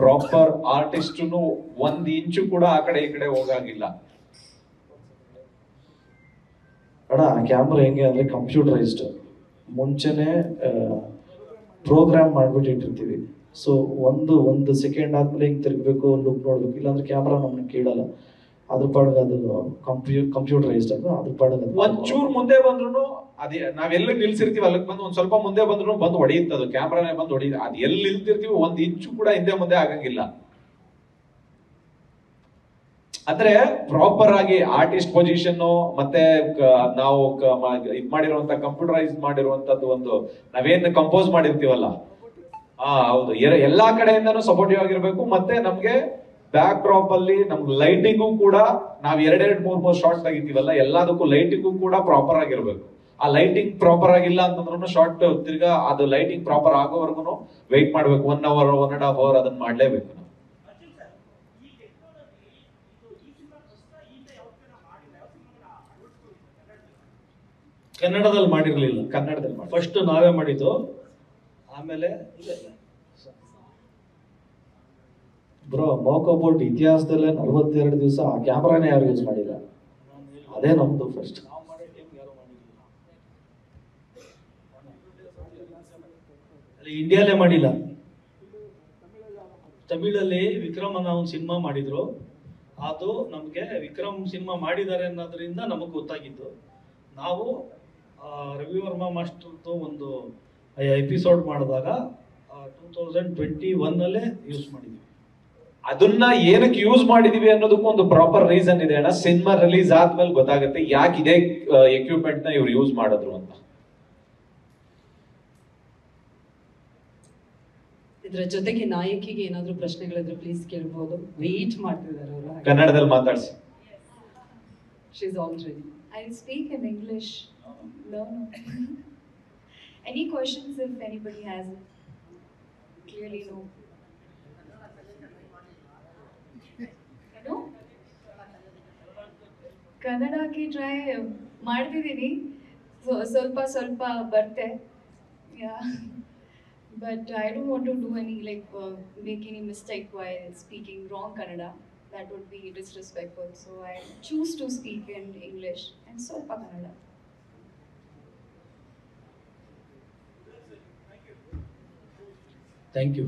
ಪ್ರಾಪರ್ ಆರ್ಟಿಸ್ಟ್ನು 1 ಇಂಚು ಕೂಡ ಆ ಕಡೆ ಈ ಕಡೆ ಹೋಗಾಗಿಲ್ಲ. ಅಣ್ಣ ಆ ಕ್ಯಾಮ್ರಾ ಹೆಂಗೆ ಅಂದ್ರೆ ಕಂಪ್ಯೂಟರೈಸ್ಡ್, ಮುಂಚೆನೆ ಪ್ರೋಗ್ರಾಮ್ ಮಾಡ್ಬಿಟ್ಟು ಇಟ್ಟಿರ್ತೀವಿ. ಸೊ ಒಂದು ಸೆಕೆಂಡ್ ಆದ್ಮೇಲೆ ಹಿಂಗೆ ತಿರುಗಬೇಕು, ಲುಕ್ ನೋಡ್ಬೇಕು, ಇಲ್ಲಾಂದ್ರೆ ಕ್ಯಾಮ್ರಾ ನಮ್ಮನ್ನ ಕೇಳಲ್ಲ. ಅದ್ರ ಪಾಡಿಗೆ ಅದು ಕಂಪ್ಯೂಟರೈಸ್ಡ್ ಅದು, ಅದ್ರ ಪಾಡಿಗೆ ಒಂಚೂರ್ ಮುಂದೆ ಬಂದ್ರು ಅದೇ ನಾವೆಲ್ಲ ನಿಲ್ಸಿರ್ತೀವಿ ಅಲ್ಲಿಗೆ ಬಂದು ಒಂದ್ ಸ್ವಲ್ಪ ಮುಂದೆ ಬಂದ್ರು ಬಂದು ಹೊಡೆಯುತ್ತೆ, ಅದು ಕ್ಯಾಮ್ರಾನೇ ಬಂದು ಹೊಡೆಯುತ್ತೆ. ಅದು ಎಲ್ಲಿ ನಿಲ್ತಿರ್ತೀವಿ 1 ಇಂಚು ಕೂಡ ಹಿಂದೆ ಮುಂದೆ ಆಗಂಗಿಲ್ಲ. ಅಂದ್ರೆ ಪ್ರಾಪರ್ ಆಗಿ ಆರ್ಟಿಸ್ಟ್ ಪೊಸಿಷನ್ ಮತ್ತೆ ನಾವು ಇದ್ ಮಾಡಿರುವಂತ ಕಂಪ್ಯೂಟರೈಸ್ ಮಾಡಿರುವಂತದ್ದು ಒಂದು ನಾವೇನ್ ಕಂಪೋಸ್ ಮಾಡಿರ್ತೀವಲ್ಲ, ಹೌದು, ಎಲ್ಲಾ ಕಡೆಯಿಂದನೂ ಸಪೋರ್ಟಿವ್ ಆಗಿರ್ಬೇಕು. ಮತ್ತೆ ನಮ್ಗೆ ಬ್ಯಾಕ್ ಡ್ರಾಪ್ ಅಲ್ಲಿ ನಮ್ಗೆ ಲೈಟಿಂಗು ಕೂಡ ನಾವ್ 2-3 ಶಾರ್ಟ್ ತೆಗಿತೀವಲ್ಲ, ಎಲ್ಲದಕ್ಕೂ ಲೈಟಿಂಗು ಕೂಡ ಪ್ರಾಪರ್ ಆಗಿರ್ಬೇಕು. ಆ ಲೈಟಿಂಗ್ ಪ್ರಾಪರ್ ಆಗಿಲ್ಲ ಅಂತಂದ್ರೂ ಶಾರ್ಟ್ ತಿರ್ಗಾ ಅದು ಲೈಟಿಂಗ್ ಪ್ರಾಪರ್ ಆಗೋವರೆಗೂ ವೆಯ್ಟ್ ಮಾಡ್ಬೇಕು, 1 hour 1.5 hour ಅದನ್ನ ಮಾಡ್ಲೇಬೇಕು. ಕನ್ನಡದಲ್ಲಿ ಮಾಡಿರ್ಲಿಲ್ಲ, ಕನ್ನಡದಲ್ಲಿ ಫಸ್ಟ್ ನಾವೇ ಮಾಡಿದ್ದು. ಆಮೇಲೆ ಬ್ರೋ ಮೋಕೋ ಬೋಲ್ಟ್ ಇತಿಹಾಸದಲ್ಲೇ 42 ದಿವಸ ಆ ಕ್ಯಾಮ್ರಾನೇ ಯಾರು ಯೂಸ್ ಮಾಡಿಲ್ಲ, ಅದೇ ನಮ್ದು ಫಸ್ಟ್. ಇಂಡಿಯಾಲೇ ಮಾಡಿಲ್ಲ, ತಮಿಳಲ್ಲಿ ವಿಕ್ರಮ್ ಅನ್ನೋ ಒಂದು ಸಿನಿಮಾ ಮಾಡಿದ್ರು. ಅದು ನಮಗೆ ವಿಕ್ರಮ್ ಸಿನಿಮಾ ಮಾಡಿದ್ದಾರೆ ಅನ್ನೋದ್ರಿಂದ ನಮಗೆ ಗೊತ್ತಾಗಿದ್ದು. ನಾವು ರವಿ ವರ್ಮಾ ಮಾಸ್ಟರ್ದು ಒಂದು ಎಪಿಸೋಡ್ ಮಾಡಿದಾಗ 2021 ಯೂಸ್ ಮಾಡಿದ್ವಿ. ಅದನ್ನ ಏನಕ್ಕೆ ಯೂಸ್ ಮಾಡಿದೀವಿ ಅನ್ನೋದಕ್ಕೂ ಒಂದು ಪ್ರಾಪರ್ ರೀಸನ್ ಇದೆ ಅಣ್ಣ. ಸಿನಿಮಾ ರಿಲೀಸ್ ಆದ್ಮೇಲೆ ಗೊತ್ತಾಗುತ್ತೆ ಯಾಕೆ ಇದೇ ಎಕ್ವಿಪ್ಮೆಂಟ್ ನ ಇವ್ರು ಯೂಸ್ ಮಾಡಿದ್ರು ಅಂತ. ಇದ್ರ ಜೊತೆಗೆ ನಾಯಕಿಗೆ ಏನಾದ್ರೂ ಪ್ರಶ್ನೆಗಳಿದ್ರೆ ಪ್ಲೀಸ್ ಕೇಳ್ಬೋದು, ವೇಟ್ ಮಾಡ್ತಿದ್ದಾರೆ ಅವರು. ಕನ್ನಡದಲ್ಲಿ ಮಾತಾಡ್ಸಿ. She is already. I'll speak in English. No. Any questions if anybody has it? Clearly no. No? ಕನ್ನಡಕ್ಕೆ ಟ್ರೈ ಮಾಡ್ತಿದ್ದೀನಿ, ಸ್ವಲ್ಪ ಬರುತ್ತೆ. But I don't want to do any make any mistake while speaking wrong Kannada. That would be disrespectful. So I choose to speak in English and ಸ್ವಲ್ಪ Kannada. Thank you.